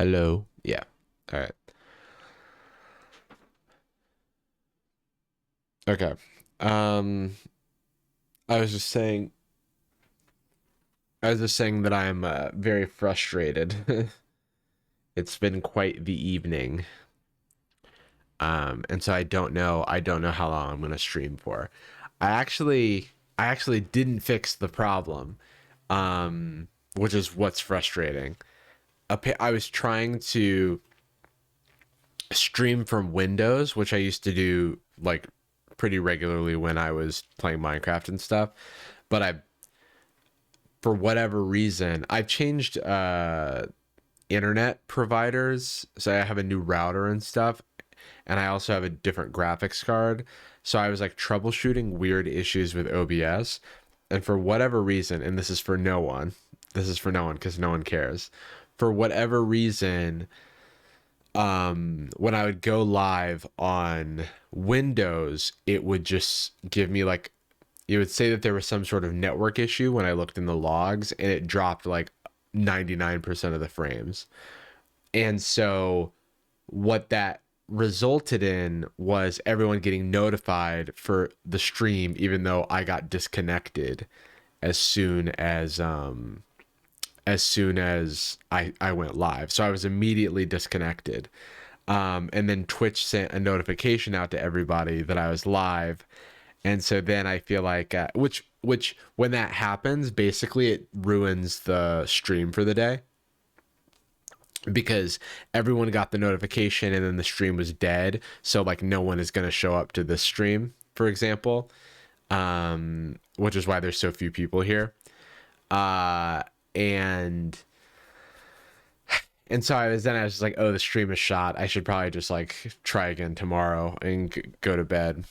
Hello. Yeah. All right. Okay. Um, I was just saying. I was just saying that I'm very frustrated. It's been quite the evening. And so I don't know how long I'm gonna stream for. I actually I actually didn't fix the problem, which is what's frustrating. I was trying to stream from Windows, which I used to do like pretty regularly when I was playing Minecraft and stuff. But for whatever reason, I've changed internet providers, so I have a new router and stuff, and I also have a different graphics card. So I was like troubleshooting weird issues with OBS, and for whatever reason, and this is for no one because no one cares. For whatever reason, when I would go live on Windows, it would just give me like, it would say that there was some sort of network issue when I looked in the logs, and it dropped like 99% of the frames. And so what that resulted in was everyone getting notified for the stream, even though I got disconnected as soon as I went live. So I was immediately disconnected. And then Twitch sent a notification out to everybody that I was live. And so then I feel like, which when that happens, basically it ruins the stream for the day, because everyone got the notification and then the stream was dead. So like no one is going to show up to this stream, for example, which is why there's so few people here. And so I was just like, oh, the stream is shot. I should probably just like try again tomorrow and go to bed.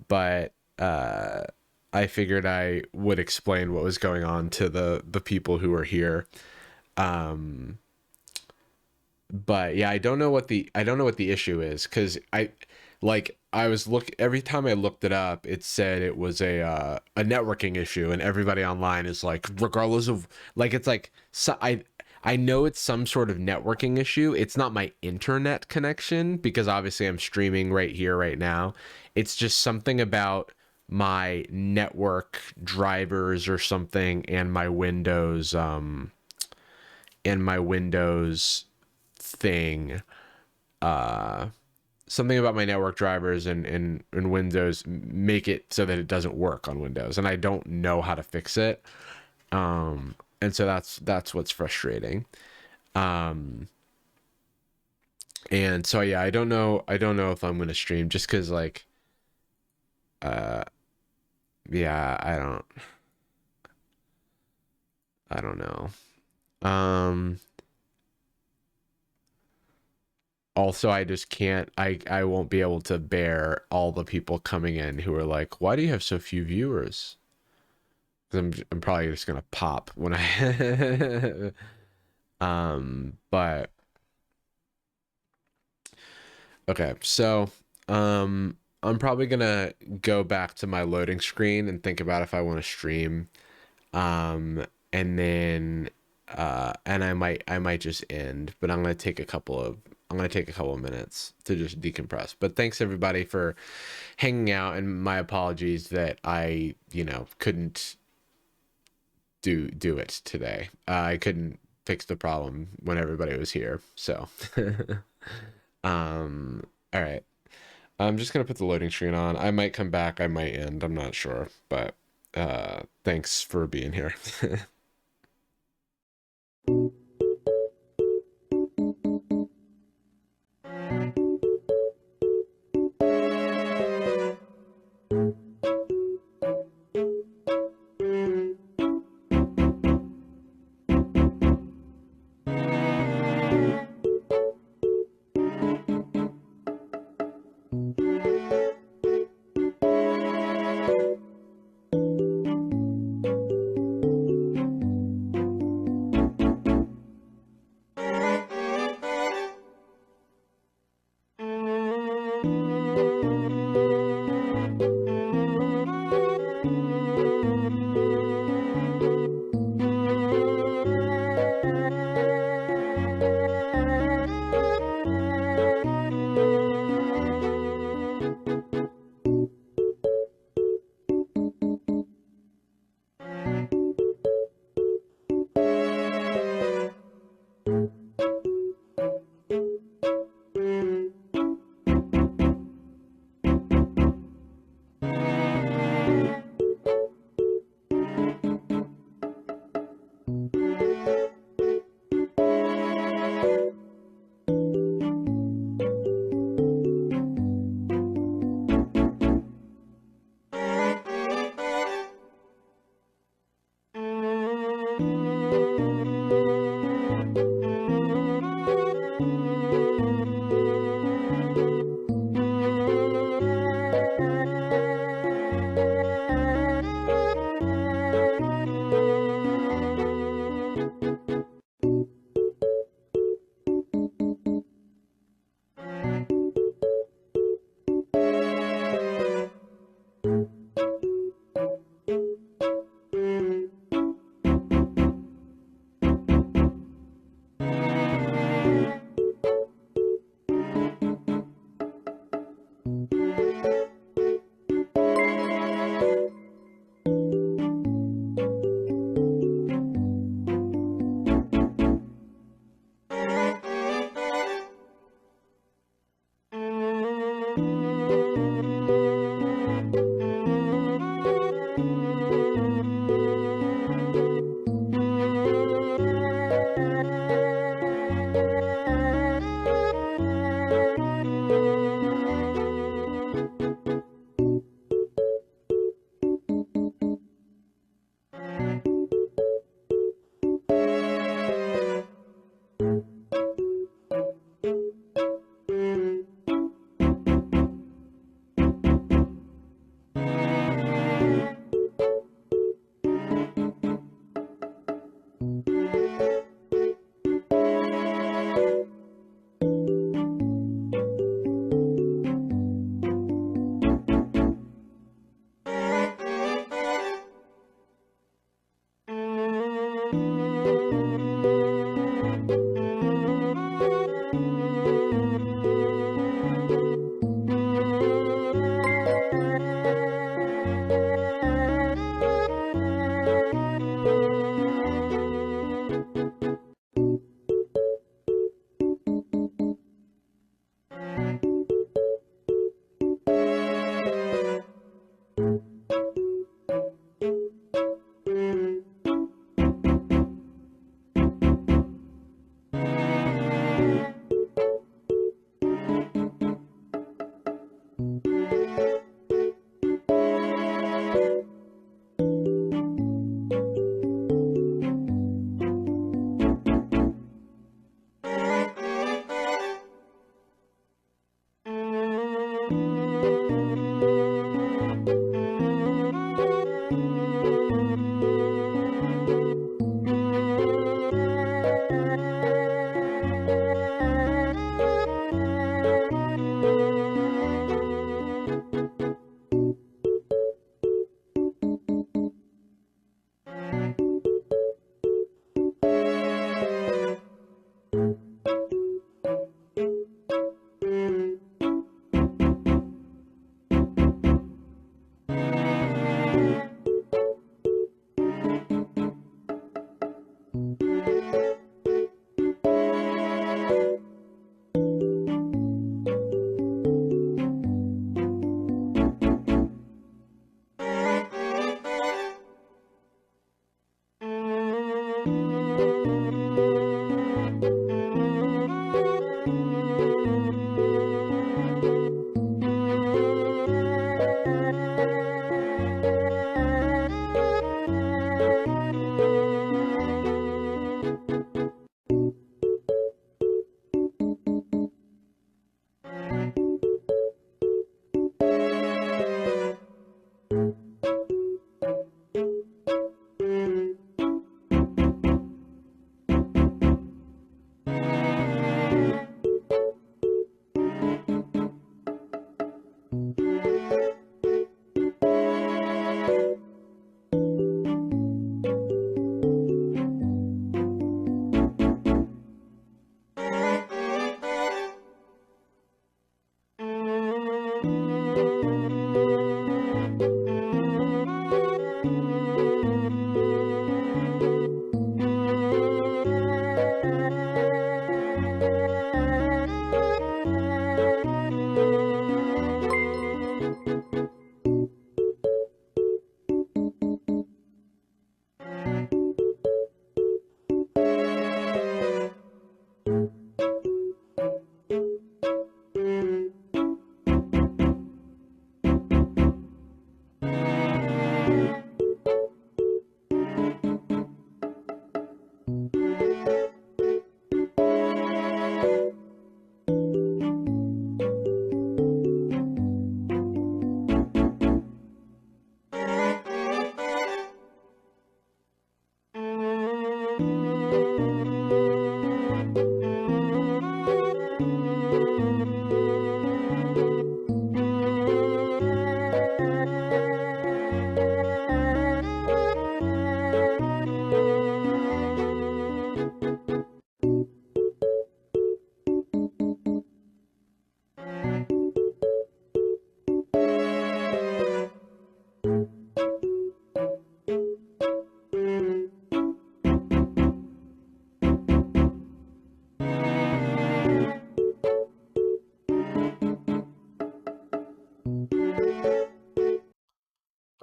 But I figured I would explain what was going on to the people who were here. But yeah, I don't know what the issue is, because I was every time I looked it up, it said it was a networking issue, and everybody online is like, regardless of, like, it's like, so I know it's some sort of networking issue. It's not my internet connection, because obviously I'm streaming right here right now. It's just something about my network drivers or something, and my Windows thing, something about my network drivers and Windows make it so that it doesn't work on Windows, and I don't know how to fix it. And so that's what's frustrating. And so yeah, I don't know if I'm gonna stream, just because like, uh yeah, I don't know. Um Also, I just can't, I won't be able to bear all the people coming in who are like, why do you have so few viewers? 'Cause I'm probably just gonna pop when I but okay, so I'm probably gonna go back to my loading screen and think about if I want to stream. And then and I might just end, but I'm gonna take a couple of minutes to just decompress. But thanks everybody for hanging out, and my apologies that I, couldn't do it today. I couldn't fix the problem when everybody was here. So all right. I'm just gonna put the loading screen on. I might come back, I might end, I'm not sure, but thanks for being here.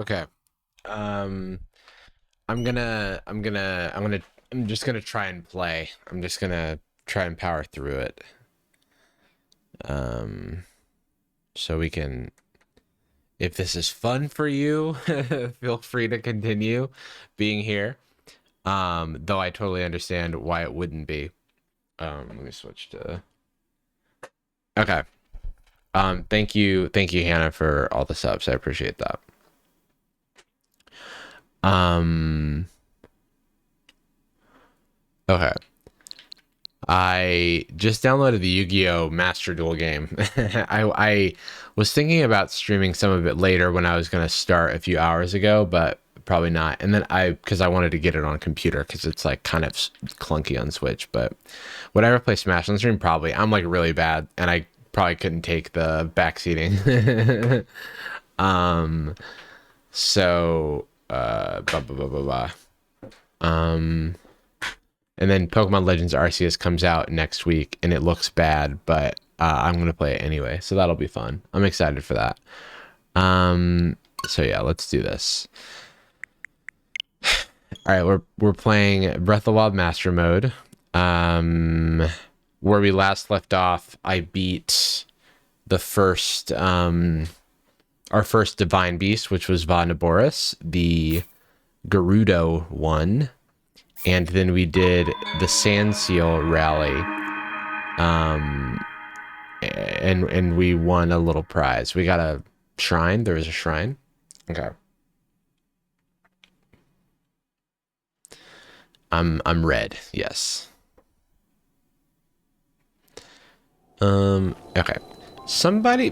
Okay. Um, I'm just gonna try and play. I'm just gonna try and power through it. Um, so we can, if this is fun for you, feel free to continue being here. Though I totally understand why it wouldn't be. Let me switch to. Okay. Thank you, Hannah, for all the subs. I appreciate that. Um, okay. I just downloaded the Yu-Gi-Oh! Master Duel game. I was thinking about streaming some of it later when I was gonna start a few hours ago, but probably not. And then because I wanted to get it on a computer because it's like kind of clunky on Switch. But would I ever play Smash on stream? Probably. I'm like really bad, and I probably couldn't take the backseating. um. So. Blah, blah, blah, blah, blah. And then Pokemon Legends Arceus comes out next week, and it looks bad, but I'm gonna play it anyway, so that'll be fun. I'm excited for that. So yeah, let's do this. All right, we're playing Breath of the Wild Master Mode. Where we last left off, I beat the first our first Divine Beast, which was Vondaboris, the Gerudo one. And then we did the Sand Seal rally. And we won a little prize. We got a shrine. There was a shrine. Okay. I'm red. Yes. Okay.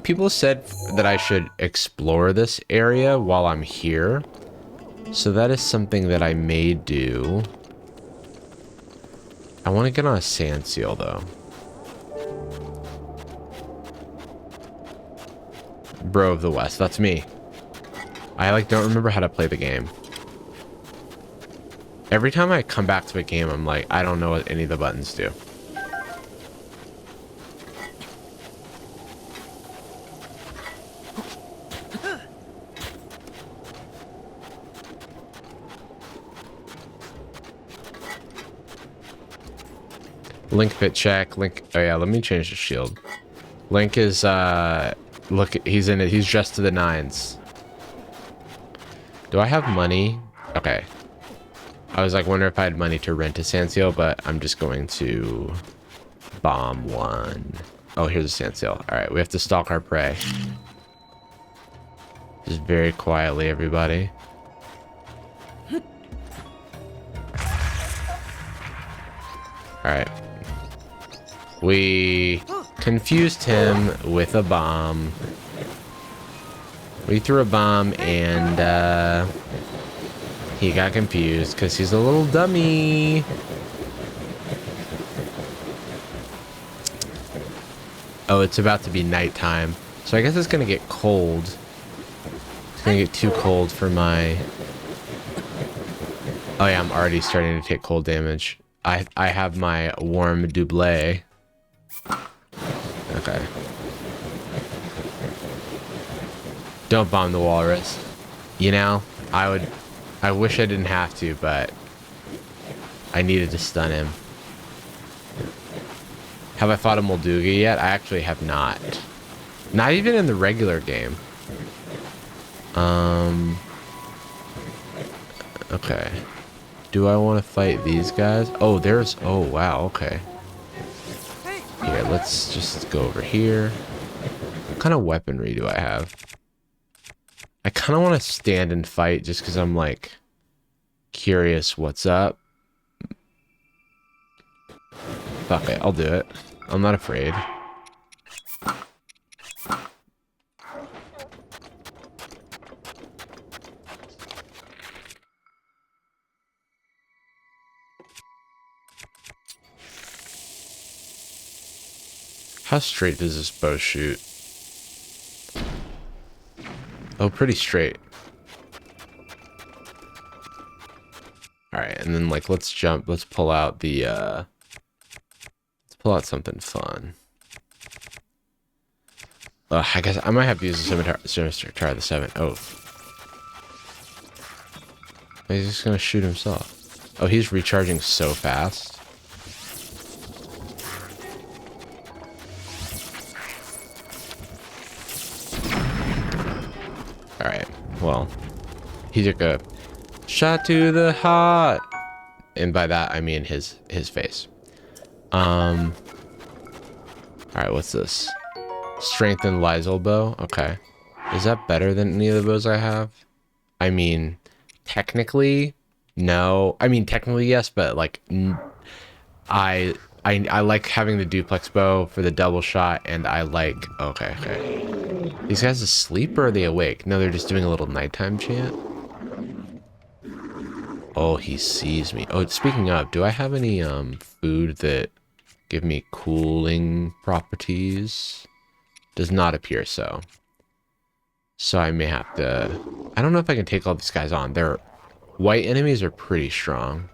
People said that I should explore this area while I'm here. So that is something that I may do. I want to get on a Sand Seal though. Bro of the West, that's me. I like don't remember how to play the game. Every time I come back to a game, I'm like, I don't know what any of the buttons do. Link fit check. Link. Oh yeah, let me change the shield. Link is look, he's in it. He's dressed to the nines. Do I have money? Okay. I was like wondering if I had money to rent a Sand Seal, but I'm just going to bomb one. Oh, here's a Sand Seal. All right, we have to stalk our prey. Just very quietly, everybody. All right. We confused him with a bomb. We threw a bomb and he got confused because he's a little dummy. Oh, it's about to be nighttime. So I guess it's going to get cold. It's going to get too cold for my... Oh yeah, I'm already starting to take cold damage. I have my warm double. Okay. Don't bomb the walrus. You know, I wish I didn't have to, but I needed to stun him. Have I fought a Molduga yet? I actually have not. Not even in the regular game. Okay. Do I want to fight these guys? Oh, there's... Oh, wow, okay. Here, let's just go over here. What kind of weaponry do I have? I kind of want to stand and fight just because I'm, like, curious what's up. Fuck it, I'll do it. I'm not afraid. How straight does this bow shoot? Oh, pretty straight. Alright, and then, like, let's jump. Let's pull out the, let's pull out something fun. I guess I might have to use the Scimitar the 7. Oh. He's just gonna shoot himself. Oh, he's recharging so fast. Alright, well, he took a shot to the heart. And by that, I mean his face. Alright, what's this? Strengthened Lysol bow? Okay. Is that better than any of the bows I have? I mean, technically, no. I mean, technically, yes, but like, I like having the duplex bow for the double shot, and I like... Okay. These guys asleep or are they awake? No, they're just doing a little nighttime chant. Oh, he sees me. Oh, speaking of, do I have any food that give me cooling properties? Does not appear so. So I may have to... I don't know if I can take all these guys on. Their white enemies are pretty strong.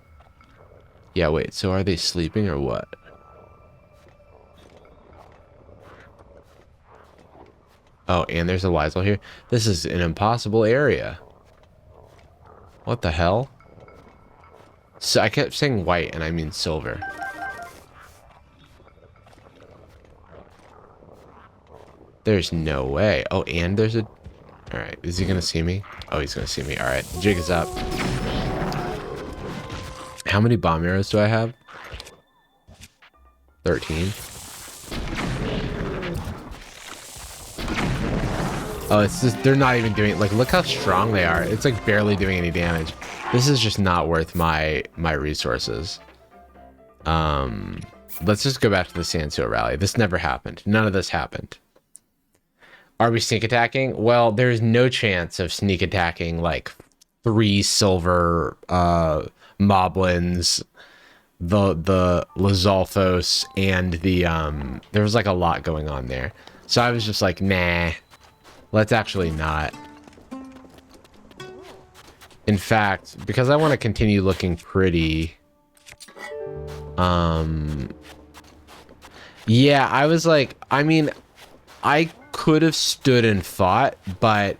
Yeah, wait, so are they sleeping or what? Oh, and there's a Lysol here. This is an impossible area. What the hell? So I kept saying white and I mean silver. There's no way. Oh, and there's a... Alright, is he gonna see me? Oh, he's gonna see me. Alright, jig is up. How many bomb arrows do I have? 13. Oh, it's just, they're not even doing... Like, look how strong they are. It's like barely doing any damage. This is just not worth my resources. Let's just go back to the Sandseal rally. This never happened. None of this happened. Are we sneak attacking? Well, there's no chance of sneak attacking like 3 silver moblins, the Lizalfos, and the there was like a lot going on there. So I was just like, nah, let's actually not. In fact, because I want to continue looking pretty, yeah, I was like, I mean, I could have stood and fought, but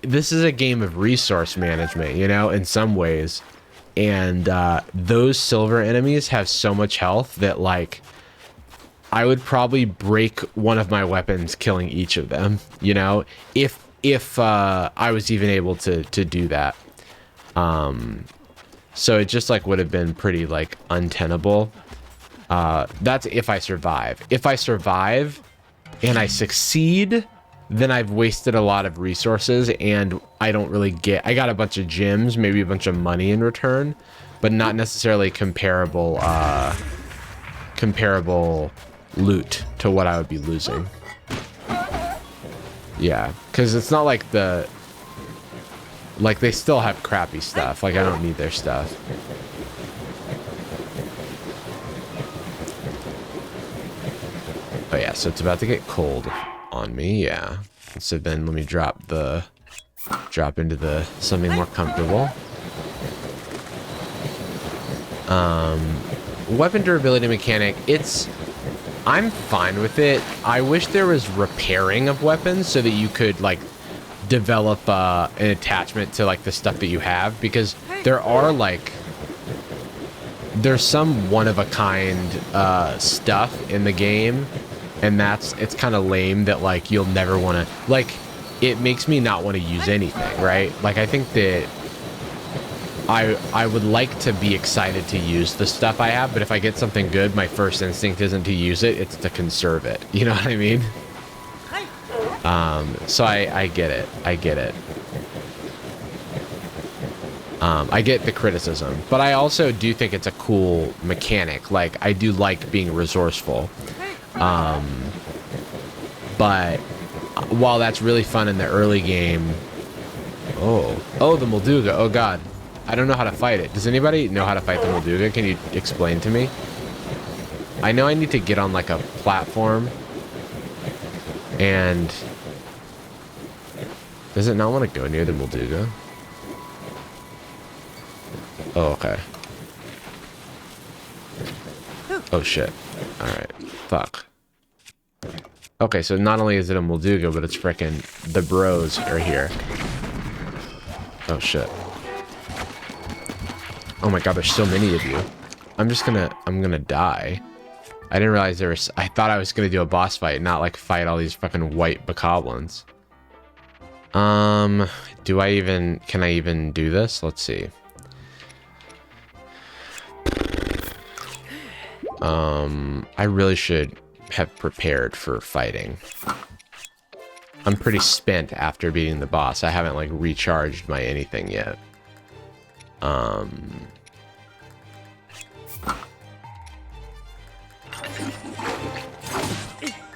this is a game of resource management, you know, in some ways. And those silver enemies have so much health that, like, I would probably break one of my weapons killing each of them, you know, if I was even able to do that. So it just like would have been pretty like untenable. That's if I survive. If I survive and I succeed, then I've wasted a lot of resources and I don't really get... I got a bunch of gems, maybe a bunch of money in return, but not necessarily comparable loot to what I would be losing. Yeah, because it's not like the... Like, they still have crappy stuff. Like, I don't need their stuff. Oh yeah, so it's about to get cold on me, yeah. So then let me drop into the something more comfortable. Weapon durability mechanic, I'm fine with it. I wish there was repairing of weapons so that you could like develop an attachment to like the stuff that you have, because there are like there's some one-of-a-kind stuff in the game, and it's kind of lame that like you'll never want to, like, it makes me not want to use anything, right? Like, I think that I would like to be excited to use the stuff I have, but if I get something good, my first instinct isn't to use it, it's to conserve it. You know what I mean? So I get it. I get it. I get the criticism, but I also do think it's a cool mechanic. Like, I do like being resourceful. But while that's really fun in the early game... Oh, the Molduga. Oh, God. I don't know how to fight it. Does anybody know how to fight the Molduga? Can you explain to me? I know I need to get on, like, a platform. And... Does it not want to go near the Molduga? Oh, okay. Oh, shit. Alright. Fuck. Okay, so not only is it a Molduga, but it's frickin' the bros are here. Oh, shit. Oh my god, there's so many of you. I'm gonna die. I didn't realize there was, I thought I was gonna do a boss fight, not like fight all these fucking white bokoblins. Do I even, can I even do this? Let's see. I really should have prepared for fighting. I'm pretty spent after beating the boss. I haven't like recharged my anything yet.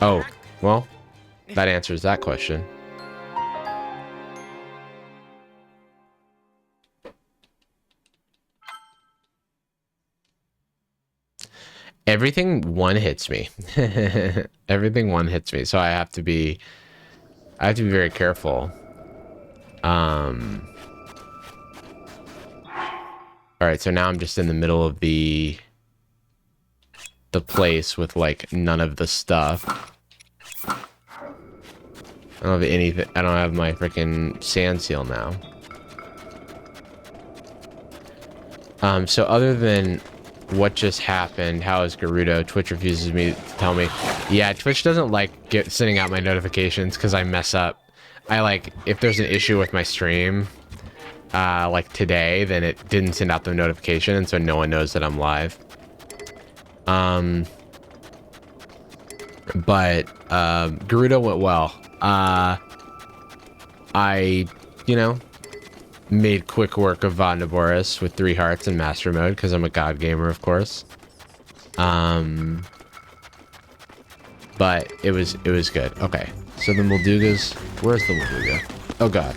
Oh, well, that answers that question. Everything one hits me. Everything one hits me, so I have to be very careful. All right, so now I'm just in the middle of the place with like none of the stuff. I don't have anything. I don't have my freaking sand seal now. So other than what just happened, how is Gerudo? Twitch refuses me to tell me. Yeah, Twitch doesn't like sending out my notifications because I mess up. I like, if there's an issue with my stream, like today, then it didn't send out the notification, and so no one knows that I'm live. But Gerudo went well. I, you know, made quick work of Vondaboris with 3 hearts in master mode because I'm a god gamer, of course. But it was good. Okay, so the Moldugas. Where's the Molduga? Oh god.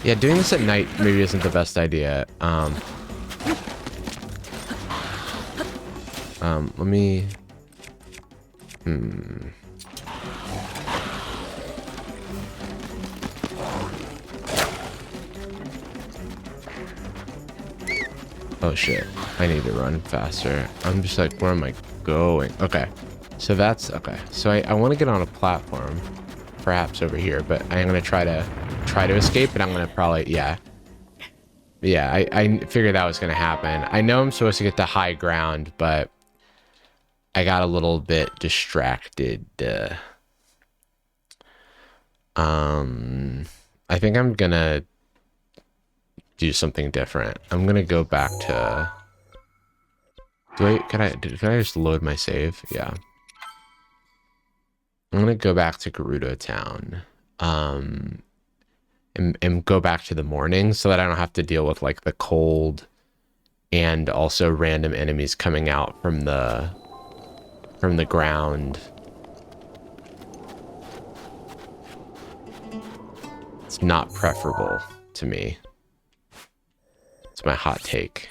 Yeah, doing this at night maybe isn't the best idea. Let me. Oh shit, I need to run faster. I'm just like, where am I going? Okay, so that's okay. So I want to get on a platform, perhaps over here, but I'm gonna try to escape, and I'm gonna probably, yeah, I figured that was gonna happen. I know I'm supposed to get to high ground, but I got a little bit distracted. I think I'm gonna do something different. I'm gonna go back to. Can I just load my save? Yeah. I'm gonna go back to Gerudo Town. And go back to the morning so that I don't have to deal with like the cold and also random enemies coming out from the ground. It's not preferable to me. It's my hot take.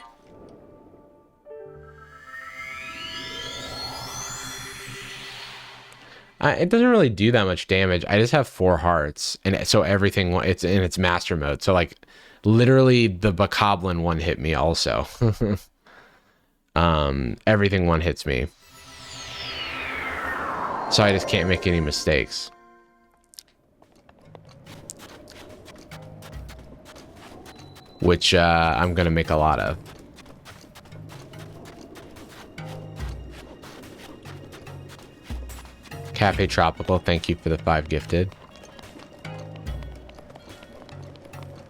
It doesn't really do that much damage. I just have 4 hearts, and so everything, it's in its master mode. So like, literally the Bokoblin one hit me also. Everything one hits me. So I just can't make any mistakes. Which I'm gonna make a lot of. Cafe Tropical, thank you for the 5 gifted.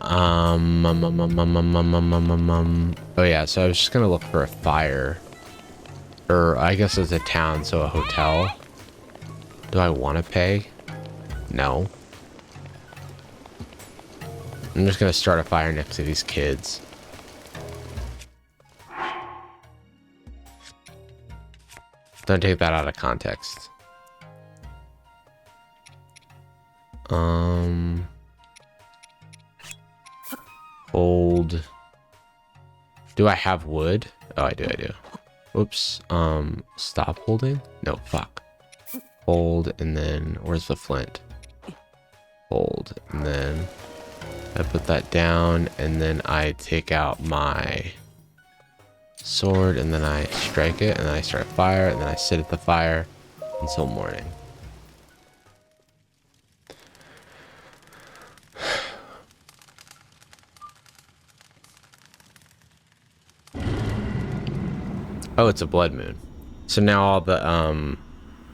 Oh yeah, so I was just gonna look for a fire. Or I guess it's a town, so a hotel. Do I want to pay? No. I'm just gonna start a fire next to these kids. Don't take that out of context. Hold. Do I have wood? Oh, I do. Oops. Stop holding? No, fuck. Hold, and then where's the flint? Hold, and then I put that down, and then I take out my sword, and then I strike it, and then I start a fire, and then I sit at the fire until morning. Oh, it's a blood moon. So now all the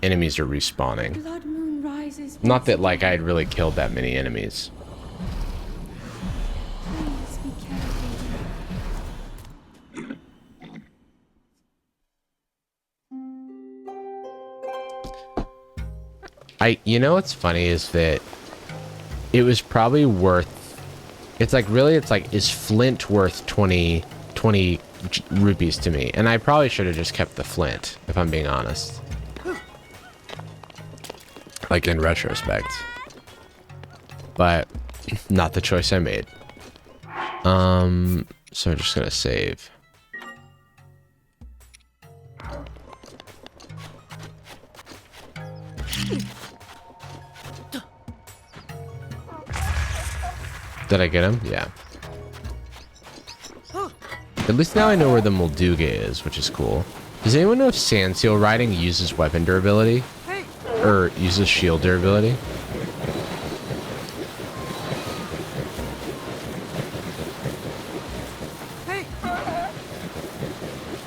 enemies are respawning. Blood moon rises. Not that like I had really killed that many enemies. Please be careful. You know what's funny is that it was probably worth, it's like really, it's like, is flint worth 20 rupees to me? And I probably should have just kept the flint, if I'm being honest. Like in retrospect. But not the choice I made. So I'm just gonna save. Did I get him? Yeah. At least now I know where the Molduga is, which is cool. Does anyone know if sand seal riding uses weapon durability? Or uses shield durability?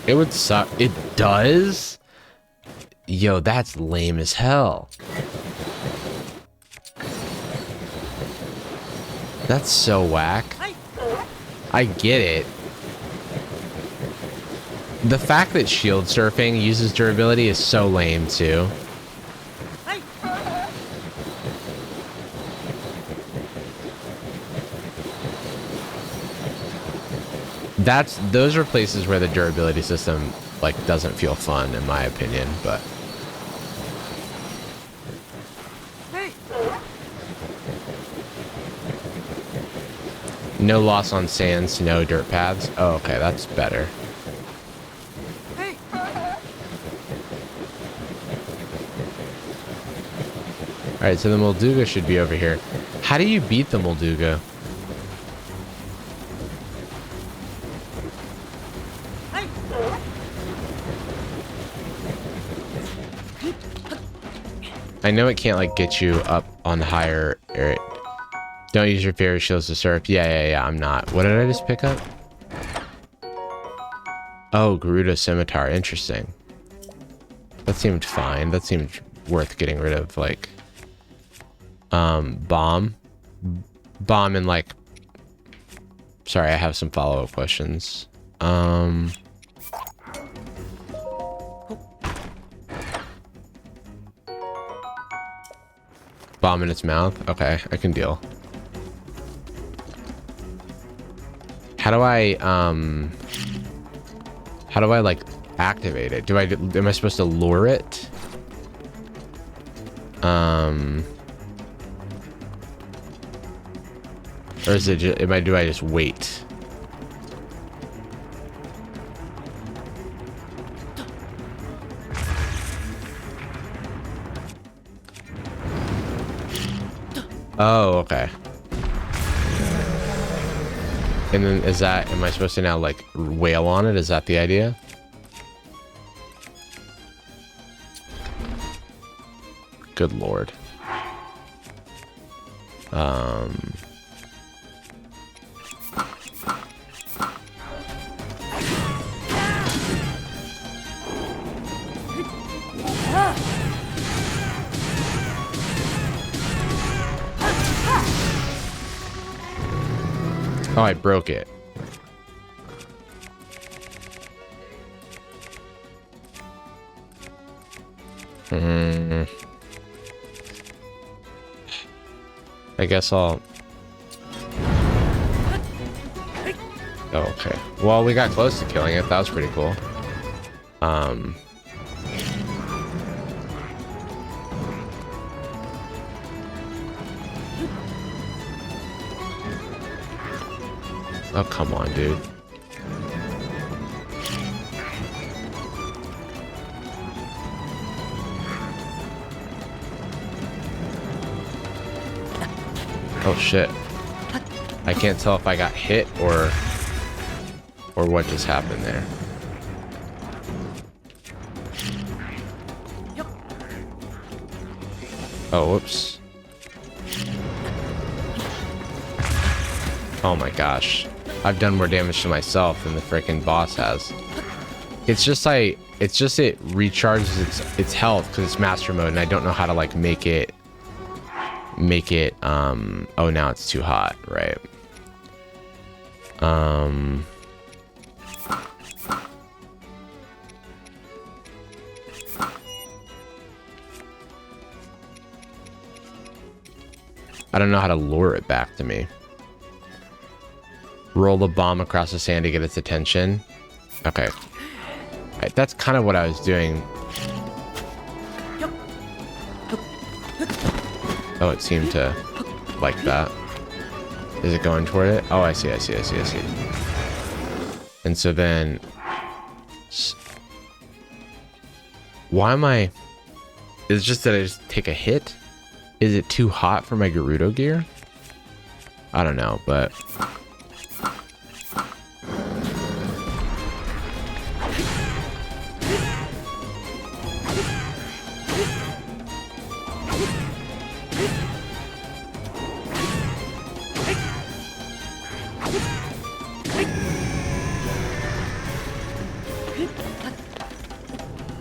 It would suck. It does? Yo, that's lame as hell. That's so whack. I get it. The fact that shield surfing uses durability is so lame too. Those are places where the durability system like doesn't feel fun in my opinion, but no loss on sands, no dirt paths. Oh, okay, that's better. Alright, so the Molduga should be over here. How do you beat the Molduga? I know it can't like get you up on higher area. Don't use your fairy shields to surf. Yeah, I'm not. What did I just pick up? Oh, Garuda Scimitar. Interesting. That seemed fine. That seemed worth getting rid of, like, bomb and like, sorry, I have some follow-up questions. Bomb in its mouth. Okay, I can deal. How do I like activate it? Am I supposed to lure it? Or is it just, do I just wait? Oh, okay. And then am I supposed to now like wail on it? Is that the idea? Good Lord. Oh, I broke it. I guess I'll... Oh, okay. Well, we got close to killing it. That was pretty cool. Oh, come on, dude. Oh, shit. I can't tell if I got hit or what just happened there. Oh, whoops. Oh my gosh. I've done more damage to myself than the freaking boss has. It's just like, it's just it recharges its health because it's master mode, and I don't know how to like make it, oh, now it's too hot, right? I don't know how to lure it back to me. Roll the bomb across the sand to get its attention. Okay. Right, that's kind of what I was doing. Oh, it seemed to like that. Is it going toward it? Oh, I see. And so then... Why am I... Is it just that I just take a hit? Is it too hot for my Gerudo gear? I don't know, but...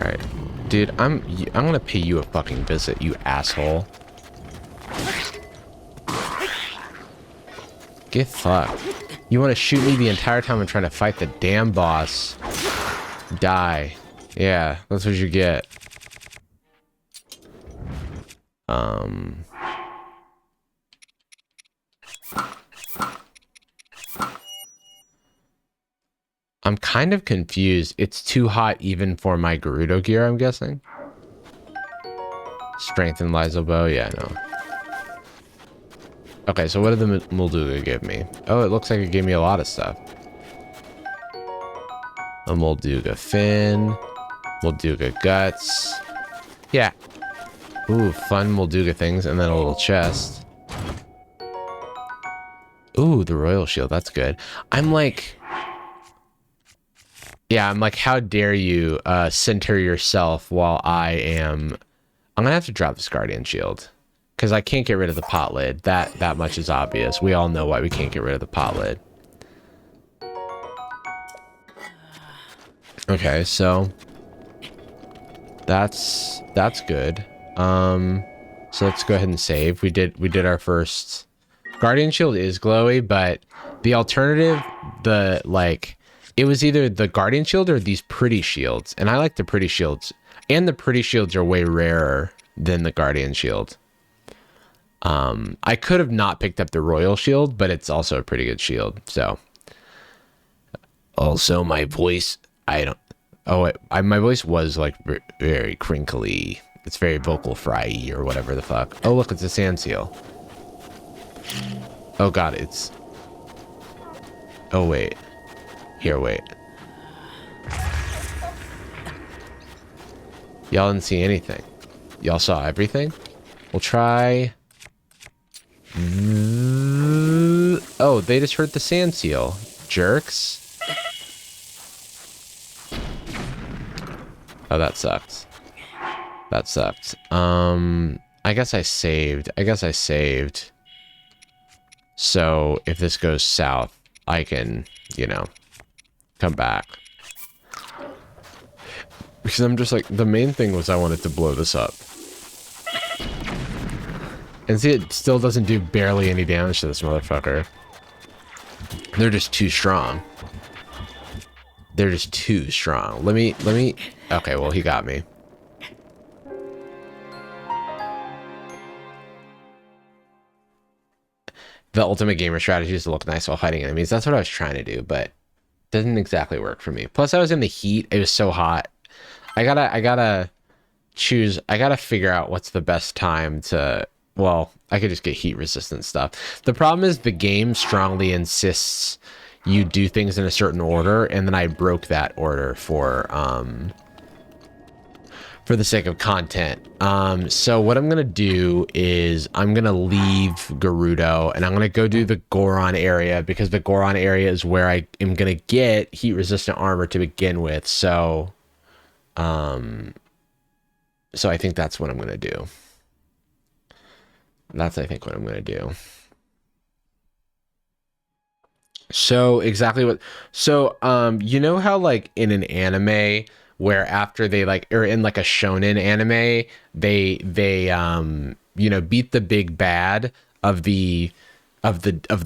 Alright. Dude, I'm gonna pay you a fucking visit, you asshole. Get fucked. You want to shoot me the entire time I'm trying to fight the damn boss. Die. Yeah, that's what you get. I'm kind of confused. It's too hot even for my Gerudo gear, I'm guessing. Strength and Lizo bow, yeah, no. Okay, so what did the Molduga give me? Oh, it looks like it gave me a lot of stuff. A Molduga fin, Molduga guts. Yeah. Ooh, fun Molduga things, and then a little chest. Ooh, the Royal Shield, that's good. I'm like... Yeah, I'm like, how dare you center yourself while I am... I'm gonna have to drop this Guardian Shield. Because I can't get rid of the pot lid. That much is obvious. We all know why we can't get rid of the pot lid. Okay, so... That's good. So let's go ahead and save. We did our first... Guardian Shield is glowy, but the alternative, it was either the Guardian Shield or these pretty shields. And I like the pretty shields. And the pretty shields are way rarer than the Guardian Shield. I could have not picked up the Royal Shield, but it's also a pretty good shield, so. Also, my voice, my voice was, like, very crinkly. It's very vocal fry-y or whatever the fuck. Oh, look, it's a sand seal. Oh, God, it's... Oh, wait. Here, wait. Y'all didn't see anything. Y'all saw everything? We'll try... Oh, they just hurt the sand seal. Jerks. Oh, that sucks. That sucked. I guess I saved. So, if this goes south, I can, you know, come back. Because I'm just like, the main thing was I wanted to blow this up. And see, it still doesn't do barely any damage to this motherfucker. They're just too strong. They're just too strong. Let me... Okay, well, he got me. The ultimate gamer strategy is to look nice while fighting enemies. That's what I was trying to do, but it didn't exactly work for me. Plus, I was in the heat. It was so hot. I gotta choose... I gotta figure out what's the best time to... Well, I could just get heat resistant stuff. The problem is the game strongly insists you do things in a certain order, and then I broke that order for the sake of content. So what I'm gonna do is I'm gonna leave Gerudo, and I'm gonna go do the Goron area, because the Goron area is where I am gonna get heat resistant armor to begin with. So I think that's what I'm gonna do. That's, I think, what I'm going to do. So exactly what so you know how like in an anime where after they like or in like a shonen anime they you know beat the big bad of the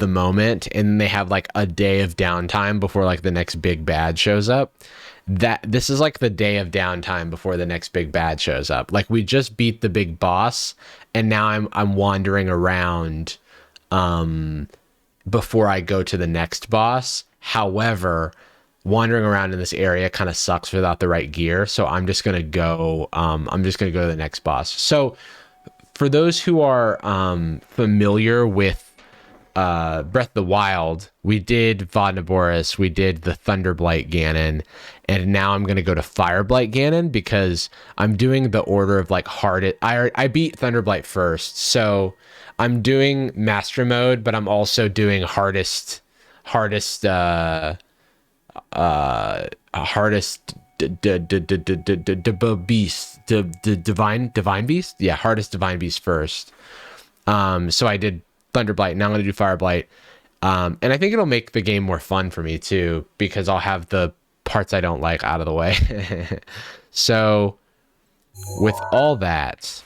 moment and they have like a day of downtime before like the next big bad shows up. That this is like the day of downtime before the next big bad shows up. Like we just beat the big boss and now I'm wandering around before I go to the next boss. However, wandering around in this area kind of sucks without the right gear, so I'm just gonna go to the next boss. So for those who are familiar with Breath of the Wild, we did Vodnaboris, we did the Thunderblight Ganon, and now I'm gonna go to Fireblight Ganon because I'm doing the order of like hardest. I beat Thunderblight first, so I'm doing Master Mode, but I'm also doing hardest hardest beast, divine beast, yeah, hardest divine beast first. So I did Thunderblight. Now I'm going to do Fireblight. And I think it'll make the game more fun for me too, because I'll have the parts I don't like out of the way. So with all that,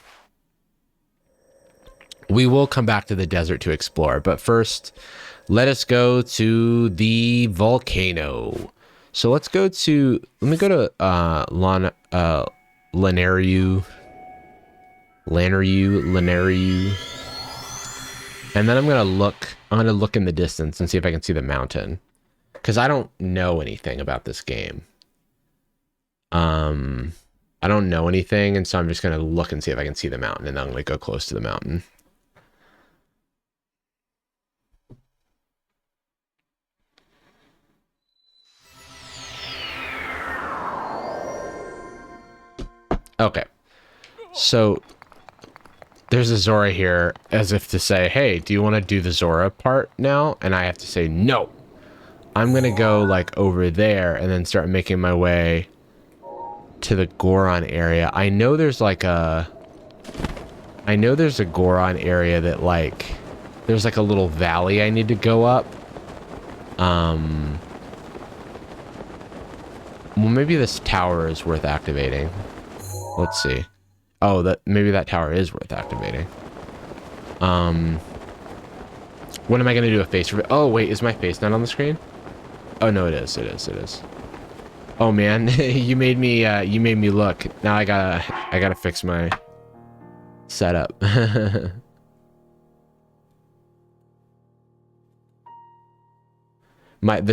we will come back to the desert to explore. But first, let us go to the volcano. So let me go to Lanariu, Lanariu. And then I'm gonna look in the distance and see if I can see the mountain. Because I don't know anything about this game. I don't know anything, and so I'm just gonna look and see if I can see the mountain, and then I'm gonna go close to the mountain. Okay. So there's a Zora here as if to say, hey, do you want to do the Zora part now? And I have to say, no. I'm going to go like over there and then start making my way to the Goron area. I know there's a Goron area that like, there's like a little valley I need to go up. Well, maybe this tower is worth activating. Let's see. Oh, maybe that tower is worth activating. When am I gonna do a face reveal? Oh wait, is my face not on the screen? Oh no, it is. It is. Oh man, you made me look. Now I gotta fix my setup. The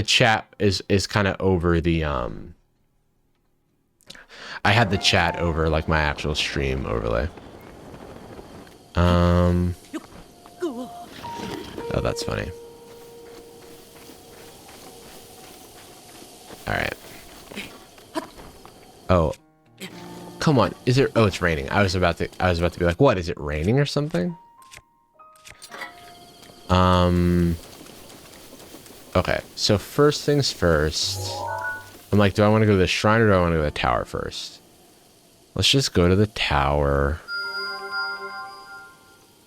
chat is kind of over the I had the chat over like my actual stream overlay. Oh, that's funny. All right. Oh, come on. Is it? Oh, it's raining. I was about to be like, what? Is it raining or something? Okay. So first things first. I'm like, do I want to go to the shrine or do I want to go to the tower first? Let's just go to the tower.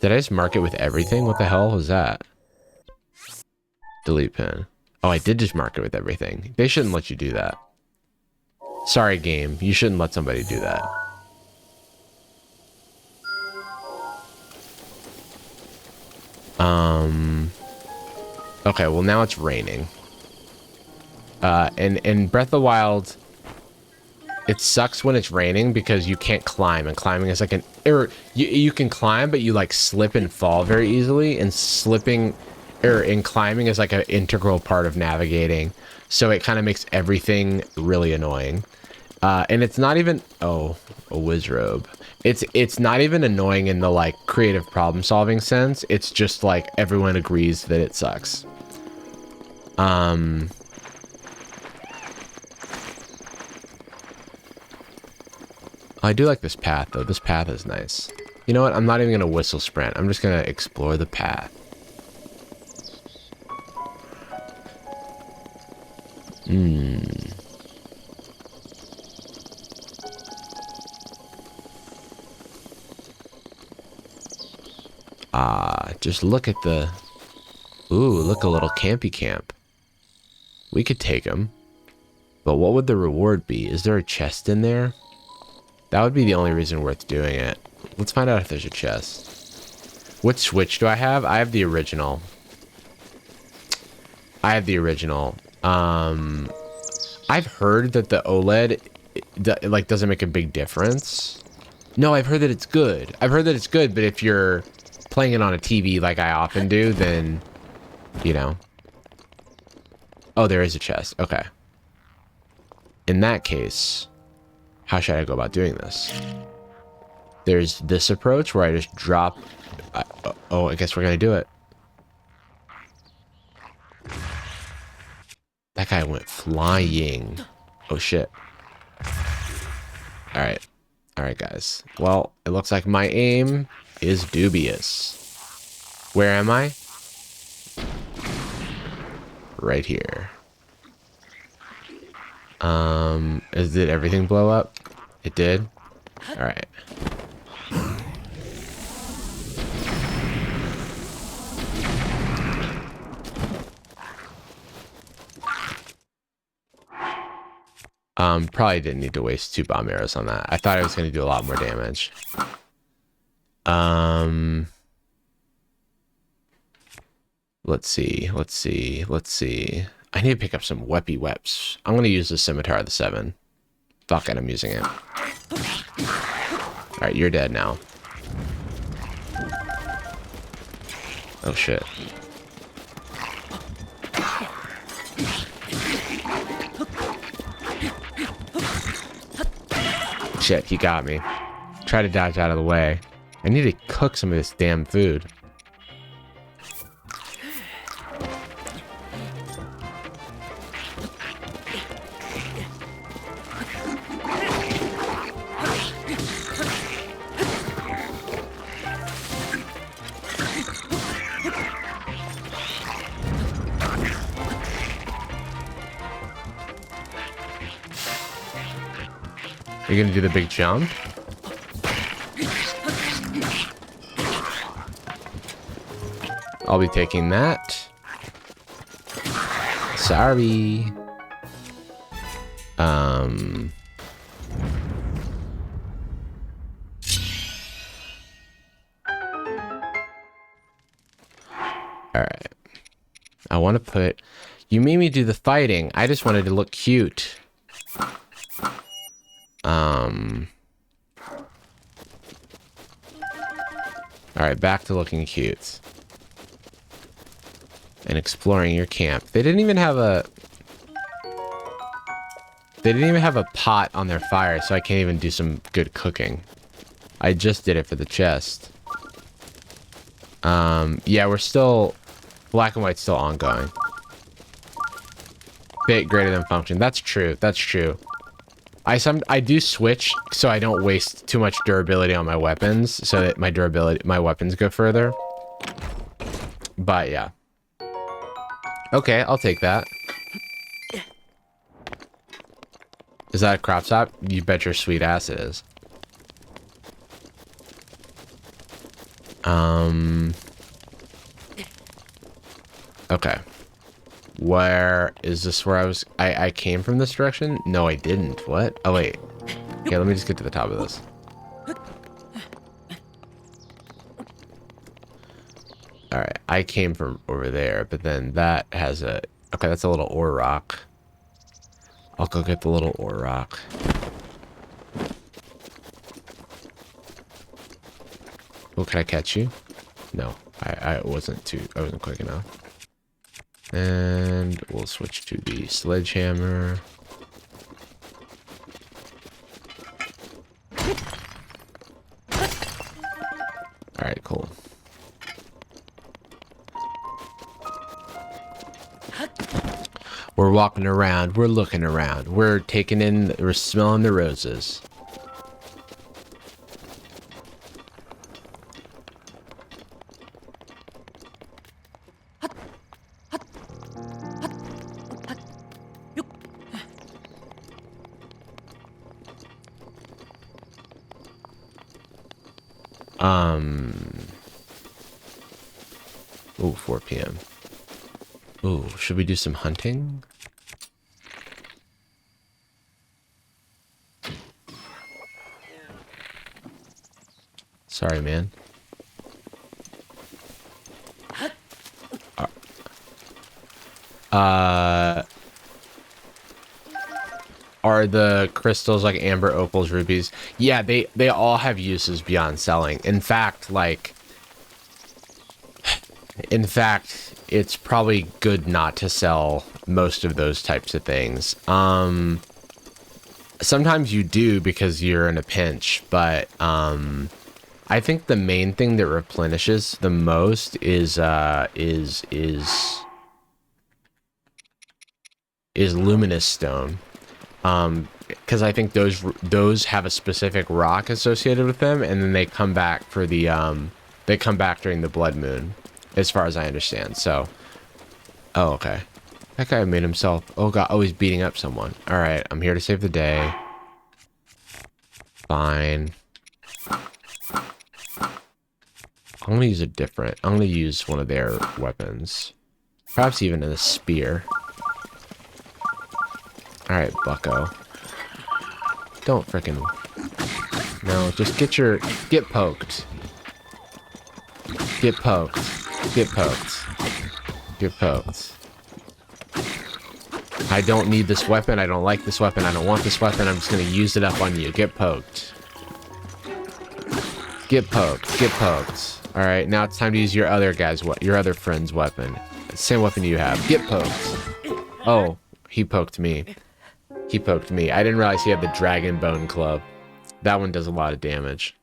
Did I just mark it with everything? What the hell was that? Delete pin. Oh, I did just mark it with everything. They shouldn't let you do that. Sorry, game. You shouldn't let somebody do that. Okay, well now it's raining. And in Breath of the Wild, it sucks when it's raining because you can't climb, and climbing is like you can climb, but you like slip and fall very easily, and climbing is like an integral part of navigating. So it kind of makes everything really annoying. And it's not even, oh, a whiz robe. It's not even annoying in the like creative problem solving sense. It's just like everyone agrees that it sucks. I do like this path though. This path is nice. You know what? I'm not even gonna whistle sprint. I'm just gonna explore the path. Just look at the... Ooh, look, a little campy camp. We could take them. But what would the reward be? Is there a chest in there? That would be the only reason worth doing it. Let's find out if there's a chest. What Switch do I have? I have the original. I have the original. I've heard that the OLED like doesn't make a big difference. No, I've heard that it's good. I've heard that it's good, but if you're playing it on a TV like I often do, then, you know. Oh, there is a chest. Okay. In that case, how should I go about doing this? There's this approach where I just drop... oh, I guess we're going to do it. That guy went flying. Oh, shit. Alright. Alright, guys. Well, it looks like my aim is dubious. Where am I? Right here. Did everything blow up? It did? Alright. Probably didn't need to waste 2 bomb arrows on that. I thought I was going to do a lot more damage. Let's see. I need to pick up some weppy weps. I'm going to use the Scimitar of the 7. Fuck it, I'm using it. Alright, you're dead now. Oh, shit. Shit, he got me. Try to dodge out of the way. I need to cook some of this damn food. You're gonna do the big jump? I'll be taking that. Sorry. Alright. I want to put... You made me do the fighting. I just wanted to look cute. Alright, back to looking cute. And exploring your camp. They didn't even have a... They didn't even have a pot on their fire, so I can't even do some good cooking. I just did it for the chest. Yeah, we're still... Black and white's still ongoing. Bit greater than function. That's true. That's true. I do switch so I don't waste too much durability on my weapons, so that my weapons go further. But yeah. Okay, I'll take that. Is that a crop top? You bet your sweet ass it is. Okay. Where is this? Where I came from this direction? No, I didn't. What? Oh, wait. Okay, let me just get to the top of this. Alright, I came from over there, but then that has a... Okay, that's a little ore rock. I'll go get the little ore rock. Oh, can I catch you? No, I wasn't quick enough. And we'll switch to the sledgehammer. Alright, cool. We're walking around, we're looking around, we're smelling the roses. Ooh, 4 p.m. Ooh, should we do some hunting? Sorry, man. Uh, are the crystals like amber, opals, rubies? Yeah, they all have uses beyond selling. In fact, it's probably good not to sell most of those types of things. Sometimes you do because you're in a pinch, but I think the main thing that replenishes the most is luminous stone. Because I think those have a specific rock associated with them, and then they come back for the they come back during the blood moon, as far as I understand. So, oh, okay. That guy made himself. Oh god. Oh, he's beating up someone. All right, I'm here to save the day. Fine. I'm gonna use a different. I'm gonna use one of their weapons, perhaps even a spear. All right, Bucko. Don't frickin'. No, just get poked. Get poked. Get poked. Get poked. I don't need this weapon. I don't like this weapon. I don't want this weapon. I'm just gonna use it up on you. Get poked. Get poked. Get poked. All right, now it's time to use your other friend's weapon. Same weapon you have. Get poked. Oh, he poked me. He poked me. I didn't realize he had the dragon bone club. That one does a lot of damage.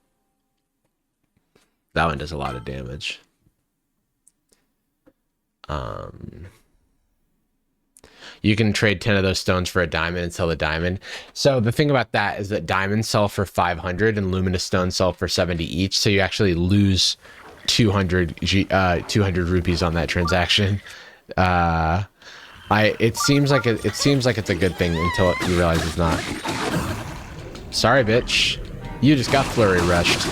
That one does a lot of damage. You can trade 10 of those stones for a diamond and sell the diamond. So the thing about that is that diamonds sell for 500 and luminous stones sell for 70 each. So you actually lose 200 rupees on that transaction. It seems like it's a good thing until you realize it's not. Sorry, bitch. You just got flurry rushed.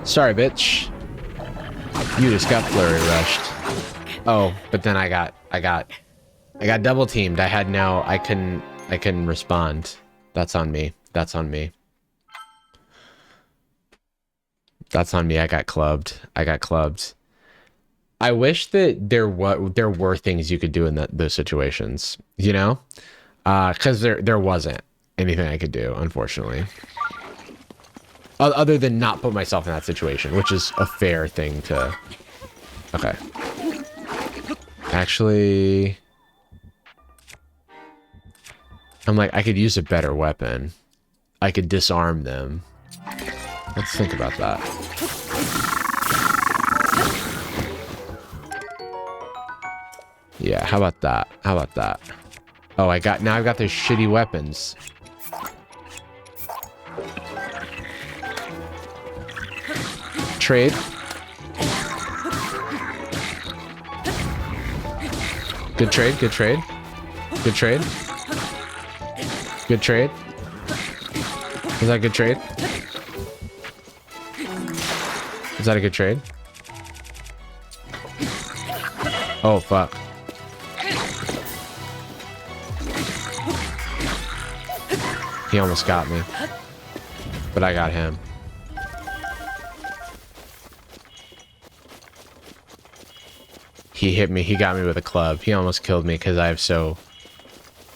Sorry, bitch. You just got flurry rushed. Oh, but then I got double teamed. I couldn't respond. That's on me. That's on me. That's on me. I got clubbed. I wish that there were things you could do in those situations, you know? Because there wasn't anything I could do, unfortunately. Other than not put myself in that situation, which is a fair thing to... Okay. Actually... I'm like, I could use a better weapon. I could disarm them. Let's think about that. Yeah, how about that? How about that? Oh, now I've got those shitty weapons. Trade. Good trade, good trade. Good trade. Good trade. Is that a good trade? Is that a good trade? Oh, fuck. He almost got me. But I got him. He hit me. He got me with a club. He almost killed me because I have so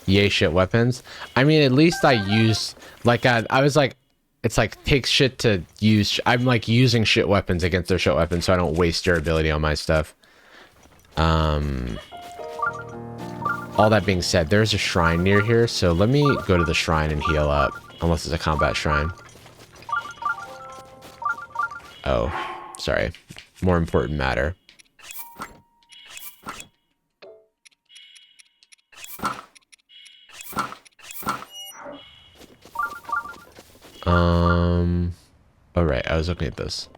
yay shit weapons. I mean, at least I used... Like, I was like... It's like, takes shit to use... I'm like using shit weapons against their shit weapons so I don't waste durability on my stuff. All that being said, there's a shrine near here, so let me go to the shrine and heal up. Unless it's a combat shrine. Oh, sorry. More important matter. Alright, I was looking at this.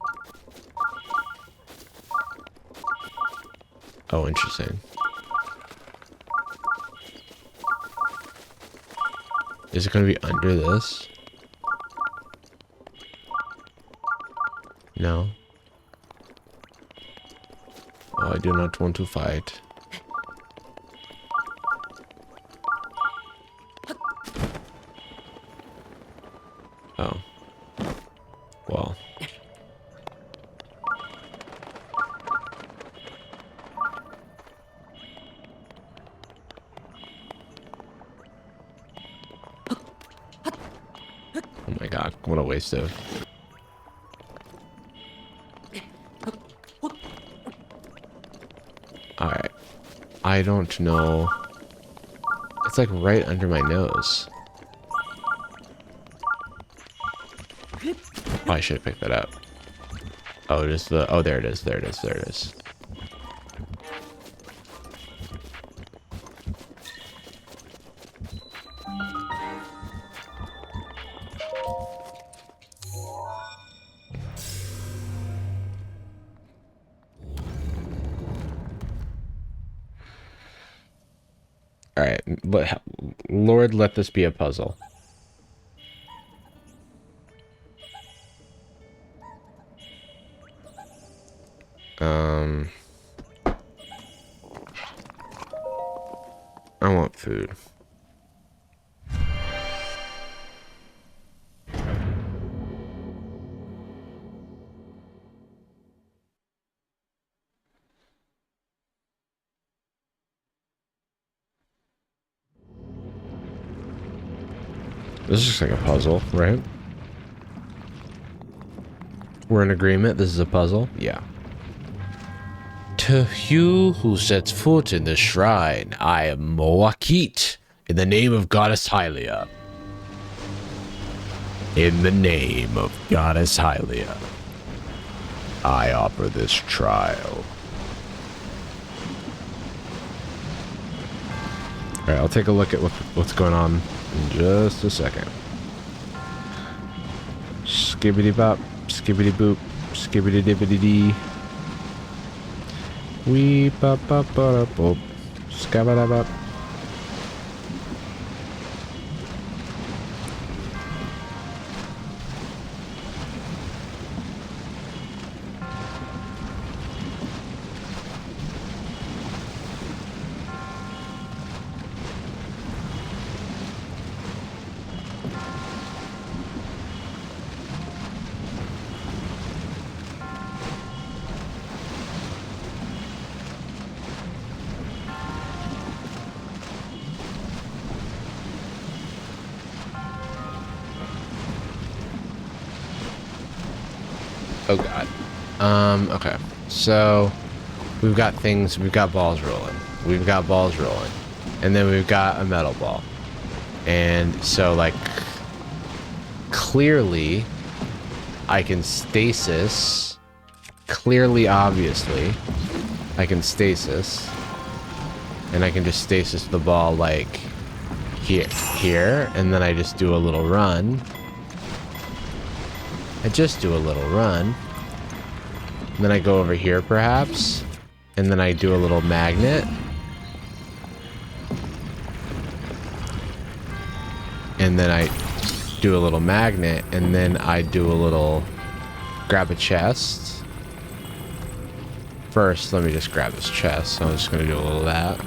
Oh, interesting. Is it going to be under this? No. Oh, I do not want to fight. Oh. Well. Oh my god, what a waste of... Alright. I don't know... It's like right under my nose. Oh, I should have picked that up. Oh, just the... Oh, there it is, there it is, there it is. Alright, Lord, let this be a puzzle. I want food. This looks like a puzzle, right? We're in agreement. This is a puzzle? Yeah. To you who sets foot in the shrine, I am Moakit, in the name of Goddess Hylia. In the name of Goddess Hylia, I offer this trial. Alright, I'll take a look at what's going on in just a second. Skibbity bop, skibbity boop, skibbity dibbity dee. Wee bop bop bop bop, skabada bop. Oh god. Okay. So we've got balls rolling. We've got balls rolling. And then we've got a metal ball. And so like clearly I can stasis. Clearly, obviously, I can stasis. And I can just stasis the ball like here, and then I just do a little run. I just do a little run. And then I go over here, perhaps. And then I do a little magnet. And then I do a little magnet. And then I do a little... grab a chest. First, let me just grab this chest. So I'm just going to do a little of that.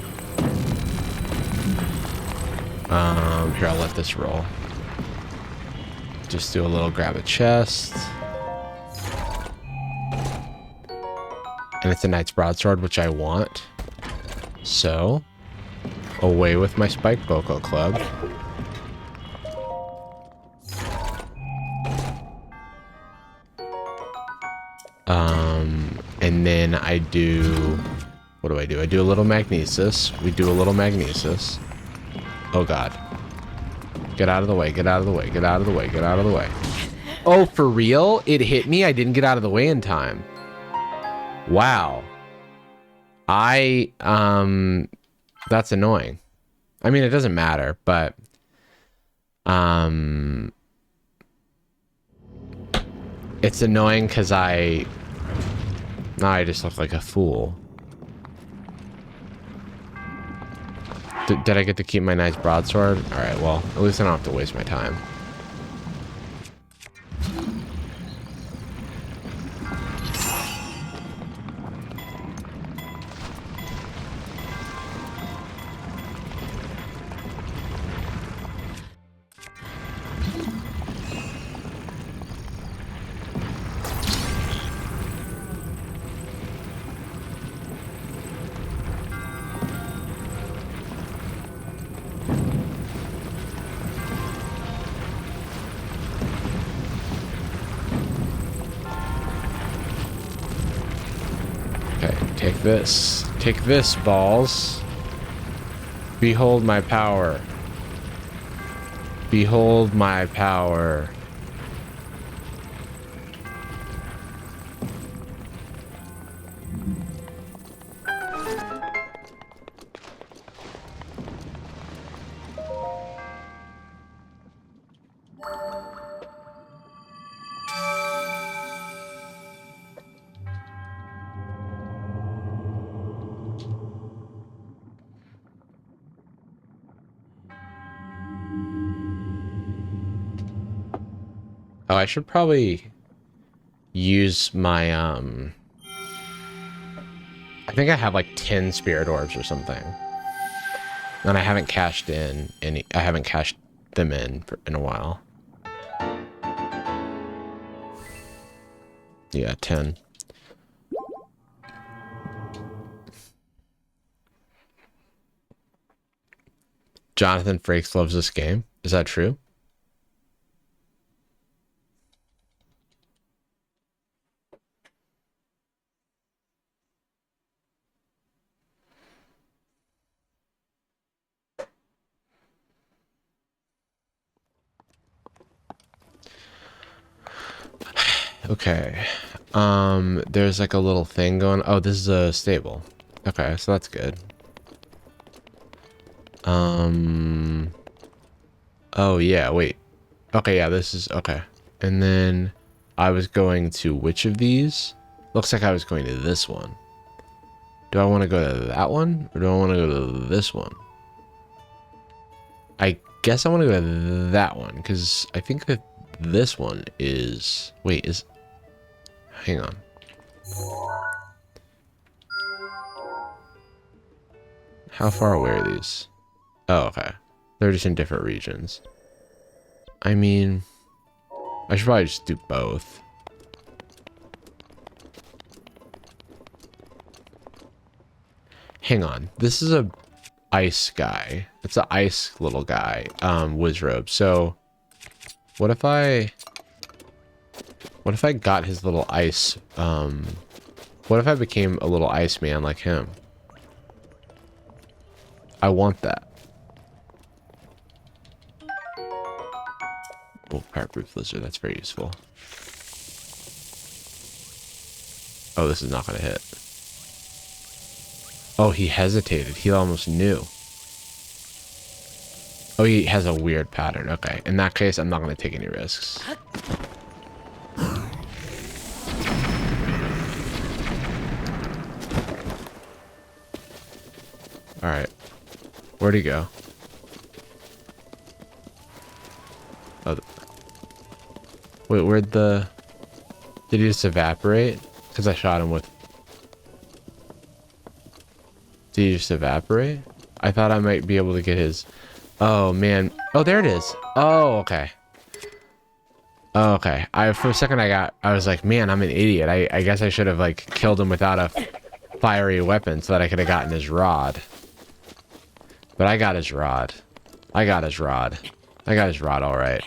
Here, I'll let this roll. Just do a little grab a chest. And it's a Knight's Broadsword, which I want. So, away with my Spike Boko Club. And then I do... what do? I do a little magnesis. We do a little magnesis. Oh god. Get out of the way, get out of the way, get out of the way, get out of the way. Oh, for real? It hit me? I didn't get out of the way in time. Wow. That's annoying. I mean, it doesn't matter, but... it's annoying because now I just look like a fool. Did I get to keep my nice broadsword? Alright, well, at least I don't have to waste my time. this. Take this, balls. Behold my power. Behold my power. Oh, I should probably use my, I think I have like 10 spirit orbs or something. And I haven't cashed in any, I haven't cashed them in a while. Yeah, 10. Jonathan Frakes loves this game. Is that true? Okay. There's like a little thing going. Oh, this is a stable. Okay, so that's good. Oh yeah, wait. Okay, yeah, this is okay. And then I was going to which of these? Looks like I was going to this one. Do I want to go to that one? Or do I want to go to this one? I guess I want to go to that one, because I think that this one is... Wait, is... Hang on. How far away are these? Oh, okay. They're just in different regions. I mean... I should probably just do both. Hang on. This is a ice guy. It's an ice little guy. Wizrobe. So what if I got his little ice what if I became a little ice man like him? I want that. Oh, fireproof lizard, that's very useful. Oh, this is not gonna hit. Oh, he hesitated. He almost knew. Oh, he has a weird pattern. Okay. In that case, I'm not going to take any risks. Alright. Where'd he go? Oh. Wait, where'd the... Did he just evaporate? Because I shot him with... Did he just evaporate? I thought I might be able to get his... Oh, man. Oh, there it is. Oh, okay. Oh, okay. For a second, I was like, man, I'm an idiot. I guess I should have, like, killed him without a fiery weapon so that I could have gotten his rod. But I got his rod. I got his rod. I got his rod all right.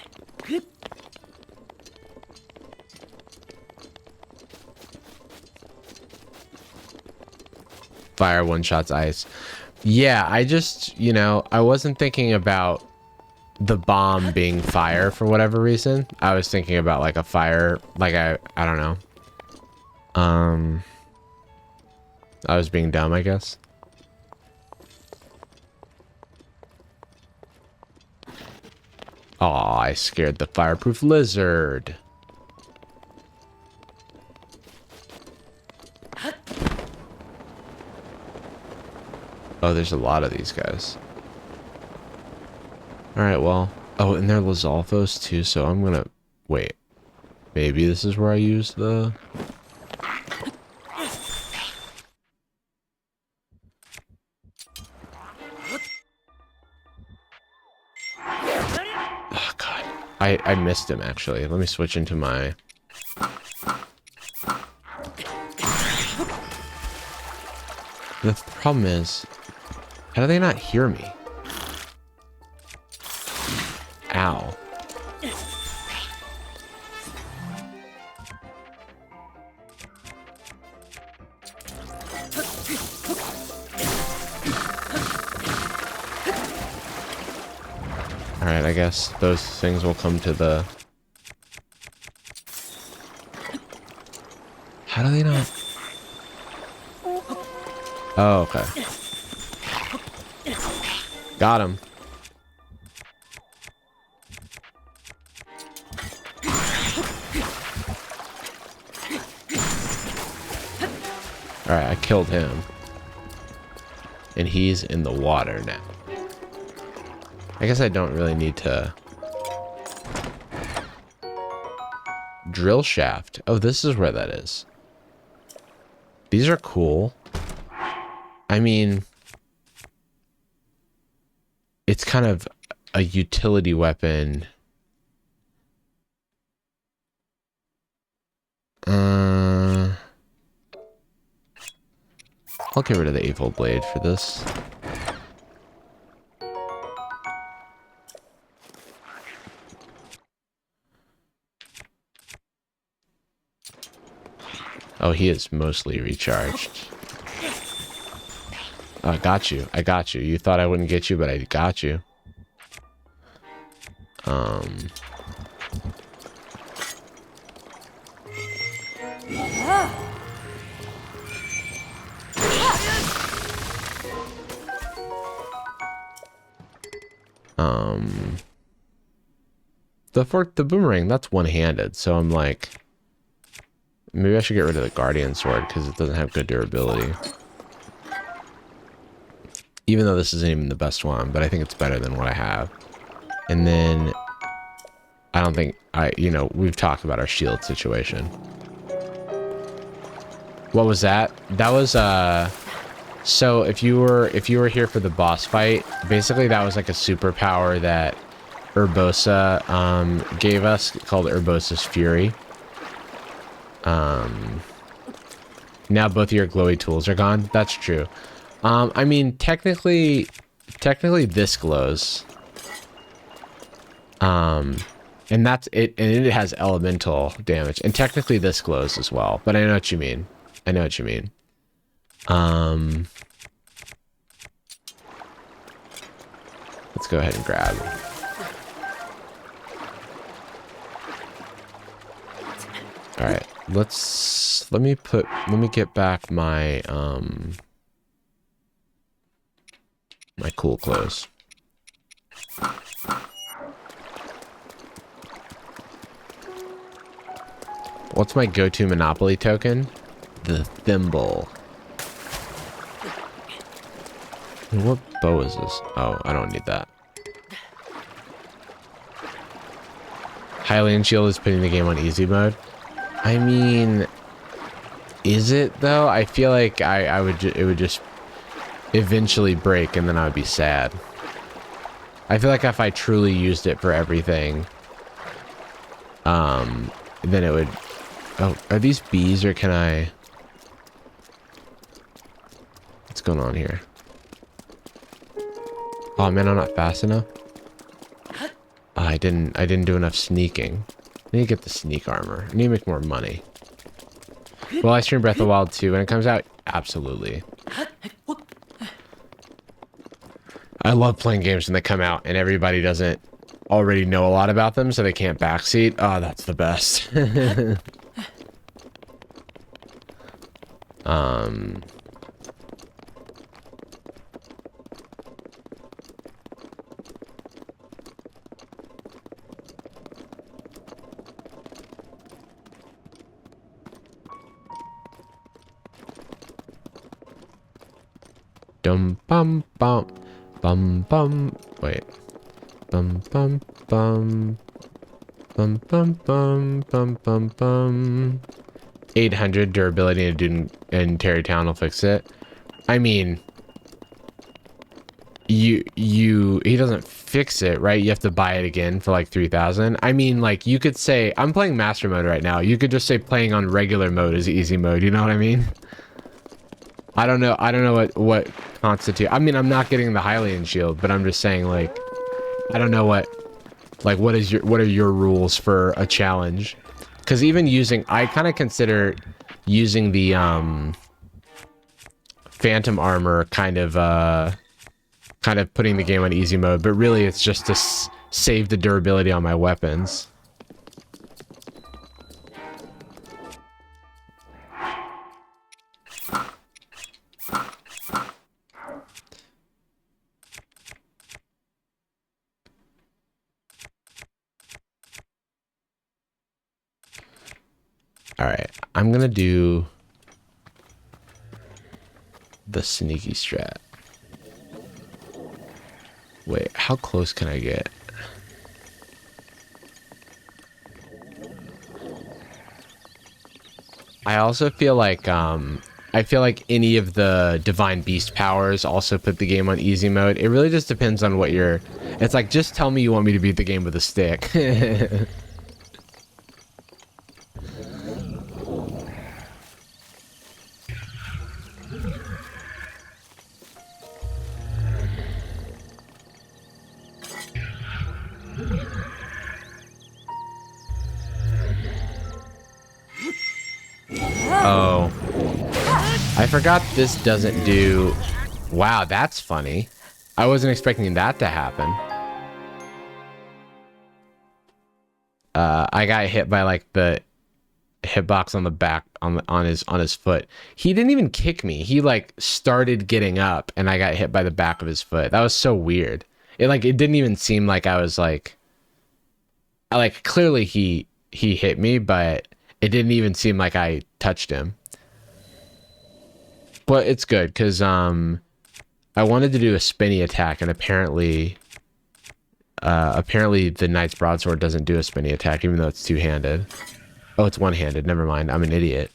Fire one-shots ice. Yeah, I just, you know, I wasn't thinking about the bomb being fire for whatever reason. I was thinking about like a fire, like I don't know. I was being dumb, I guess. Aw, I scared the fireproof lizard. Oh, there's a lot of these guys. Alright, well. Oh, and they're Lizalfos too, so I'm gonna... Wait. Maybe this is where I use the... Oh, God. I missed him, actually. Let me switch into my... The problem is... How do they not hear me? Ow. Alright, I guess those things will come to the... How do they not... Oh, okay. Got him. Alright, I killed him. And he's in the water now. I guess I don't really need to... Drill shaft. Oh, this is where that is. These are cool. I mean... It's kind of a utility weapon. I'll get rid of the evil blade for this. Oh, he is mostly recharged. I got you. I got you. You thought I wouldn't get you, but I got you. The boomerang, that's one-handed, so I'm like, maybe I should get rid of the guardian sword because it doesn't have good durability. Even though this isn't even the best one, but I think it's better than what I have. And then I don't think we've talked about our shield situation. What was that? That was so if you were here for the boss fight, basically that was like a superpower that Urbosa gave us called Urbosa's Fury. Now both of your glowy tools are gone. That's true. I mean, technically this glows. And that's it, and it has elemental damage. And technically this glows as well, but I know what you mean. I know what you mean. Let's go ahead and grab. All right, let me get back my my cool clothes. What's my go-to Monopoly token? The thimble. What bow is this? Oh, I don't need that. Hylian shield is putting the game on easy mode. I mean, is it though? I feel like it would just eventually break and then I would be sad. I feel like if I truly used it for everything, then it would... Oh, are these bees or can I... What's going on here? Oh man, I'm not fast enough. Oh, I didn't do enough sneaking. I need to get the sneak armor. I need to make more money. Will I stream Breath of the Wild 2 when it comes out? Absolutely. I love playing games when they come out and everybody doesn't already know a lot about them, so they can't backseat. Oh, that's the best. Dum bum bum bum bum. Wait. Bum bum bum bum bum bum bum bum bum. 800 durability and Terrytown will fix it. I mean, he doesn't fix it, right? You have to buy it again for like 3,000. I mean, like you could say I'm playing master mode right now. You could just say playing on regular mode is easy mode. You know what I mean? I don't know what constitute. I mean, I'm not getting the Hylian shield, but I'm just saying, like, I don't know what are your rules for a challenge? Because even I kind of consider using the phantom armor kind of putting the game on easy mode, but really it's just save the durability on my weapons. All right, I'm gonna do the sneaky strat. Wait, how close can I get? I also feel like any of the divine beast powers also put the game on easy mode. It really just depends on what you're. It's like, just tell me you want me to beat the game with a stick. Oh, I forgot this doesn't do. Wow, that's funny. I wasn't expecting that to happen. I got hit by like the hitbox on the back on his foot. He didn't even kick me. He like started getting up and I got hit by the back of his foot. That was so weird. It didn't even seem like I was like clearly he hit me, but it didn't even seem like I touched him. But it's good because I wanted to do a spinny attack, and apparently the Knight's Broadsword doesn't do a spinny attack, even though it's two-handed. Oh, it's one-handed. Never mind. I'm an idiot.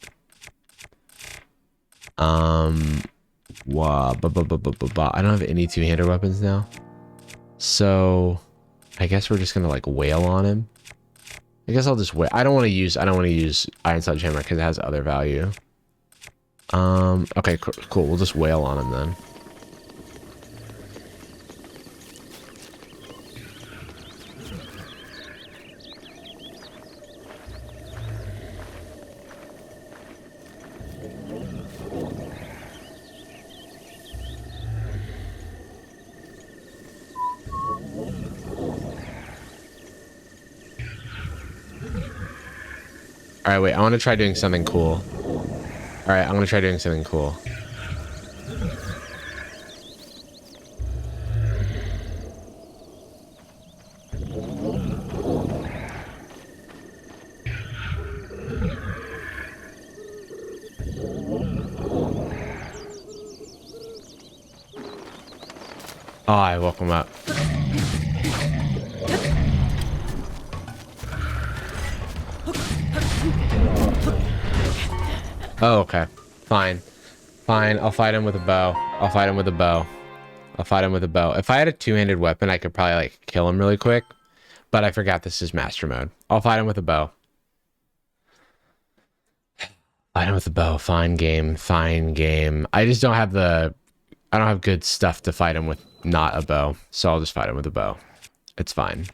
Wow. I don't have any two-handed weapons now. So I guess we're just gonna like wail on him. I guess I'll just wait. I don't want to use Iron Sledgehammer because it has other value. Okay, cool. We'll just wail on him then. All right, wait. I want to try doing something cool. All right, I'm gonna try doing something cool. Oh, I woke him up. Oh, okay. Fine. Fine. I'll fight him with a bow. I'll fight him with a bow. I'll fight him with a bow. If I had a two-handed weapon, I could probably like kill him really quick. But I forgot this is master mode. I'll fight him with a bow. Fight him with a bow. Fine game. Fine game. I just don't have I don't have good stuff to fight him with not a bow. So I'll just fight him with a bow. It's fine.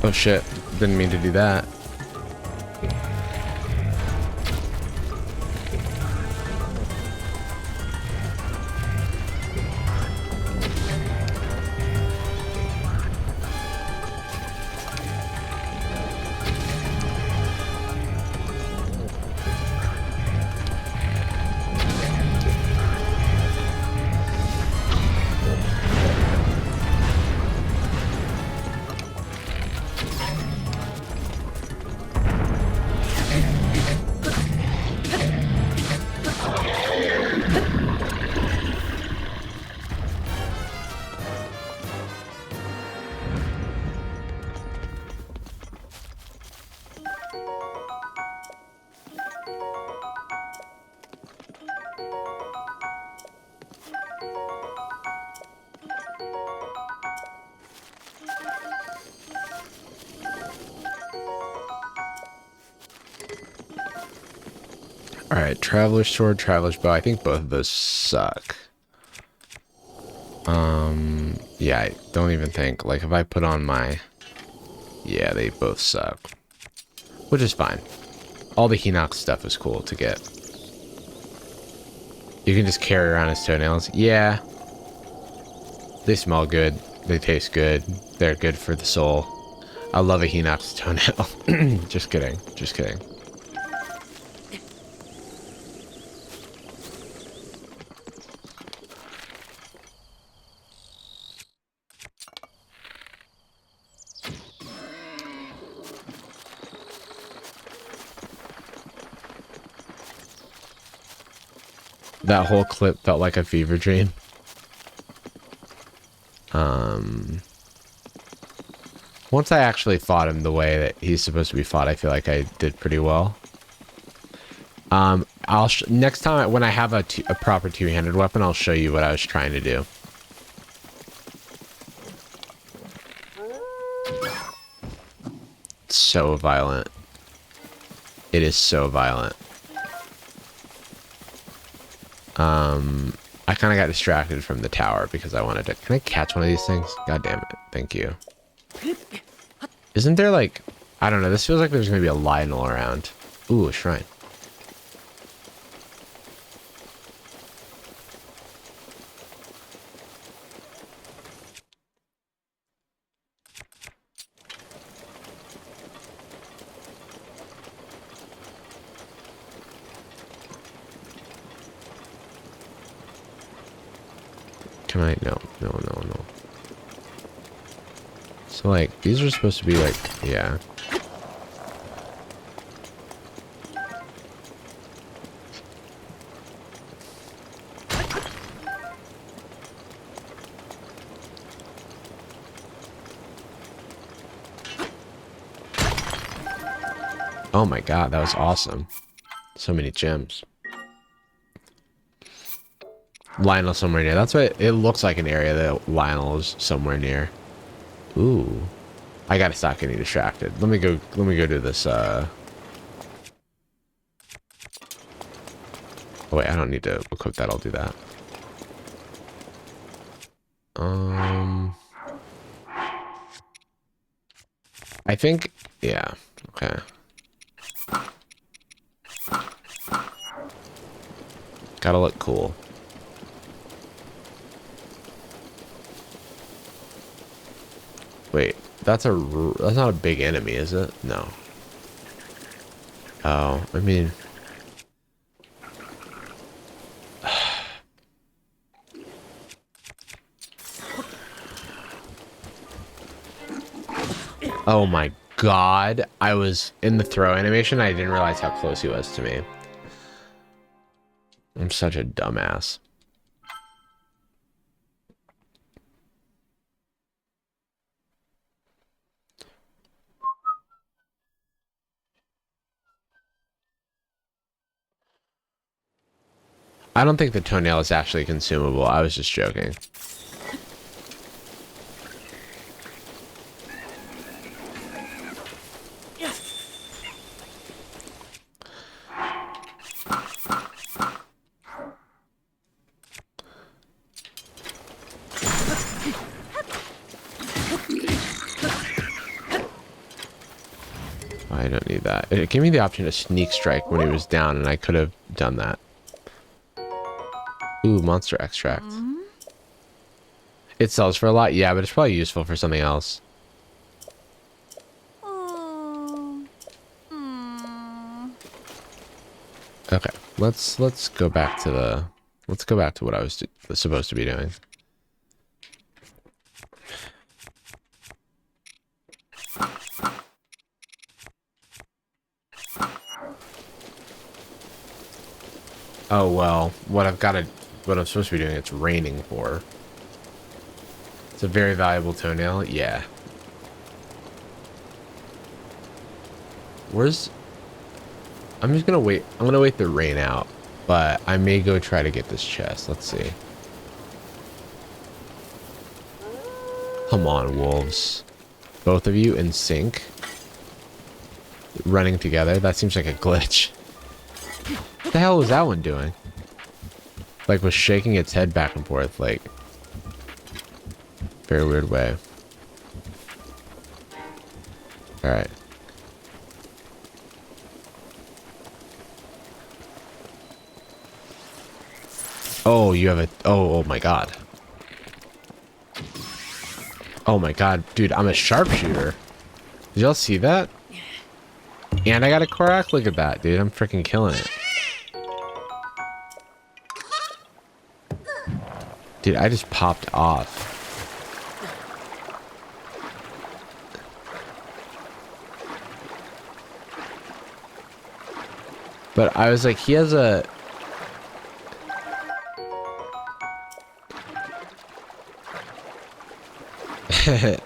Oh shit, didn't mean to do that. All right, Traveler's Sword, Traveler's Bow. I think both of those suck. Yeah, I don't even think. Like, if I put on my... Yeah, they both suck. Which is fine. All the Hinox stuff is cool to get. You can just carry around his toenails. Yeah. They smell good. They taste good. They're good for the soul. I love a Hinox toenail. Just kidding. Just kidding. That whole clip felt like a fever dream. Once I actually fought him the way that he's supposed to be fought, I feel like I did pretty well. Next time when I have a proper two-handed weapon, I'll show you what I was trying to do. It's so violent. It is so violent. I kind of got distracted from the tower because I wanted to... Can I catch one of these things? God damn it. Thank you. Isn't there like... I don't know. This feels like there's going to be a Lionel around. Ooh, a shrine. Can I? No, no, no, no. So, like, these are supposed to be, like, yeah. Oh my god, that was awesome. So many gems. Lionel somewhere near. That's what it looks like, an area that Lionel is somewhere near. Ooh. I gotta stop getting distracted. Let me go do this, Oh wait, I don't need to equip that, I'll do that. I think, yeah, okay. Gotta look cool. Wait, that's not a big enemy, is it? No. Oh, I mean... Oh my god. I was in the throw animation. I didn't realize how close he was to me. I'm such a dumbass. I don't think the toenail is actually consumable. I was just joking. I don't need that. It gave me the option to sneak strike when he was down, and I could have done that. Ooh, monster extract. It sells for a lot, yeah, but it's probably useful for something else. Okay, let's go back to what I was supposed to be doing. Oh well, what I'm supposed to be doing, it's raining for. It's a very valuable toenail, yeah. I'm just gonna wait. I'm gonna wait the rain out, but I may go try to get this chest. Let's see. Come on, wolves. Both of you in sync. Running together. That seems like a glitch. What the hell was that one doing? Like, was shaking its head back and forth, like, very weird way. All right. Oh, you have a... Oh, oh my god. Oh my god, dude, I'm a sharpshooter. Did y'all see that? And I got a crack. Look at that, dude. I'm freaking killing it. Dude, I just popped off. But I was like, he has a...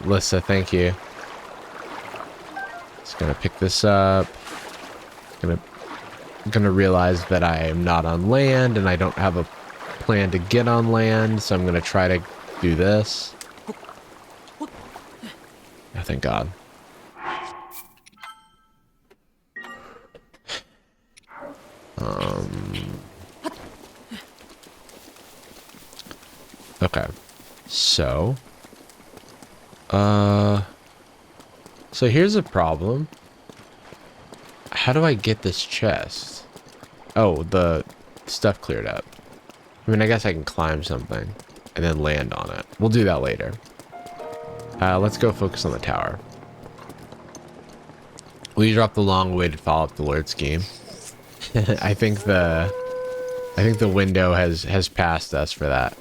Lissa, thank you. Just gonna pick this up. Gonna realize that I am not on land and I don't have a plan to get on land, so I'm gonna try to do this. Oh, thank God. Okay. So here's a problem. How do I get this chest? Oh, the stuff cleared up. I mean, I guess I can climb something and then land on it. We'll do that later. Let's go focus on the tower. We dropped the long-awaited follow-up to Lord Scheme. I think the window has passed us for that.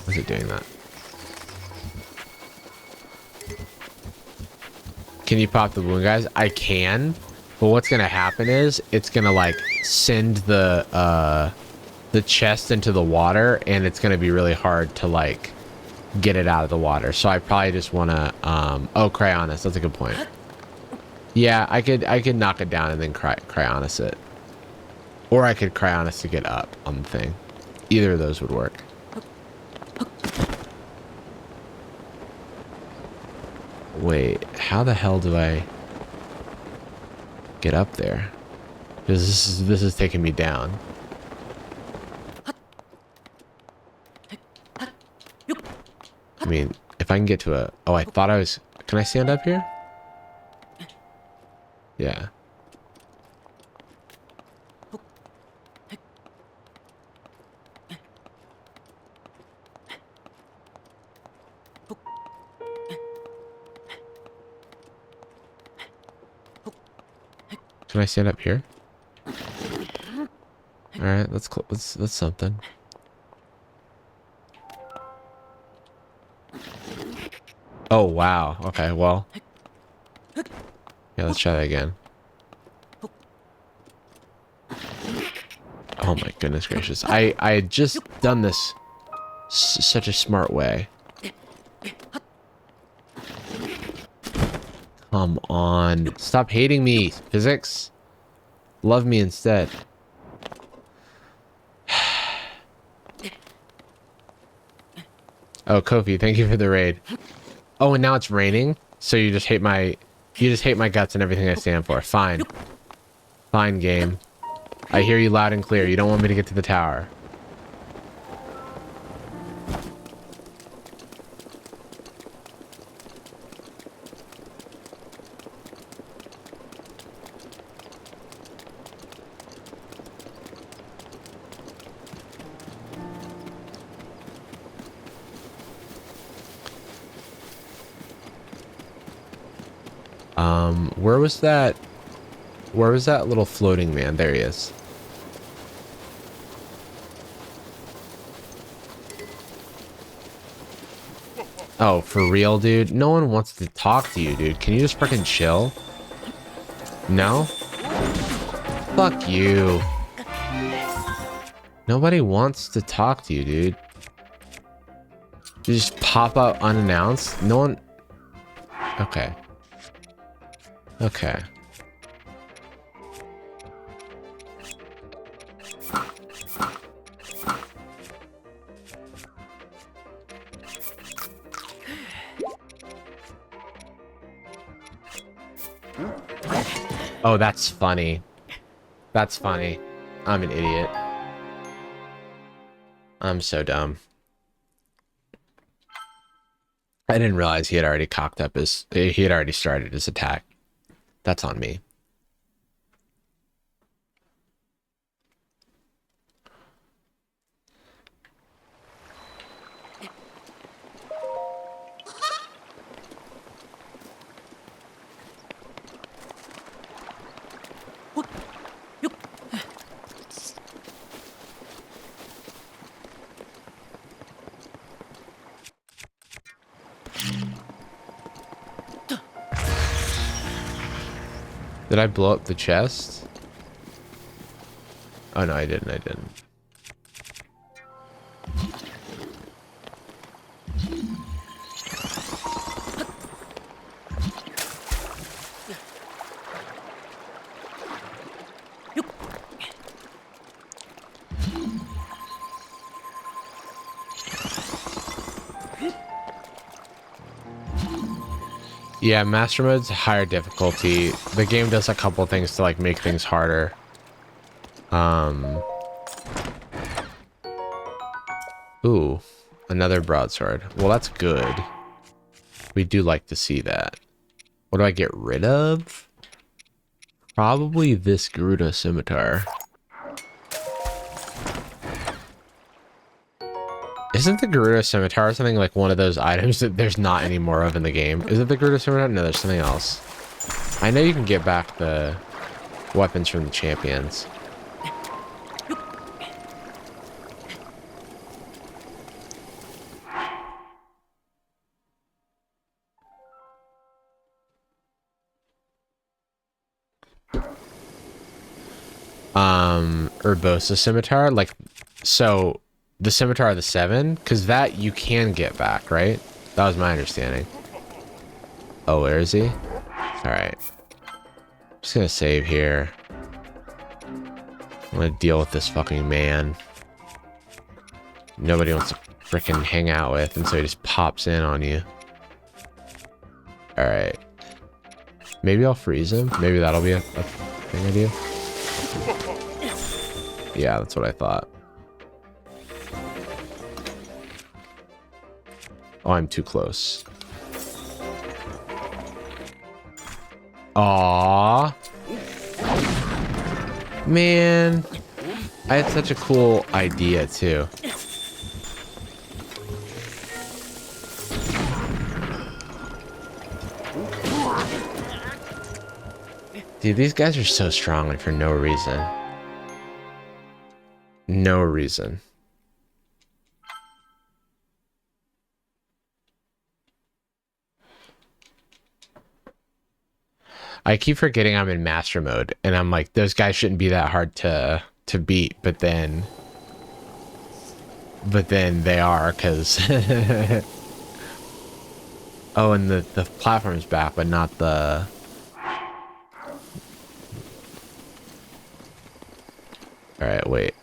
Was it doing that? Can you pop the balloon, guys? I can, but what's gonna happen is it's gonna like send the chest into the water, and it's gonna be really hard to like get it out of the water. So I probably just wanna oh, Cryonis, that's a good point. Yeah, I could knock it down and then Cryonis it, or I could Cryonis to get up on the thing. Either of those would work. Wait, how the hell do I get up there? Because this is taking me down. I mean, if I can get to a... Oh, I thought I was... Can I stand up here? Yeah. Can I stand up here? All right, that's something. Oh wow. Okay, well. Yeah, let's try that again. Oh my goodness gracious! I had just done this such a smart way. Come on. Stop hating me, physics. Love me instead. Oh, Kofi, thank you for the raid. Oh, and now it's raining, so you just hate my guts and everything I stand for. Fine. Fine, game. I hear you loud and clear. You don't want me to get to the tower. Where was that little floating man? There he is. Oh, for real, dude? No one wants to talk to you, dude. Can you just freaking chill? No? Fuck you. Nobody wants to talk to you, dude. You just pop out unannounced? No one... Okay. Okay. Oh, that's funny. That's funny. I'm an idiot. I'm so dumb. I didn't realize he had already cocked up his... He had already started his attack. That's on me. Did I blow up the chest? Oh no, I didn't. I didn't. Yeah, master mode's higher difficulty. The game does a couple things to like make things harder. Ooh, another broadsword. Well, that's good. We do like to see that. What do I get rid of? Probably this Garuda scimitar. Isn't the Garuda scimitar something like one of those items that there's not any more of in the game? Is it the Garuda scimitar? No, there's something else. I know you can get back the weapons from the champions. Urbosa scimitar, like, so the scimitar of the 7, because that you can get back, right? That was my understanding. Oh, where is he? Alright. Just gonna save here. I'm gonna deal with this fucking man. Nobody wants to freaking hang out with, and so he just pops in on you. Alright. Maybe I'll freeze him. Maybe that'll be a thing I do. Yeah, that's what I thought. Oh, I'm too close. Aww. Man. I had such a cool idea, too. Dude, these guys are so strong and for no reason. No reason. I keep forgetting I'm in master mode, and I'm like, those guys shouldn't be that hard to beat, but then they are, because oh, and the platform's back, but not the... Alright, wait.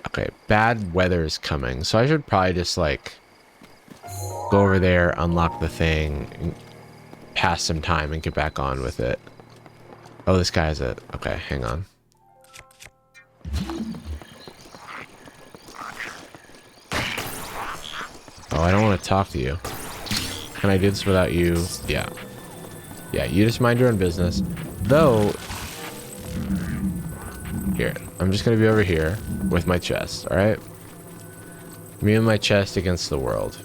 Okay, bad weather is coming, so I should probably just like go over there, unlock the thing, and pass some time and get back on with it. Oh, this guy has it. Okay, hang on. Oh, I don't want to talk to you. Can I do this without you? Yeah. Yeah, you just mind your own business. Though, here, I'm just going to be over here with my chest, all right? Me and my chest against the world.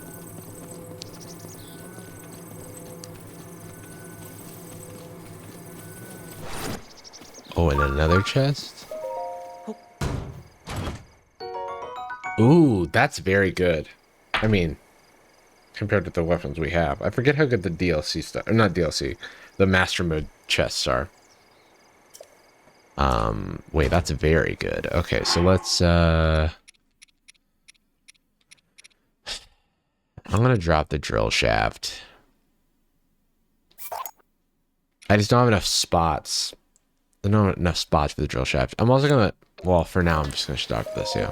Oh, and another chest? Ooh, that's very good. I mean, compared to the weapons we have. I forget how good the DLC stuff, or not DLC, the master mode chests are. Wait, that's very good. Okay, so let's, I'm gonna drop the drill shaft. I just don't have enough spots. I don't have enough spots for the drill shaft. I'm also gonna, well, for now, I'm just gonna start this, yeah.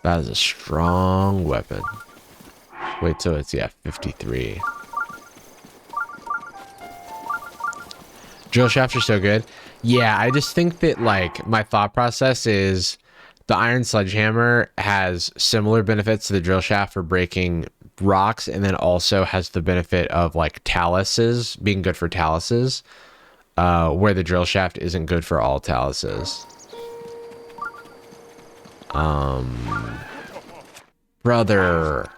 That is a strong weapon. Wait, so it's, yeah, 53. Drill shafts are so good. Yeah, I just think that like my thought process is the iron sledgehammer has similar benefits to the drill shaft for breaking rocks, and then also has the benefit of like taluses being good for taluses, where the drill shaft isn't good for all taluses. Brother,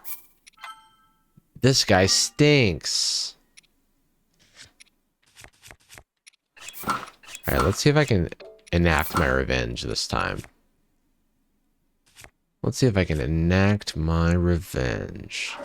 this guy stinks. All right, let's see if I can enact my revenge this time. Let's see if I can enact my revenge.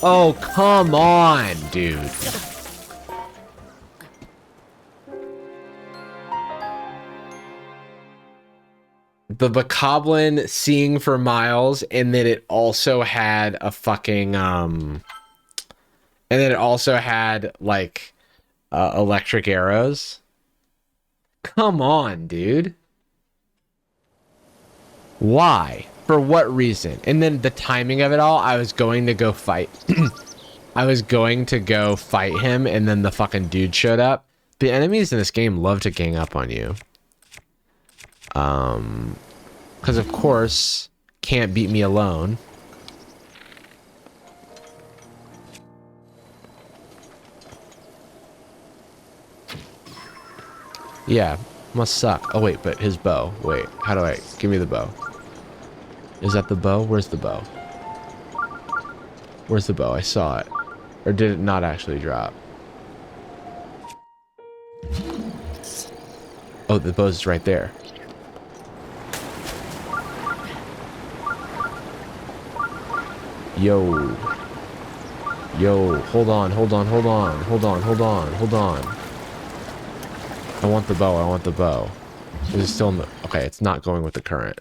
Oh, come on, dude. The Bokoblin seeing for miles, and then it also had a fucking and then it also had like electric arrows. Come on, dude. Why? For what reason? And then the timing of it all, I was going to go fight. I was going to go fight him, and then the fucking dude showed up. The enemies in this game love to gang up on you. Because of course, can't beat me alone. Yeah, must suck. Oh wait, but his bow. Wait, how do I... Give me the bow. Is that the bow? Where's the bow? Where's the bow? I saw it. Or did it not actually drop? Oh, the bow's right there. Yo. Yo, hold on, hold on, hold on, hold on, hold on, hold on. I want the bow, I want the bow. Is it still in the... Okay, it's not going with the current.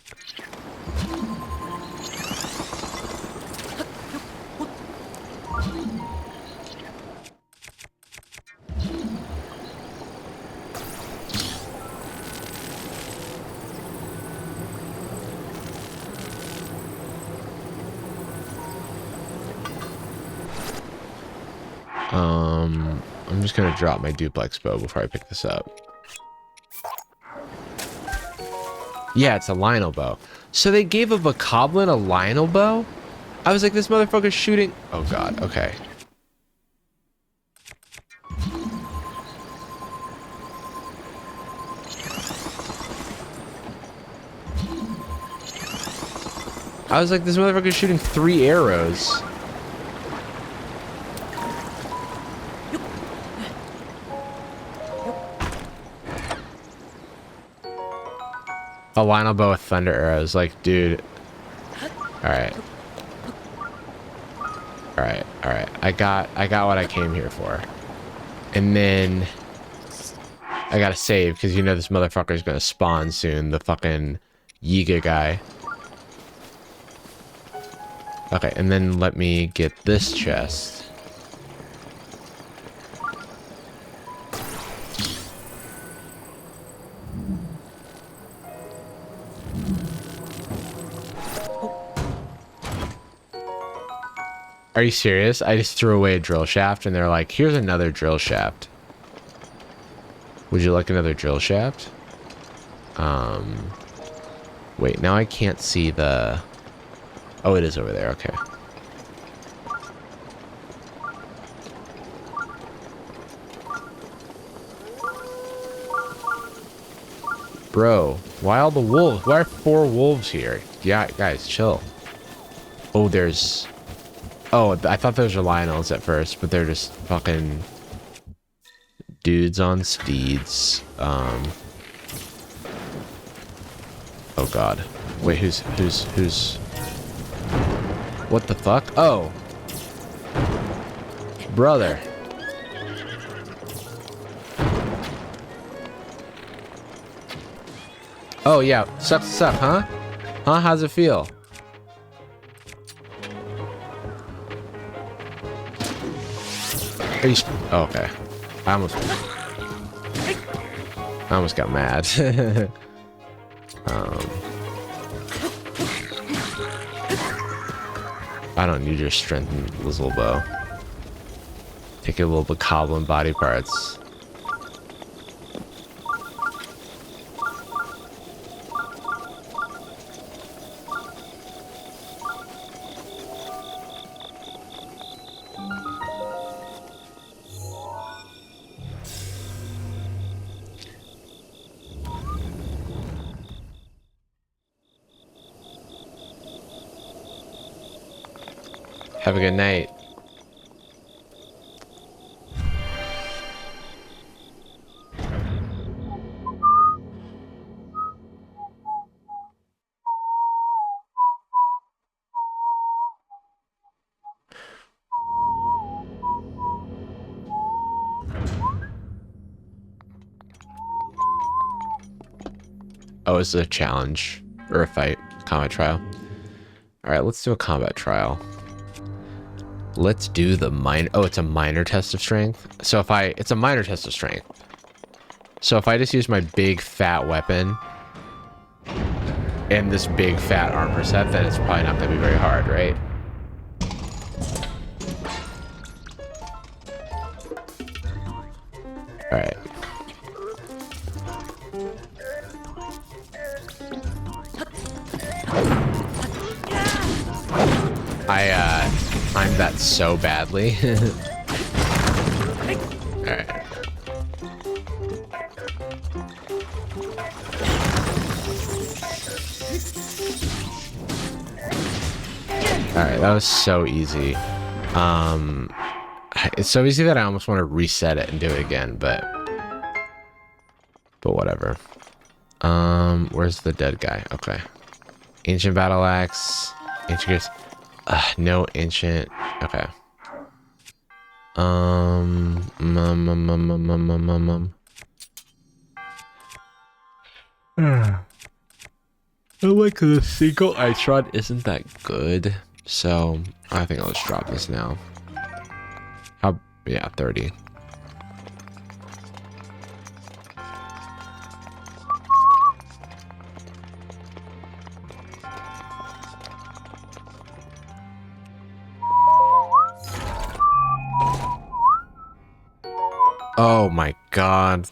I'm just gonna drop my duplex bow before I pick this up. Yeah, it's a Lionel bow. So they gave a Bokoblin a Lionel bow? I was like, this motherfucker's shooting... Oh god, okay. I was like, this motherfucker's shooting 3 arrows. A Lionel bow with thunder arrows, like, dude. Alright. Alright, alright. I got what I came here for. And then I gotta save, because you know this motherfucker's gonna spawn soon, the fucking Yiga guy. Okay, and then let me get this chest. Are you serious? I just threw away a drill shaft and they're like, here's another drill shaft. Would you like another drill shaft? Wait, now I can't see the... Oh, it is over there, okay. Bro, why all the wolves? Why are 4 wolves here? Yeah, guys, chill. Oh, there's... Oh, I thought those were Lionels at first, but they're just fucking dudes on steeds. Oh god. Wait, who's... What the fuck? Oh. Brother. Oh yeah, sucks, huh? Huh? How's it feel? Are you... Oh, okay. I almost... I almost got mad. um, I don't need your strength in this little bow. Take a little bit goblin body parts. Have a good night. Oh, it's a challenge or a fight, combat trial. All right, let's do a combat trial. Let's do the minor. Oh, it's a minor test of strength. So if it's a minor test of strength. So if I just use my big fat weapon and this big fat armor set, then it's probably not gonna be very hard, right? All right. I timed that so badly. Alright. Alright, that was so easy. It's so easy that I almost want to reset it and do it again, but whatever. Where's the dead guy? Okay. Ancient battle axe. Ancient gears. No ancient. Okay. I like the single ice rod isn't that good, so I think I'll just drop this now. Yeah, 30. Oh my god.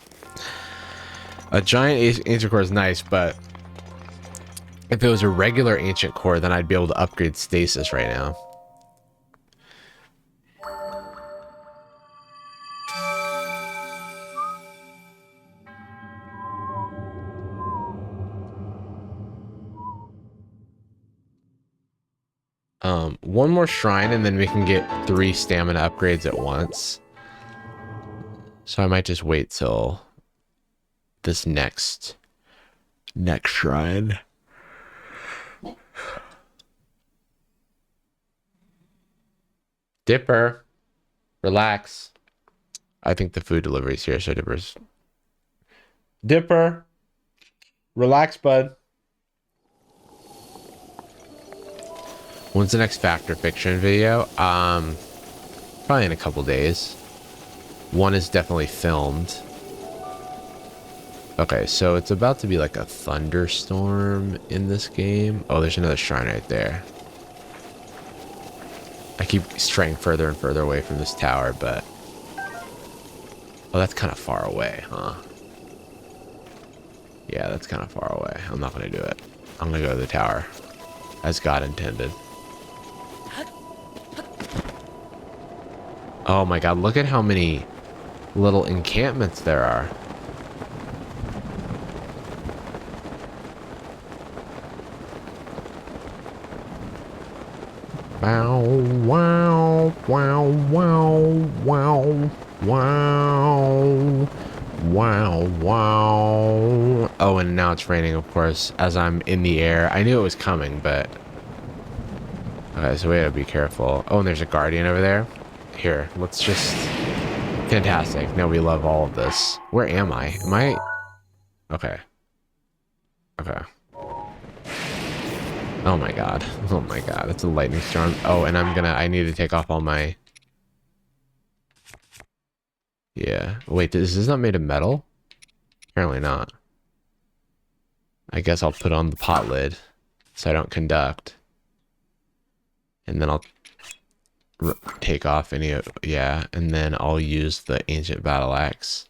A giant ancient core is nice, but if it was a regular ancient core, then I'd be able to upgrade stasis right now. One more shrine and then we can get 3 stamina upgrades at once. So I might just wait till this next shrine. Dipper, relax. I think the food delivery's here, so Dipper, relax, bud. When's the next Fact or Fiction video? Probably in a couple days. One is definitely filmed. Okay, so it's about to be like a thunderstorm in this game. Oh, there's another shrine right there. I keep straying further and further away from this tower, but... Oh, that's kind of far away, huh? Yeah, that's kind of far away. I'm not going to do it. I'm going to go to the tower. As God intended. Oh my god, look at how many little encampments there are. Wow, wow, wow, wow, wow, wow, wow, wow. Oh, and now it's raining, of course, as I'm in the air. I knew it was coming, but... Okay, so we gotta be careful. Oh, and there's a guardian over there. Here, let's just... Fantastic. No, we love all of this. Where am I? Am I... Okay. Okay. Oh my god. Oh my god. It's a lightning storm. Oh, and I need to take off all my... Yeah. Wait, is this not made of metal? Apparently not. I guess I'll put on the pot lid so I don't conduct. And then I'll take off any of, yeah, and then I'll use the ancient battle axe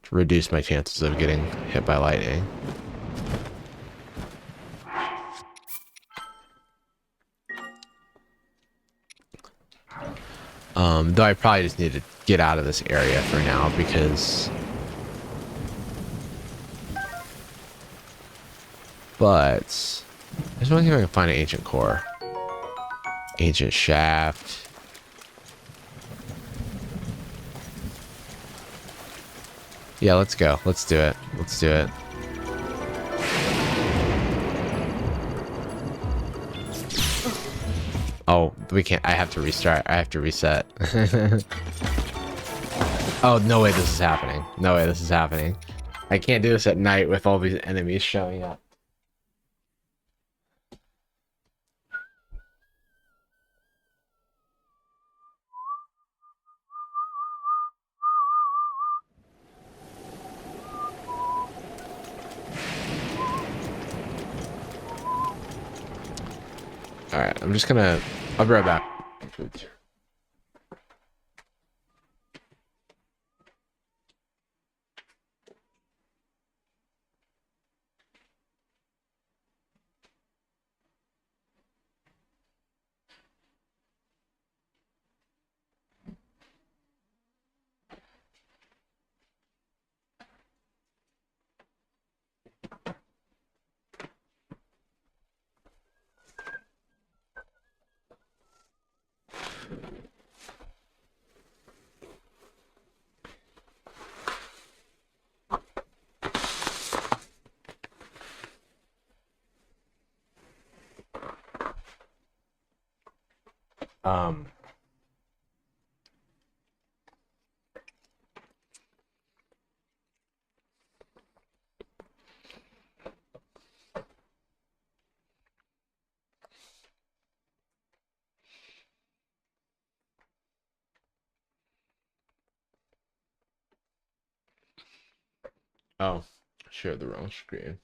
to reduce my chances of getting hit by lightning. Though I probably just need to get out of this area for now because... But... I just want to see if I can find an ancient core. Ancient shaft. Yeah, let's go. Let's do it. Let's do it. Oh, we can't. I have to restart. I have to reset. Oh, no way this is happening. No way this is happening. I can't do this at night with all these enemies showing up. Alright, I'm just gonna... I'll be right back. Oh, share the wrong screen.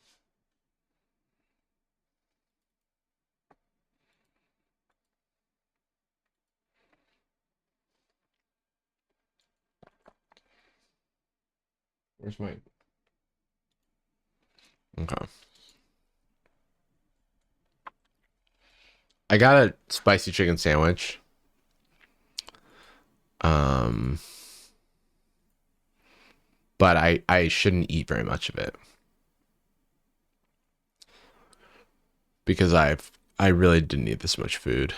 Where's my... Okay. I got a spicy chicken sandwich. But I shouldn't eat very much of it. Because I really didn't eat this much food.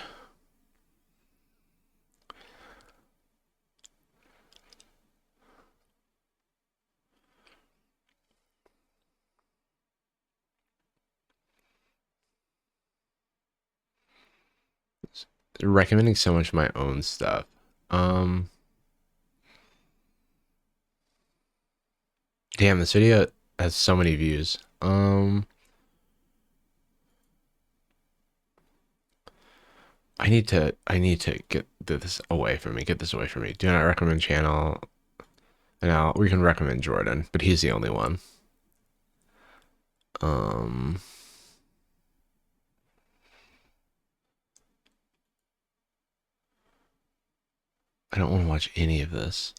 They're recommending so much of my own stuff. Damn, this video has so many views. I need to get this away from me. Get this away from me. Do not recommend channel. Now we can recommend Jordan, but he's the only one. I don't want to watch any of this.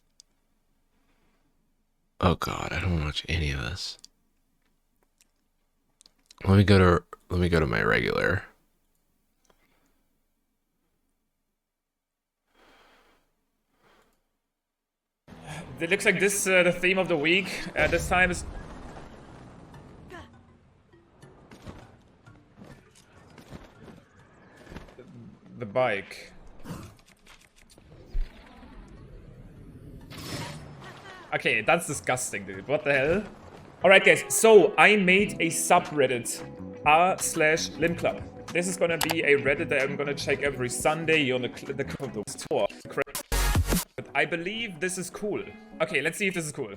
Oh god, I don't want to watch any of this. Let me go to my regular. It looks like this the theme of the week. This time is the bike. Okay, that's disgusting, dude. What the hell? Alright, guys. So, I made a subreddit. r/limclub. This is gonna be a Reddit that I'm gonna check every Sunday on the store. But I believe this is cool. Okay, let's see if this is cool.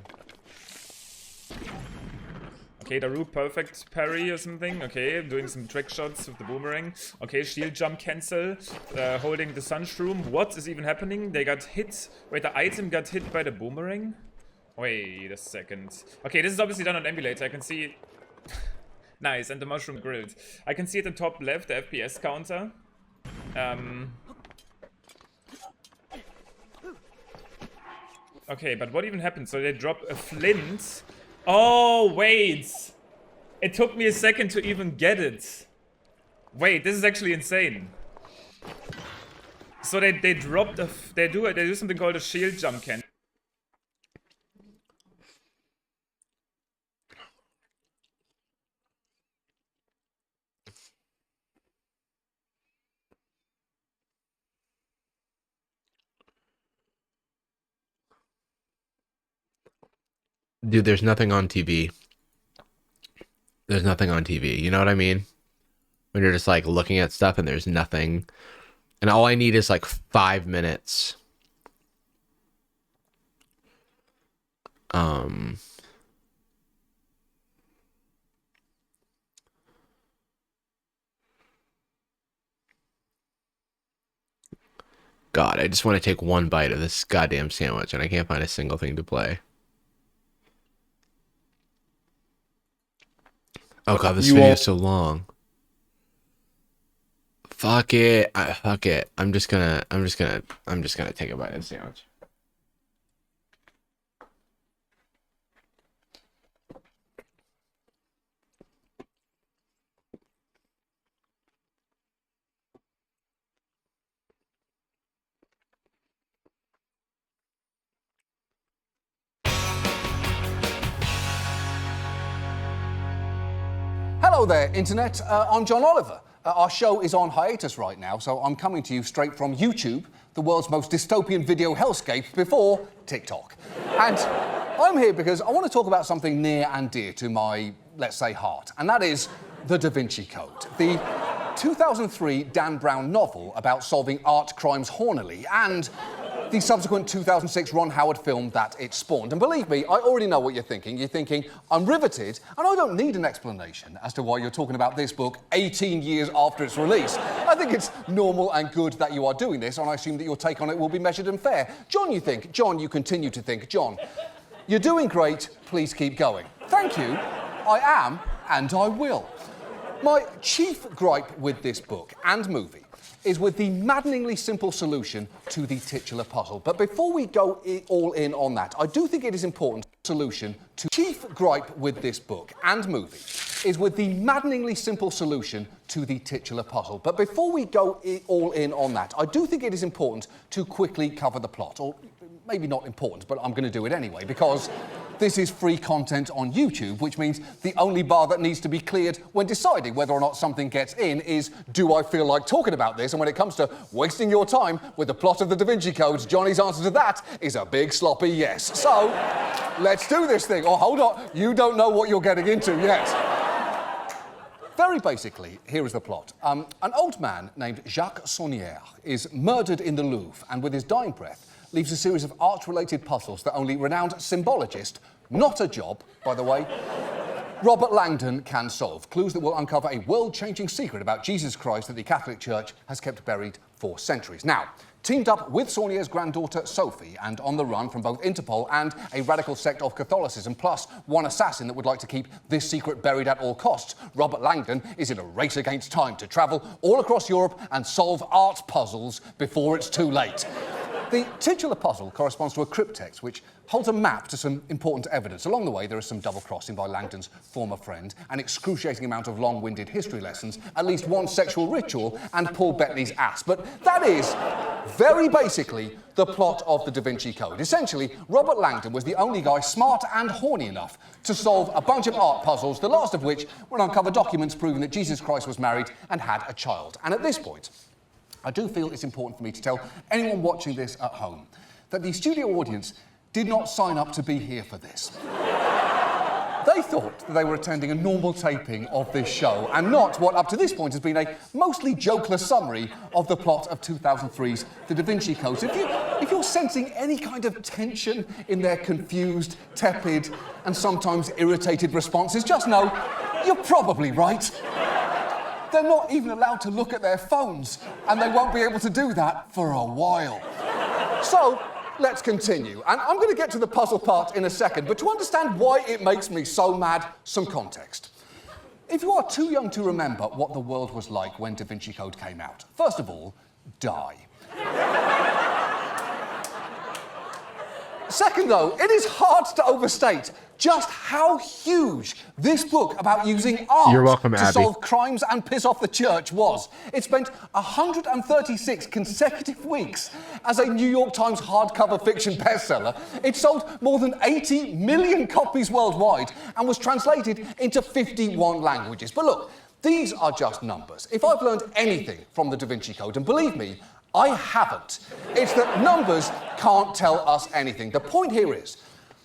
Okay, Daru, perfect parry or something. Okay, doing some trick shots with the boomerang. Okay, shield jump cancel. Holding the sunshroom. What is even happening? They got hit. Wait, the item got hit by the boomerang? Wait a second. Okay, this is obviously done on emulator. I can see it. Nice, and the mushroom grilled. I can see it in top left, the FPS counter. Okay, but what even happened? So they drop a flint. Oh, wait. It took me a second to even get it. Wait, this is actually insane. So they dropped a... They do something called a shield jump can. Dude, there's nothing on TV. There's nothing on TV. You know what I mean? When you're just like looking at stuff and there's nothing. And all I need is like 5 minutes. God, I just want to take one bite of this goddamn sandwich and I can't find a single thing to play. Oh god, this video is so long. Fuck it. Fuck it. I'm just gonna take a bite of the sandwich. Hello there, Internet. I'm John Oliver. Our show is on hiatus right now, so I'm coming to you straight from YouTube, the world's most dystopian video hellscape before TikTok. And I'm here because I want to talk about something near and dear to my, let's say, heart, and that is the Da Vinci Code. The 2003 Dan Brown novel about solving art crimes hornily, and the subsequent 2006 Ron Howard film that it spawned. And believe me, I already know what you're thinking. You're thinking, I'm riveted, and I don't need an explanation as to why you're talking about this book 18 years after its release. I think it's normal and good that you are doing this, and I assume that your take on it will be measured and fair. John, you think. John, you continue to think. John, you're doing great. Please keep going. Thank you. I am, and I will. My chief gripe with this book and movie is with the maddeningly simple solution to the titular puzzle. But before we go all in on that, I do think it is important solution to chief gripe with this book and movie is with the maddeningly simple solution to the titular puzzle. But before we go all in on that, I do think it is important to quickly cover the plot, or maybe not important, but I'm going to do it anyway, because this is free content on YouTube, which means the only bar that needs to be cleared when deciding whether or not something gets in is, do I feel like talking about this? And when it comes to wasting your time with the plot of the Da Vinci Code, Johnny's answer to that is a big sloppy yes. So, let's do this thing. Oh, hold on, you don't know what you're getting into yet. Very basically, here is the plot. An old man named Jacques Saunière is murdered in the Louvre, and with his dying breath, leaves a series of art-related puzzles that only renowned symbologist, not a job, by the way, Robert Langdon can solve. Clues that will uncover a world-changing secret about Jesus Christ that the Catholic Church has kept buried for centuries. Now, teamed up with Saunière's granddaughter Sophie, and on the run from both Interpol and a radical sect of Catholicism, plus one assassin that would like to keep this secret buried at all costs, Robert Langdon is in a race against time to travel all across Europe and solve art puzzles before it's too late. The titular puzzle corresponds to a cryptex which holds a map to some important evidence. Along the way, there is some double-crossing by Langdon's former friend, an excruciating amount of long-winded history lessons, at least one sexual ritual, and Paul Bettany's ass. But that is, very basically, the plot of the Da Vinci Code. Essentially, Robert Langdon was the only guy smart and horny enough to solve a bunch of art puzzles, the last of which would uncover documents proving that Jesus Christ was married and had a child. And at this point, I do feel it's important for me to tell anyone watching this at home that the studio audience did not sign up to be here for this. They thought that they were attending a normal taping of this show and not what up to this point has been a mostly jokeless summary of the plot of 2003's The Da Vinci Code. So if you're sensing any kind of tension in their confused, tepid and sometimes irritated responses, just know you're probably right. They're not even allowed to look at their phones, and they won't be able to do that for a while. So, let's continue. And I'm going to get to the puzzle part in a second, but to understand why it makes me so mad, some context. If you are too young to remember what the world was like when Da Vinci Code came out, first of all, die. Second, though, it is hard to overstate just how huge this book about using art You're welcome, to Abby. solve crimes and piss off the church was. It spent 136 consecutive weeks as a New York Times hardcover fiction bestseller. It sold more than 80 million copies worldwide and was translated into 51 languages. But look, these are just numbers. If I've learned anything from the Da Vinci Code, and believe me, I haven't, it's that numbers can't tell us anything. The point here is,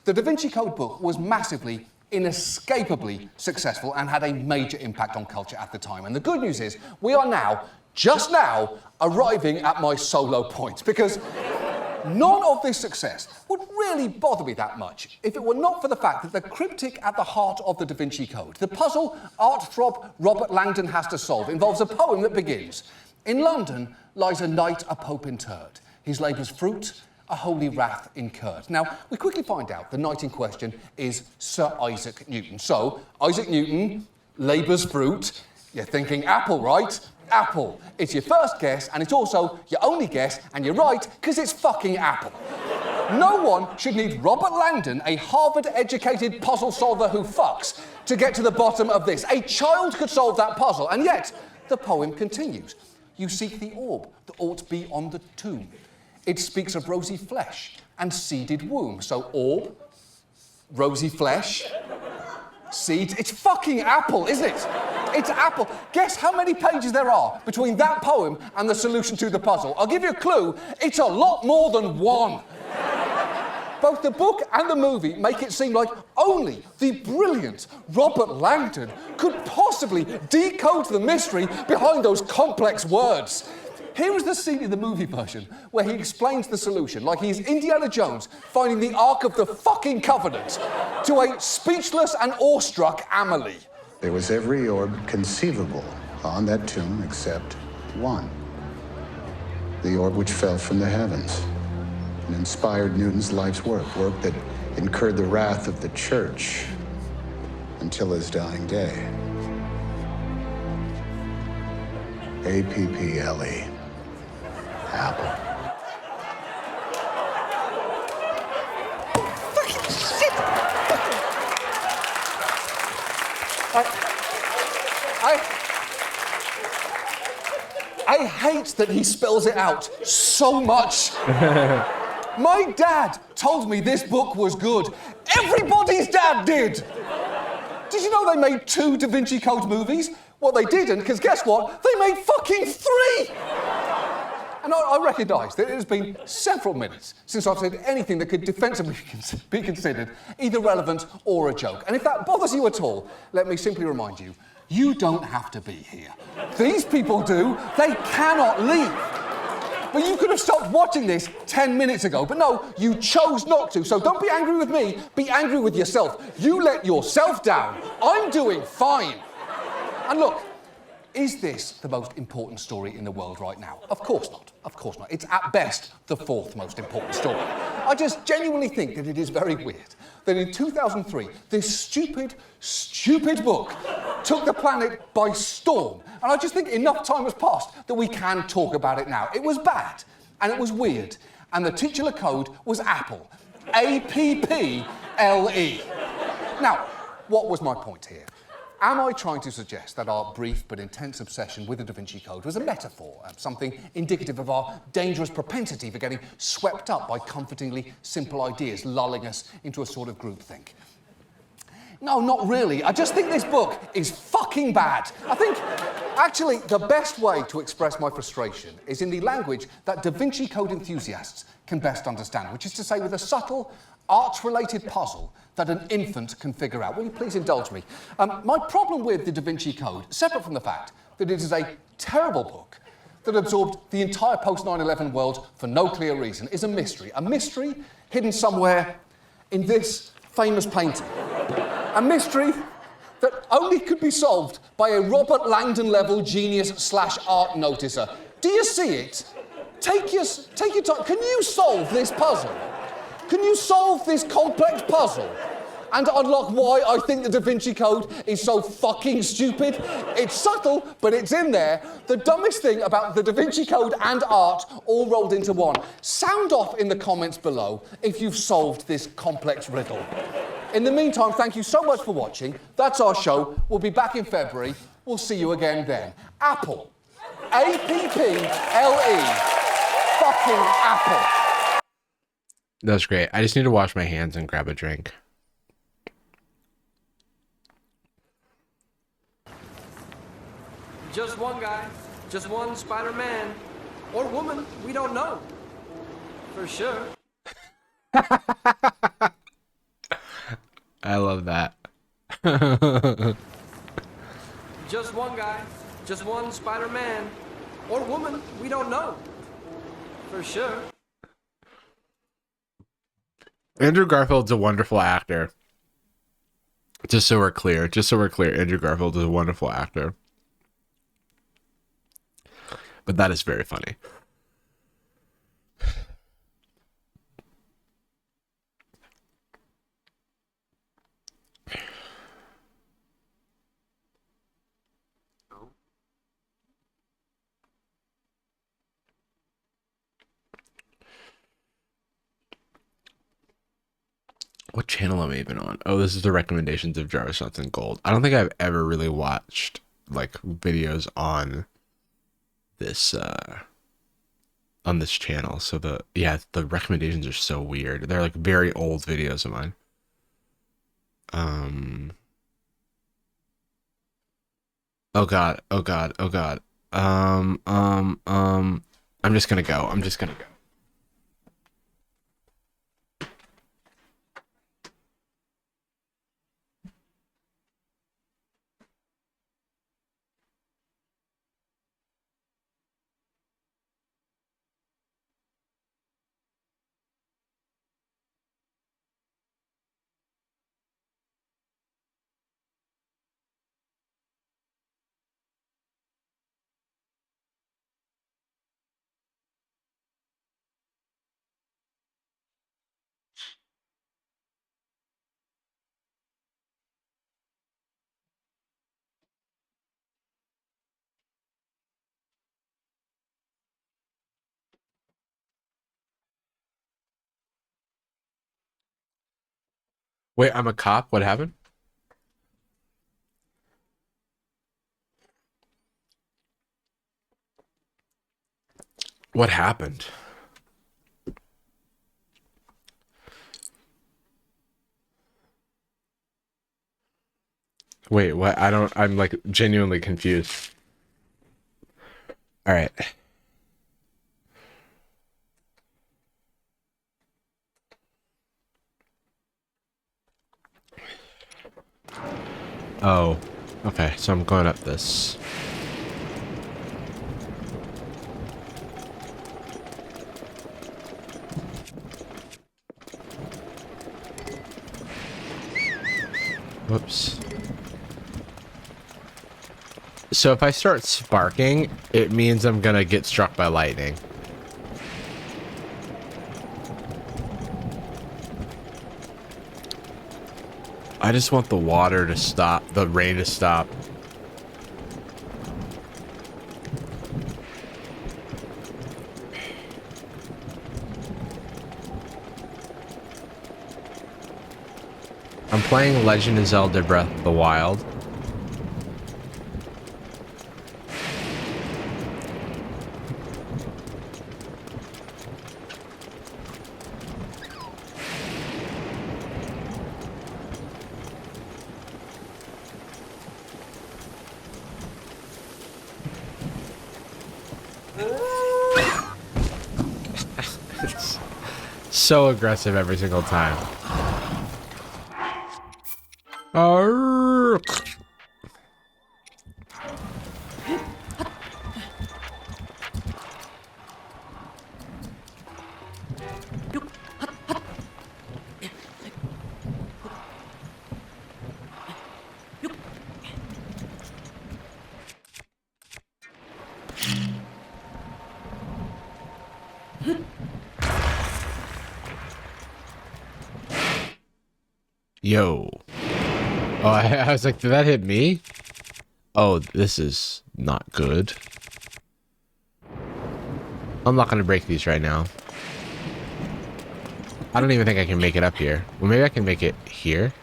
the Da Vinci Code book was massively, inescapably successful and had a major impact on culture at the time. And the good news is, we are now, just now, arriving at my solo point, because none of this success would really bother me that much if it were not for the fact that the cryptic at the heart of the Da Vinci Code, the puzzle art-throb Robert Langdon has to solve, involves a poem that begins, "In London lies a knight, a pope interred, his labour's fruit, a holy wrath incurred." Now, we quickly find out the knight in question is Sir Isaac Newton. So, Isaac Newton, labour's fruit, you're thinking apple, right? Apple. It's your first guess, and it's also your only guess, and you're right, because it's fucking apple. No one should need Robert Langdon, a Harvard-educated puzzle solver who fucks, to get to the bottom of this. A child could solve that puzzle, and yet, the poem continues. "You seek the orb that ought be on the tomb. It speaks of rosy flesh and seeded womb." So orb, rosy flesh, seed. It's fucking apple, isn't it? It's apple. Guess how many pages there are between that poem and the solution to the puzzle? I'll give you a clue. It's a lot more than one. Both the book and the movie make it seem like only the brilliant Robert Langdon could possibly decode the mystery behind those complex words. Here is the scene in the movie version where he explains the solution, like he's Indiana Jones finding the Ark of the fucking Covenant, to a speechless and awestruck Amelie. There was every orb conceivable on that tomb except one. The orb which fell from the heavens and inspired Newton's life's work that incurred the wrath of the church until his dying day. A-P-P-L-E. Apple. Fucking shit! I hate that he spells it out so much. My dad told me this book was good. Everybody's dad did. Did you know they made 2 Da Vinci Code movies? Well, they didn't, because guess what? They made fucking 3! And I recognise that it has been several minutes since I've said anything that could defensively be considered either relevant or a joke. And if that bothers you at all, let me simply remind you, you don't have to be here. These people do. They cannot leave. But you could have stopped watching this 10 minutes ago. But no, you chose not to. So don't be angry with me. Be angry with yourself. You let yourself down. I'm doing fine. And look, is this the most important story in the world right now? Of course not. Of course not. It's at best the 4th most important story. I just genuinely think that it is very weird that in 2003, this stupid book took the planet by storm. And I just think enough time has passed that we can talk about it now. It was bad, and it was weird, and the titular code was Apple. A-P-P-L-E. Now, what was my point here? Am I trying to suggest that our brief but intense obsession with the Da Vinci Code was a metaphor, something indicative of our dangerous propensity for getting swept up by comfortingly simple ideas, lulling us into a sort of groupthink? No, not really. I just think this book is fucking bad. I think, actually, the best way to express my frustration is in the language that Da Vinci Code enthusiasts can best understand, which is to say with a subtle, art-related puzzle that an infant can figure out. Will you please indulge me? My problem with the Da Vinci Code, separate from the fact that it is a terrible book that absorbed the entire post-9/11 world for no clear reason, is a mystery. A mystery hidden somewhere in this famous painting. A mystery that only could be solved by a Robert Langdon-level genius/art noticer. Do you see it? Take your time. Can you solve this puzzle? Can you solve this complex puzzle? And unlock why I think the Da Vinci Code is so fucking stupid? It's subtle, but it's in there. The dumbest thing about the Da Vinci Code and art all rolled into one. Sound off in the comments below if you've solved this complex riddle. In the meantime, thank you so much for watching. That's our show. We'll be back in February. We'll see you again then. Apple. A-P-P-L-E. Fucking Apple. That was great. I just need to wash my hands and grab a drink. Just one guy, just one Spider-Man. Or woman, we don't know. For sure. I love that. Just one guy, just one Spider-Man. Or woman, we don't know. For sure. Andrew Garfield's a wonderful actor. Just so we're clear, Andrew Garfield is a wonderful actor. But that is very funny. What channel am I even on? Oh, this is the recommendations of Jarvis Johnson Gold. I don't think I've ever really watched like videos on this channel. So the recommendations are so weird. They're like very old videos of mine. Oh god. I'm just gonna go. Wait, I'm a cop? What happened? What happened? Wait, what? I'm like genuinely confused. All right. Oh, okay. So I'm going up this. Whoops. So if I start sparking, it means I'm gonna get struck by lightning. I just want the water to stop, the rain to stop. I'm playing Legend of Zelda Breath of the Wild. It's so aggressive every single time. Arrgh. Yo. Oh, I was like, did that hit me? Oh, this is not good. I'm not gonna break these right now. I don't even think I can make it up here. Well, maybe I can make it here.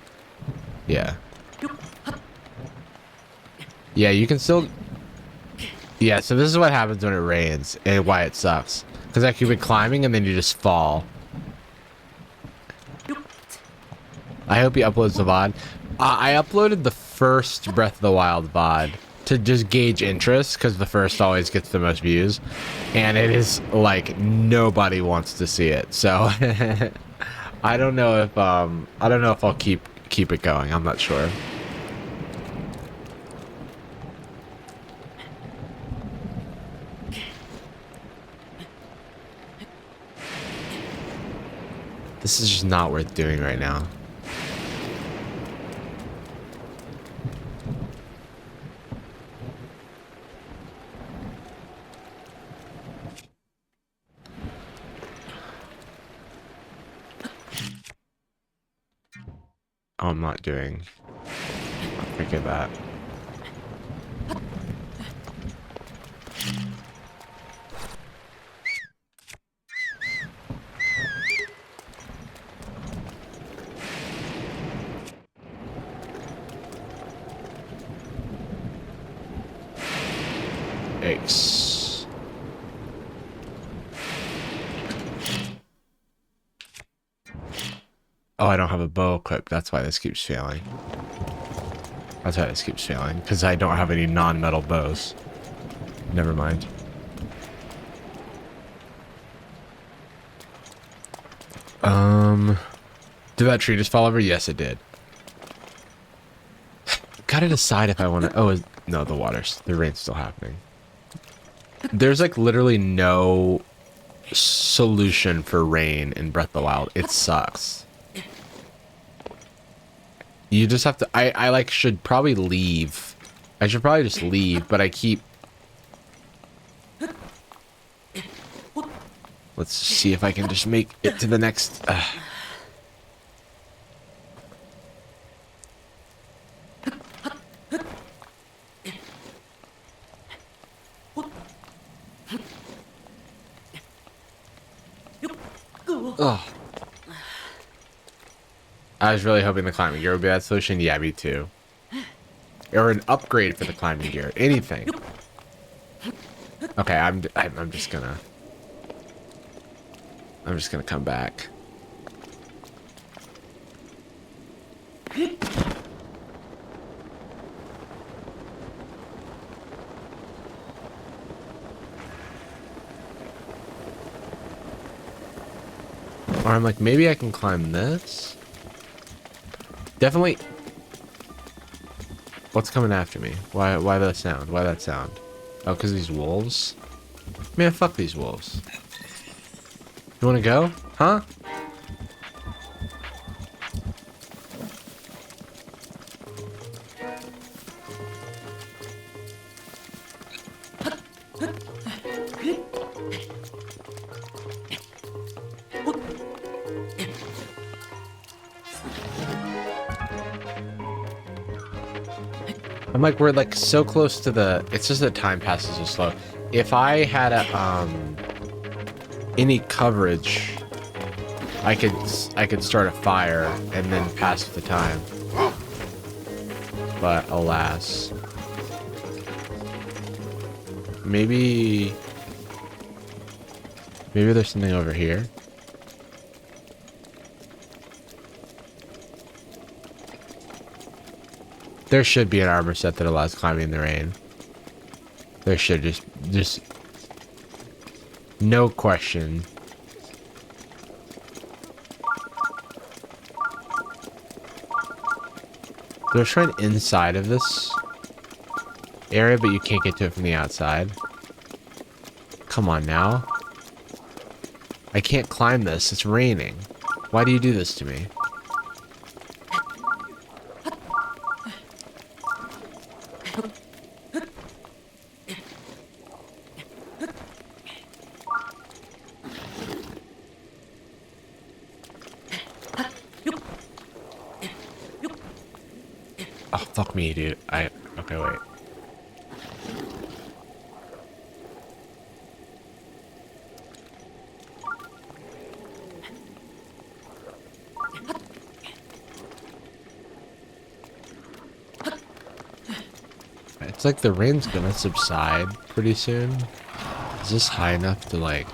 Yeah. Yeah, you can still... Yeah, so this is what happens when it rains and why it sucks. Because like you've been climbing and then you just fall. I hope he uploads the VOD. I uploaded the first Breath of the Wild VOD to just gauge interest because the first always gets the most views. And it is like nobody wants to see it. So I don't know if I'll keep it going. I'm not sure. This is just not worth doing right now. Oh, I'm not doing. Forget that. Ace. Oh, I don't have a bow equipped. That's why this keeps failing. That's why this keeps failing. Because I don't have any non-metal bows. Never mind. Did that tree just fall over? Yes, it did. Gotta decide if I want to... Oh, no, the rain's still happening. There's like literally no solution for rain in Breath of the Wild. It sucks. You just have to... I like should probably leave. I should probably just leave, but I keep... Let's see if I can just make it to the next... Ugh. I was really hoping the climbing gear would be that solution. Yeah, me too. Or an upgrade for the climbing gear. Anything. Okay, I'm just gonna come back. Or I'm like, maybe I can climb this? Definitely. What's coming after me? Why that sound? Why that sound? Oh, because these wolves? Man, fuck these wolves. You wanna go? Huh? I'm like, we're like so close to the... It's just that time passes so slow. If I had a, any coverage, I could start a fire and then pass the time. But alas. Maybe there's something over here. There should be an armor set that allows climbing in the rain. There should just no question. There's a shrine inside of this area, but you can't get to it from the outside. Come on now. I can't climb this. It's raining. Why do you do this to me? Fuck me, dude. Okay, wait. It's like the rain's gonna subside pretty soon. Is this high enough to like...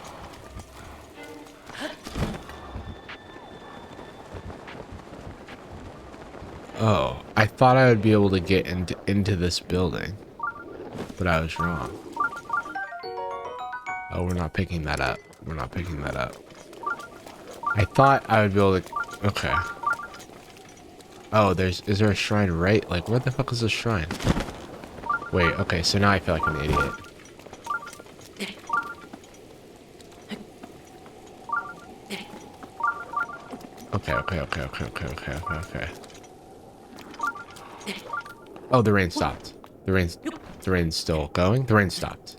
Oh, I thought I would be able to get into this building, but I was wrong. Oh, we're not picking that up. We're not picking that up. I thought I would be able to... Okay. Oh, is there a shrine right? Like, where the fuck is the shrine? Wait, okay, so now I feel like an idiot. Okay. Oh, the rain stopped. The rain's still going? The rain stopped.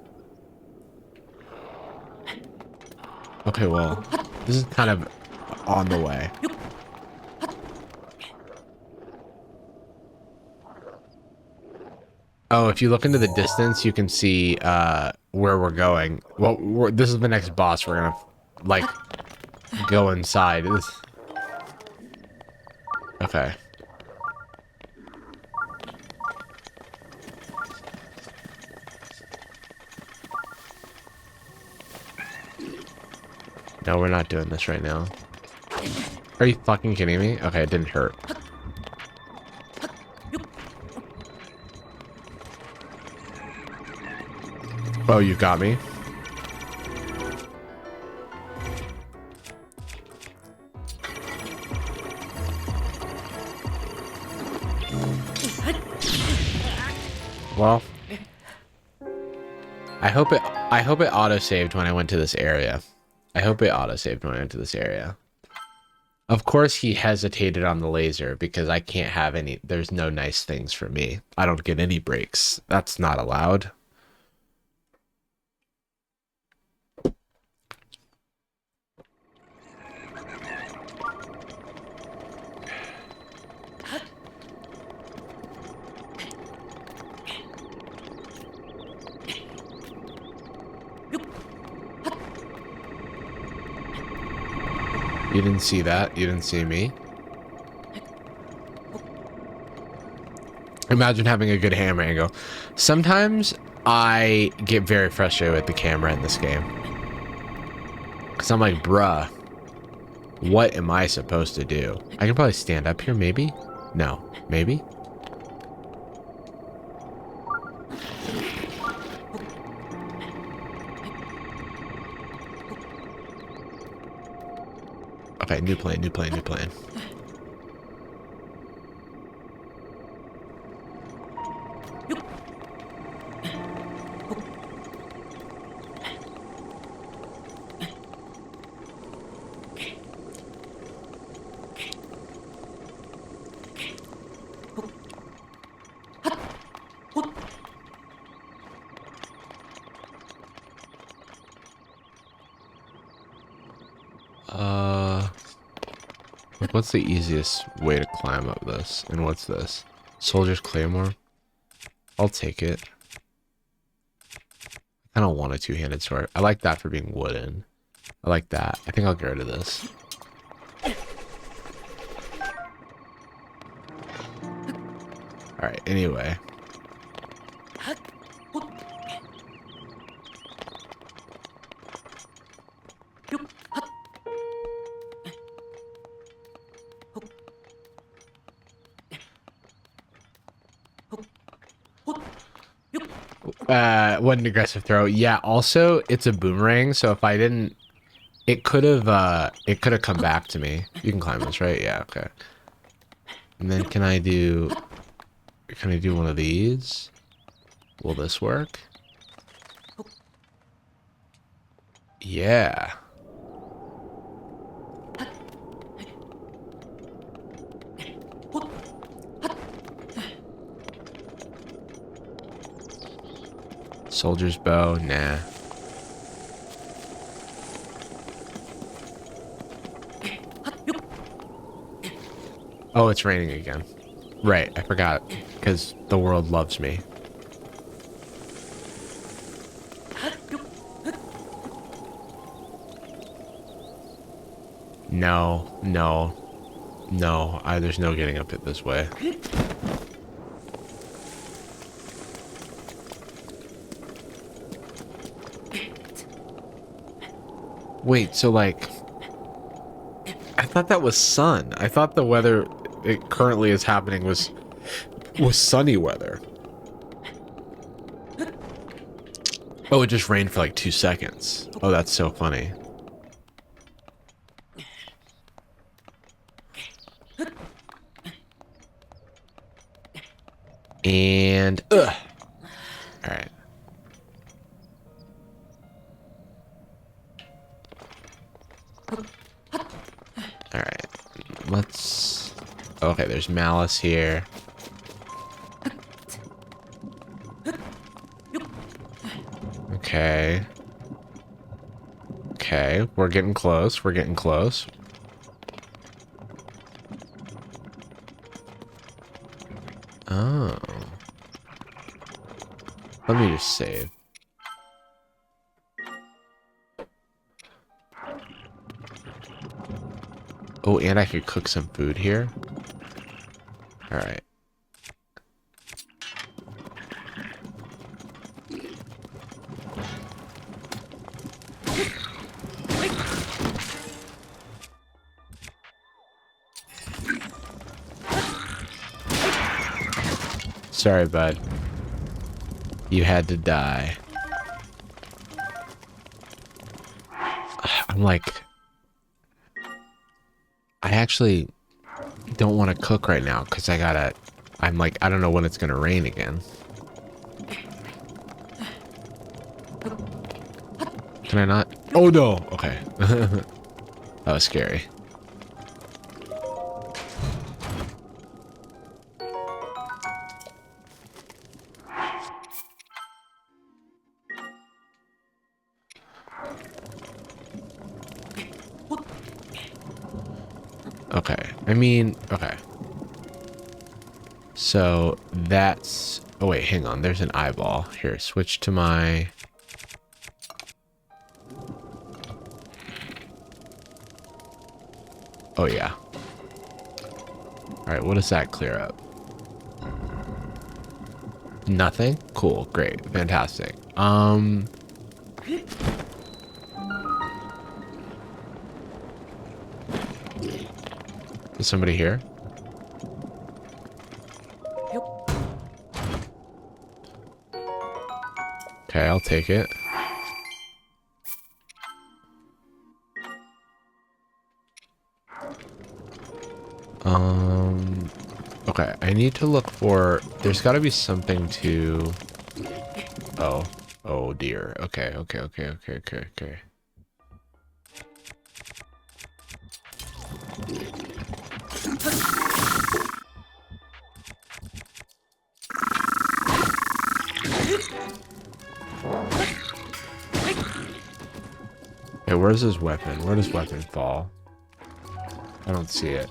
Okay, well, this is kind of on the way. Oh, if you look into the distance, you can see where we're going. Well, this is the next boss. We're gonna, like, go inside. Okay. No, we're not doing this right now. Are you fucking kidding me? Okay, it didn't hurt. Oh, you got me? Well, I hope it auto-saved when I went to this area. Of course he hesitated on the laser because I can't have any, there's no nice things for me. I don't get any breaks. That's not allowed. You didn't see that. You didn't see me. Imagine having a good hammer angle. Sometimes I get very frustrated with the camera in this game. Because I'm like, bruh, what am I supposed to do? I can probably stand up here, maybe? No, maybe? Okay, new plan. What's the easiest way to climb up this? And what's this? Soldier's Claymore? I'll take it. I don't want a two-handed sword. I like that for being wooden. I like that. I think I'll get rid of this. Alright, anyway. What an aggressive throw. Yeah, also it's a boomerang, so if I didn't, it could have come back to me. You can climb this, right? Yeah, okay. And then can I do one of these? Will this work? Yeah. Soldier's bow, nah. Oh, it's raining again. Right, I forgot. because the world loves me. No, no, no. There's no getting up it this way. Wait, so like, I thought that was sun. I thought the weather it currently is happening was sunny weather. Oh, it just rained for like 2 seconds. Oh, that's so funny. And all right. All right. Let's. Okay, there's malice here. Okay. Okay, we're getting close. We're getting close. Oh. Let me just save. Oh, and I could cook some food here. All right. Sorry, bud. You had to die. I'm like... I actually don't want to cook right now because I'm like, I don't know when it's going to rain again. Can I not? Oh, no. Okay. That was scary. Okay, I mean, okay. So that's, oh wait, hang on, there's an eyeball. Here, switch to my... Oh yeah. Alright, what does that clear up? Nothing? Cool, great, fantastic. Is somebody here? Okay, I'll take it. Okay, I need to look for... There's got to be something to... Oh. Oh, dear. Okay, okay, okay, okay, okay, okay. Hey, where's his weapon? Where does weapon fall? I don't see it.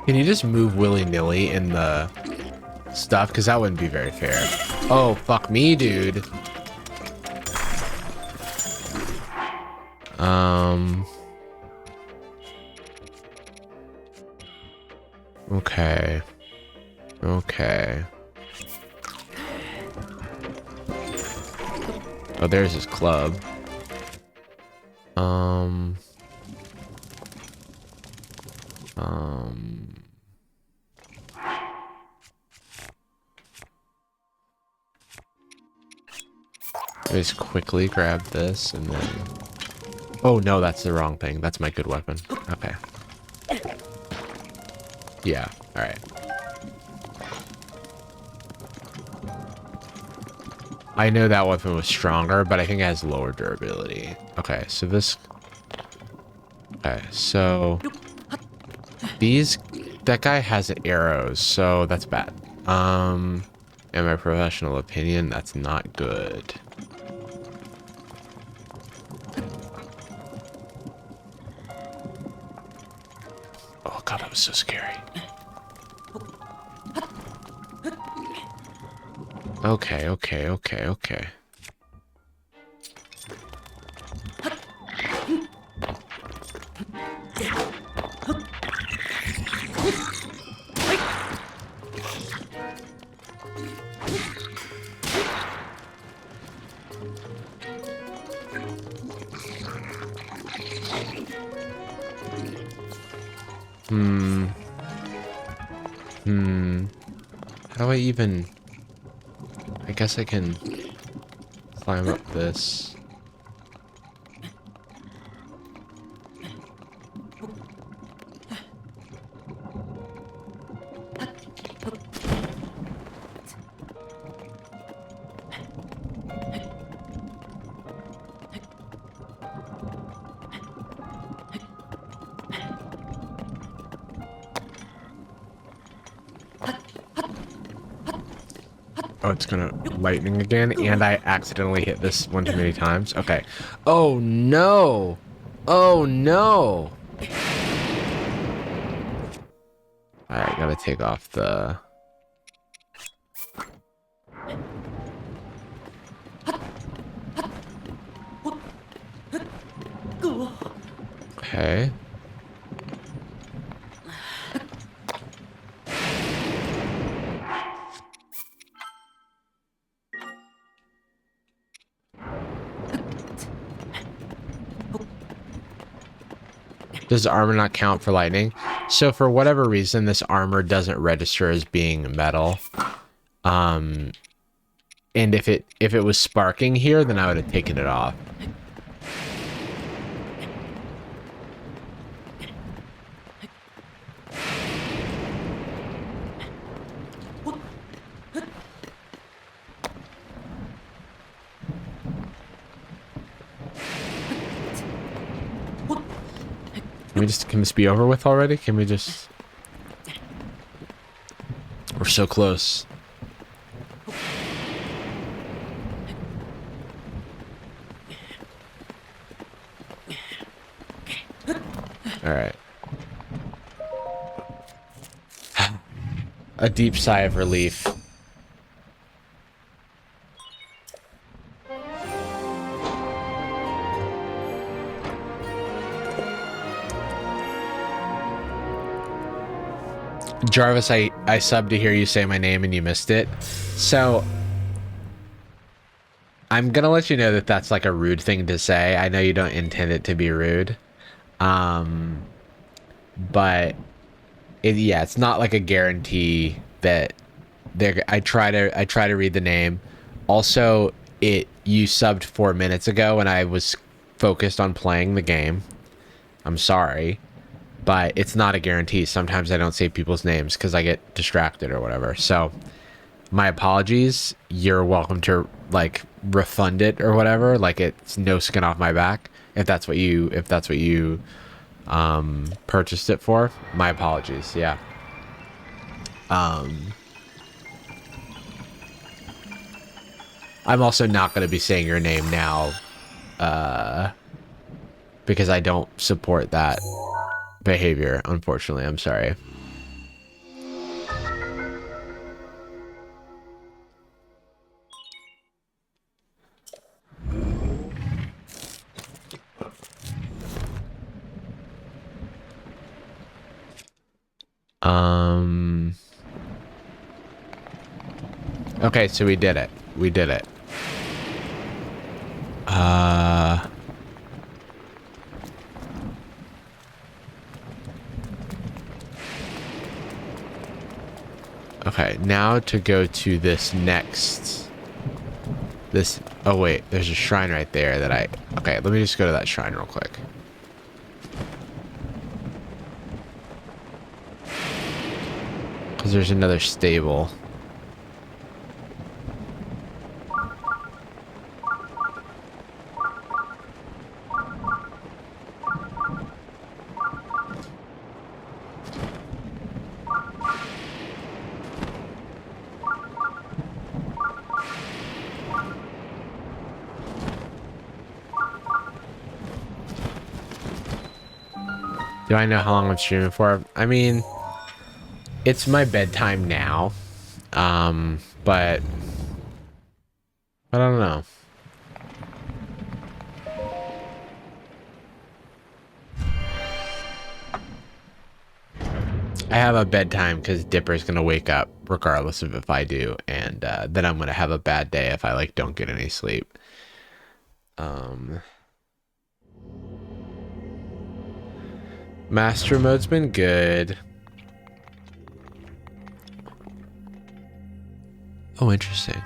Can you just move willy-nilly in the stuff? Because that wouldn't be very fair. Oh, fuck me, dude. Okay. Okay. Oh, there's his club. Just quickly grab this and then... Oh no, that's the wrong thing. That's my good weapon. Okay. Yeah, alright. I know that weapon was stronger, but I think it has lower durability. Okay, so this... Okay, so... That guy has arrows, so that's bad. In my professional opinion, that's not good. god, that was so scary. Okay, okay, okay, okay. How do I even... I guess I can climb up this. Oh, it's gonna lightning again, and I accidentally hit this one too many times. Okay. Oh no! Oh no! Alright, gotta take off the... Okay. Does the armor not count for lightning? So for whatever reason, this armor doesn't register as being metal. And if it was sparking here, then I would have taken it off. Can this be over with already? Can we just... We're so close. Alright. A deep sigh of relief. Jarvis, I subbed to hear you say my name and you missed it. So, I'm gonna let you know that that's like a rude thing to say. I know you don't intend it to be rude. But, yeah, it's not like a guarantee that I try to read the name. Also, you subbed 4 minutes ago and I was focused on playing the game. I'm sorry. But it's not a guarantee. Sometimes I don't say people's names because I get distracted or whatever. So, my apologies. You're welcome to like refund it or whatever. Like it's no skin off my back. If that's what you purchased it for. My apologies. Yeah. I'm also not going to be saying your name now, because I don't support that behavior, unfortunately. I'm sorry. Okay, so we did it. We did it. Okay, now to go to this next... Oh wait, there's a shrine right there that okay, let me just go to that shrine real quick. Because there's another stable. Do I know how long I'm streaming for? I mean, it's my bedtime now. But I don't know. I have a bedtime because Dipper's gonna wake up regardless of if I do, and then I'm gonna have a bad day if I like don't get any sleep. Master mode's been good. Oh, interesting.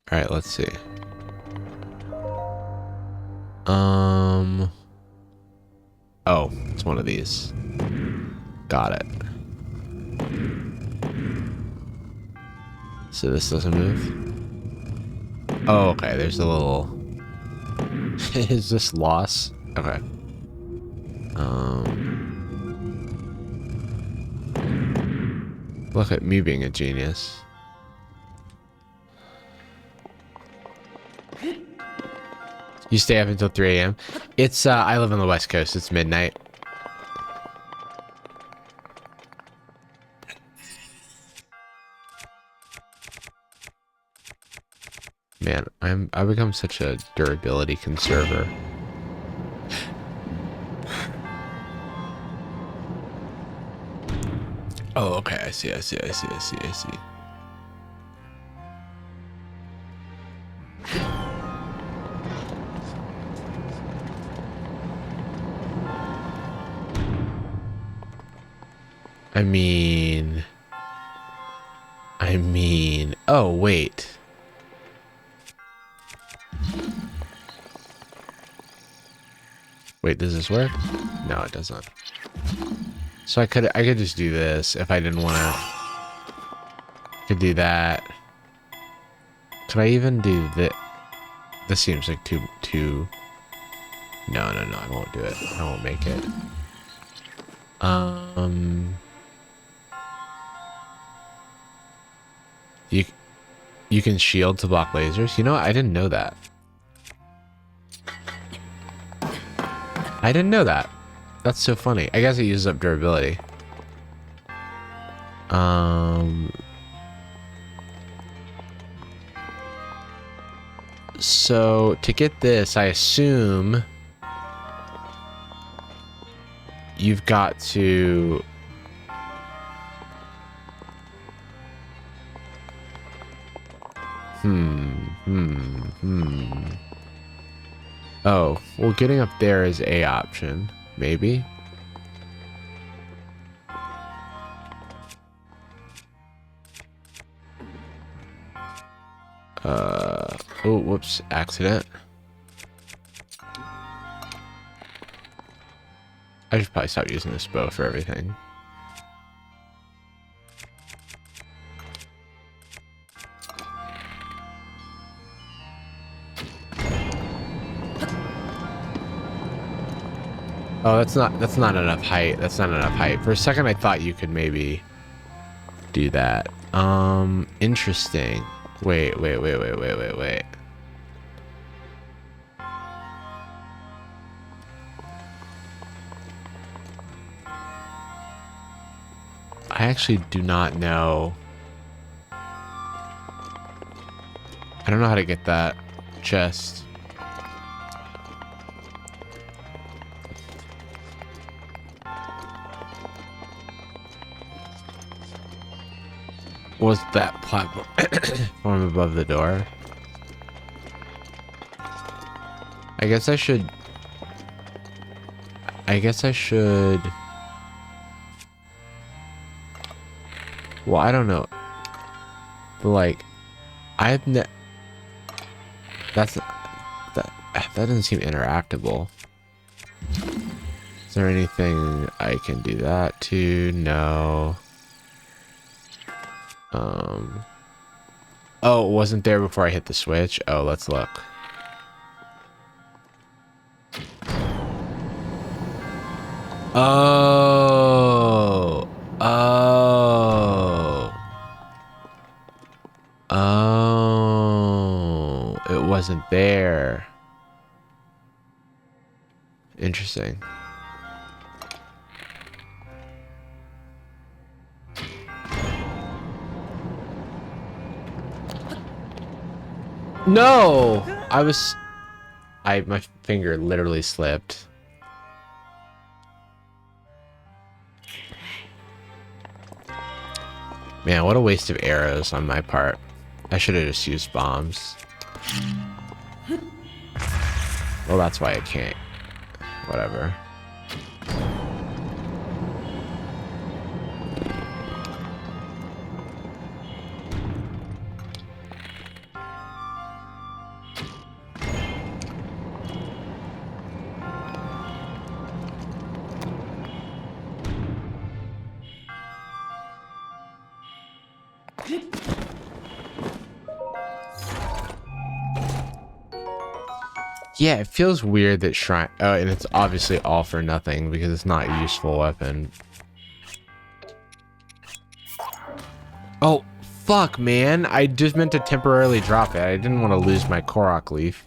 All right, let's see. Oh, it's one of these. Got it. So this doesn't move. Oh, okay. There's a little. Is this loss? Okay. Look at me being a genius. You stay up until 3 a.m. It's I live on the West Coast. It's midnight. Man, I become such a durability conserver. Oh, okay. I see. I mean, oh, wait. Wait, does this work? No, it doesn't. So I could just do this if I didn't want to. Could do that. Could I even do that? This seems like too. No, I won't do it. I won't make it. You can shield to block lasers. You know what? I didn't know that. I didn't know that. That's so funny. I guess it uses up durability. So to get this, I assume you've got to Oh, well, getting up there is a option, maybe. Oh, whoops, accident. I should probably stop using this bow for everything. Oh, that's not enough height. That's not enough height. For a second I thought you could maybe do that. Interesting. Wait. I actually do not know. I don't know how to get that chest. Was that platform above the door? I guess I should. Well, I don't know. But like, I've that doesn't seem interactable. Is there anything I can do that to? No. Oh, it wasn't there before I hit the switch. Oh, let's look. Oh. It wasn't there. Interesting. No! My finger literally slipped. Man, what a waste of arrows on my part. I should have just used bombs. Well, that's why I can't. Whatever. Yeah, it feels weird that shrine. Oh, and it's obviously all for nothing because it's not a useful weapon. Oh, fuck, man. I just meant to temporarily drop it. I didn't want to lose my Korok leaf.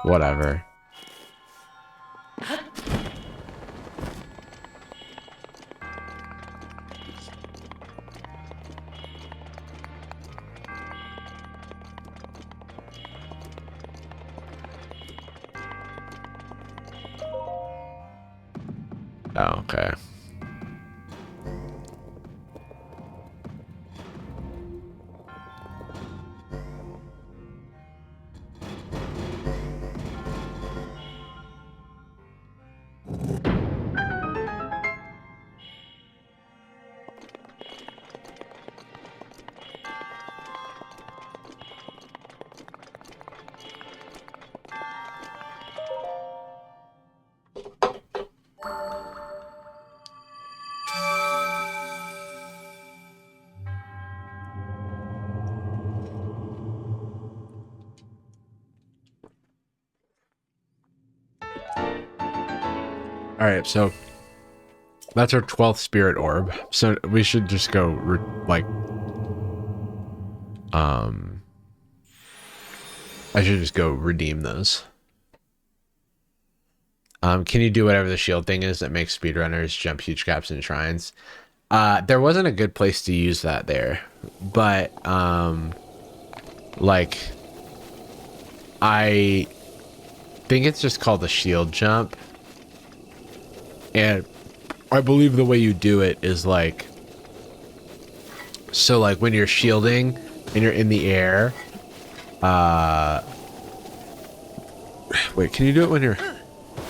Whatever. Oh, okay. All right, so that's our 12th spirit orb. So we should just go I should just go redeem those. Can you do whatever the shield thing is that makes speedrunners jump huge gaps in shrines? There wasn't a good place to use that there, but like I think it's just called the shield jump. And I believe the way you do it is like, so like when you're shielding and you're in the air, wait, can you do it when you're,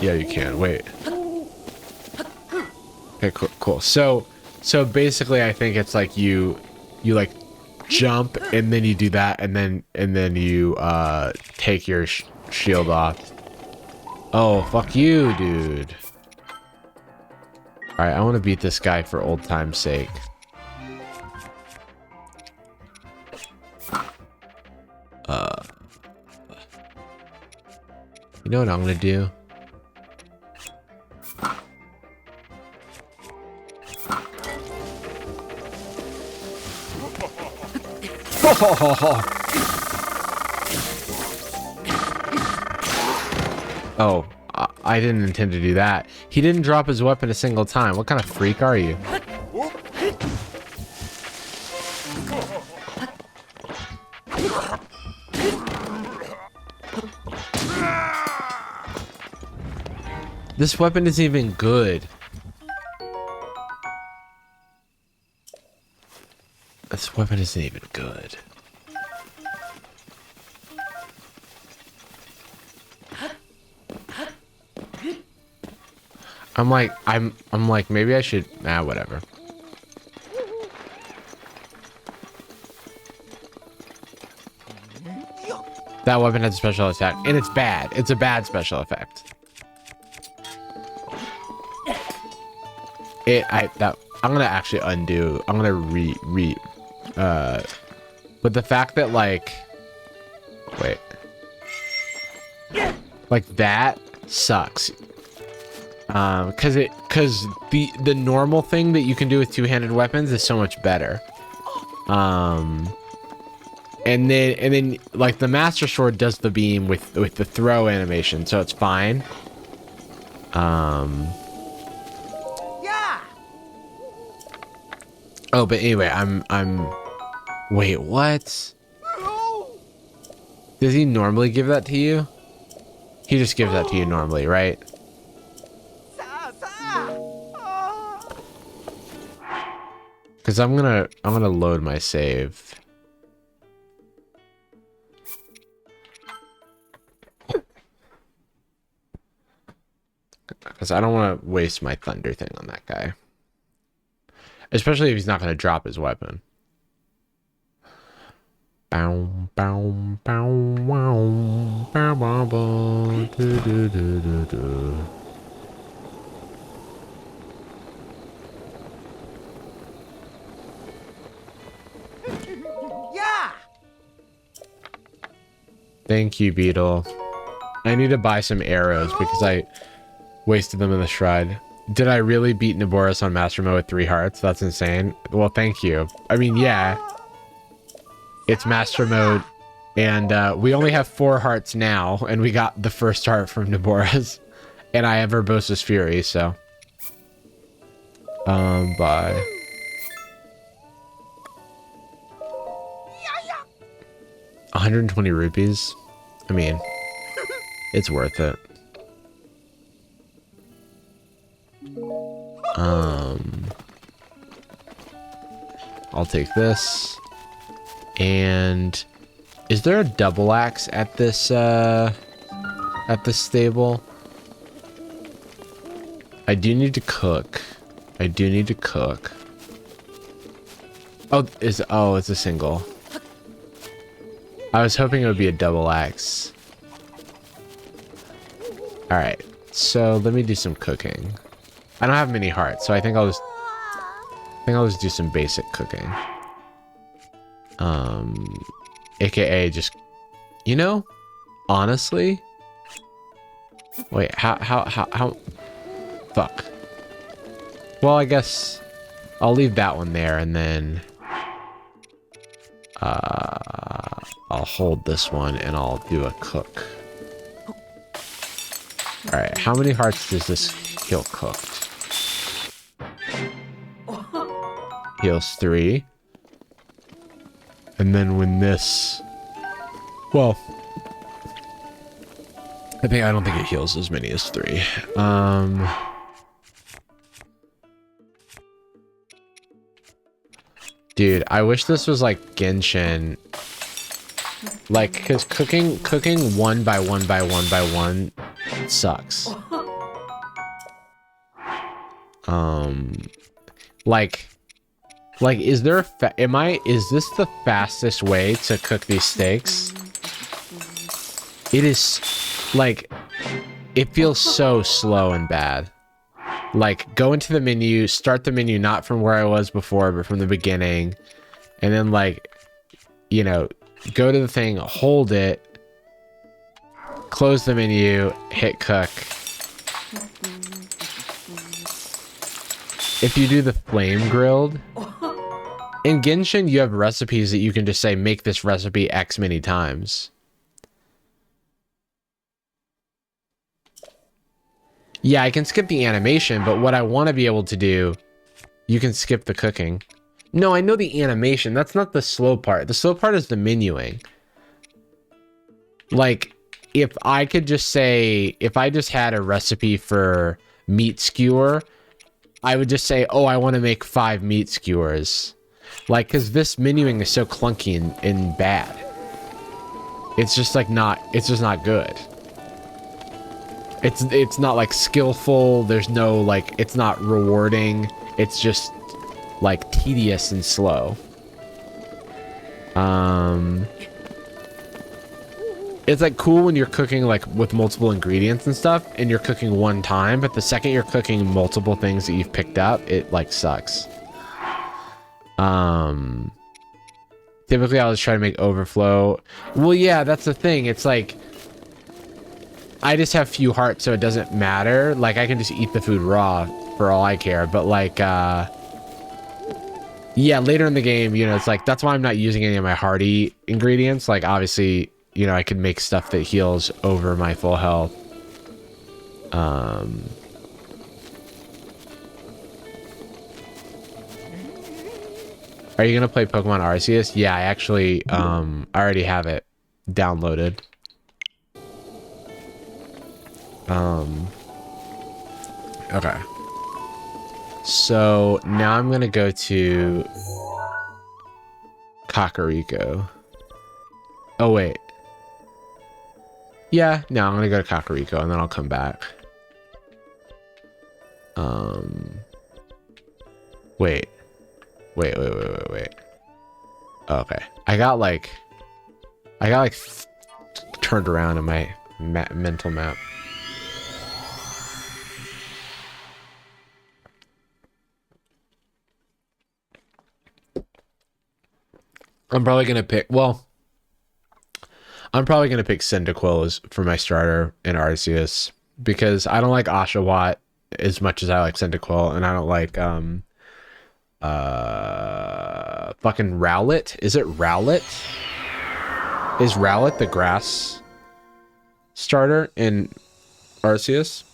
yeah, you can, wait. Okay, cool. So basically I think it's like you like jump and then you do that and then you, take your shield off. Oh, fuck you, dude. Alright, I want to beat this guy for old time's sake. You know what I'm gonna do? Oh, I didn't intend to do that. He didn't drop his weapon a single time. What kind of freak are you? This weapon isn't even good. This weapon isn't even good. I'm like, maybe I should, whatever. That weapon has a special attack, and it's bad. It's a bad special effect. I'm gonna actually undo. I'm gonna but the fact that like, wait, like that sucks. Because the normal thing that you can do with two-handed weapons is so much better. And then like the Master Sword does the beam with the throw animation, so it's fine. Yeah. Oh, but anyway, wait, what? Does he normally give that to you? He just gives that to you normally, right? Because I'm gonna load my save. Because I don't want to waste my thunder thing on that guy. Especially if he's not gonna drop his weapon. Bow, bow, bow, wow, bow, bow, bow, do, do, do, do, do. Yeah. Thank you, Beetle. I need to buy some arrows because I wasted them in the shrine. Did I really beat Naboris on Master Mode with 3 hearts? That's insane. Well, thank you. I mean, yeah. It's Master Mode, and we only have 4 hearts now, and we got the first heart from Naboris. And I have Urbosa's Fury, so... bye. 120 rupees? I mean, it's worth it. I'll take this. And is there a double axe at this stable? I do need to cook. I do need to cook. Oh, it's a single. I was hoping it would be a double axe. All right, so let me do some cooking. I don't have many hearts, so I think I'll just do some basic cooking. AKA just, you know, honestly. Wait, how? Fuck. Well, I guess I'll leave that one there, and then I'll hold this one and I'll do a cook. All right, how many hearts does this heal cooked? Heals 3. And then when this, well, I don't think it heals as many as 3. Dude, I wish this was like Genshin. Like, because cooking 1 by 1 by 1 by 1 sucks. Like, is there is this the fastest way to cook these steaks? It is, like, it feels so slow and bad. Like, go into the menu, start the menu not from where I was before, but from the beginning. And then, like, you know, go to the thing, hold it, close the menu, hit cook. If you do the flame grilled, in Genshin, you have recipes that you can just say, make this recipe X many times. Yeah, I can skip the animation, but what I want to be able to do, you can skip the cooking. No, I know the animation. That's not the slow part. The slow part is the menuing. Like, if I could just say, if I just had a recipe for meat skewer, I would just say, oh, I want to make 5 meat skewers. Like, because this menuing is so clunky and bad. It's just like it's just not good. It's not like skillful. There's no like, it's not rewarding. It's just like tedious and slow. It's like cool when you're cooking like with multiple ingredients and stuff and you're cooking one time, but the second you're cooking multiple things that you've picked up, it like sucks. Typically I'll just try to make overflow. Well, yeah, that's the thing. It's like, I just have few hearts, so it doesn't matter. Like, I can just eat the food raw for all I care. But, like, yeah, later in the game, you know, it's like, that's why I'm not using any of my hearty ingredients. Like, obviously, you know, I could make stuff that heals over my full health. Are you gonna play Pokemon Arceus? Yeah, I actually I already have it downloaded. Okay. So now I'm gonna go to Kakariko. Oh wait. Yeah, no, I'm gonna go to Kakariko and then I'll come back. Wait. Wait. Okay. I got like turned around in my mental map. I'm probably gonna pick Cyndaquil as for my starter in Arceus because I don't like Oshawott as much as I like Cyndaquil, and I don't like fucking Rowlet. Is it Rowlet? Is Rowlet the grass starter in Arceus?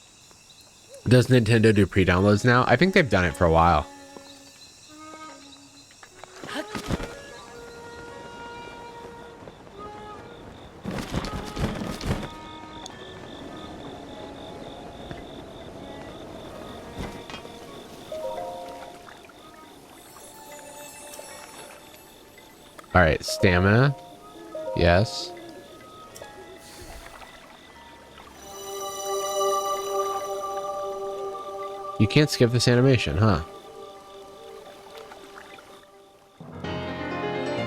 Does Nintendo do pre-downloads now? I think they've done it for a while. All right, stamina. Yes. You can't skip this animation, huh?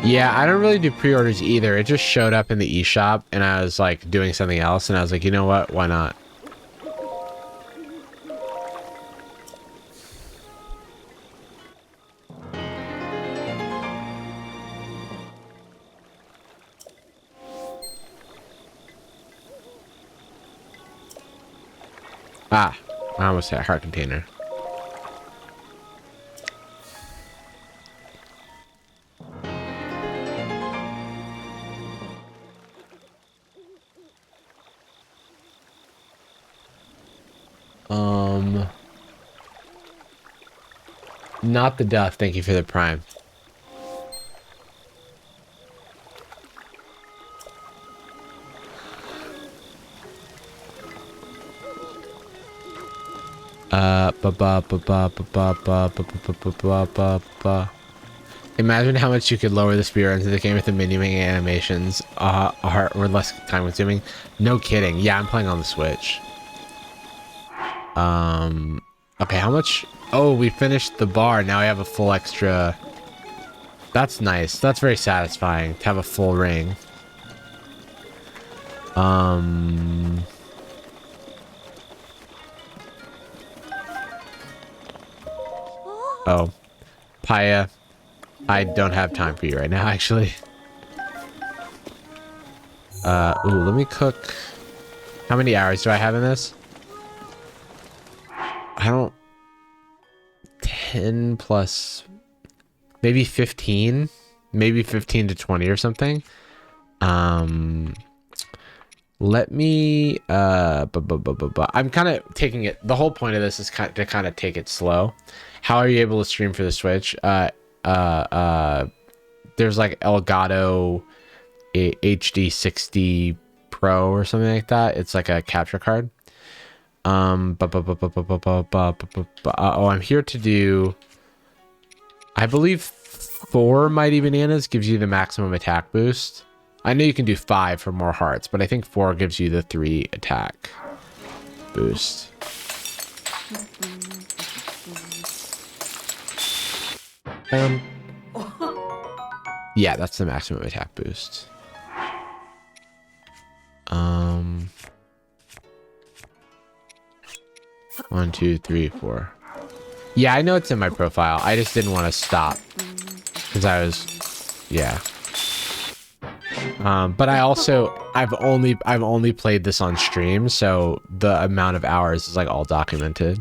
Yeah, I don't really do pre-orders either. It just showed up in the eShop and I was like doing something else and I was like, you know what? Why not? Ah, I almost hit heart container. Not the duff. Thank you for the prime. Imagine how much you could lower the speed runs of the game with the mini animations were less time consuming. No kidding. Yeah, I'm playing on the Switch. Okay, how much? Oh, we finished the bar. Now we have a full extra. That's nice. That's very satisfying to have a full ring. Oh, Paya, I don't have time for you right now, actually. Ooh, let me cook. How many hours do I have in this? I don't... 10 plus... Maybe 15? Maybe 15 to 20 or something. Let me... I'm kind of taking it... The whole point of this is to kind of take it slow. How are you able to stream for the Switch? There's like Elgato HD 60 Pro or something like that. It's like a capture card. Oh, I'm here to do... I believe 4 Mighty Bananas gives you the maximum attack boost. I know you can do 5 for more hearts, but I think 4 gives you the 3 attack boost. Yeah, that's the maximum attack boost. 1, 2, 3, 4. Yeah, I know it's in my profile. I just didn't want to stop because I was, yeah. But I've only played this on stream, so the amount of hours is like all documented.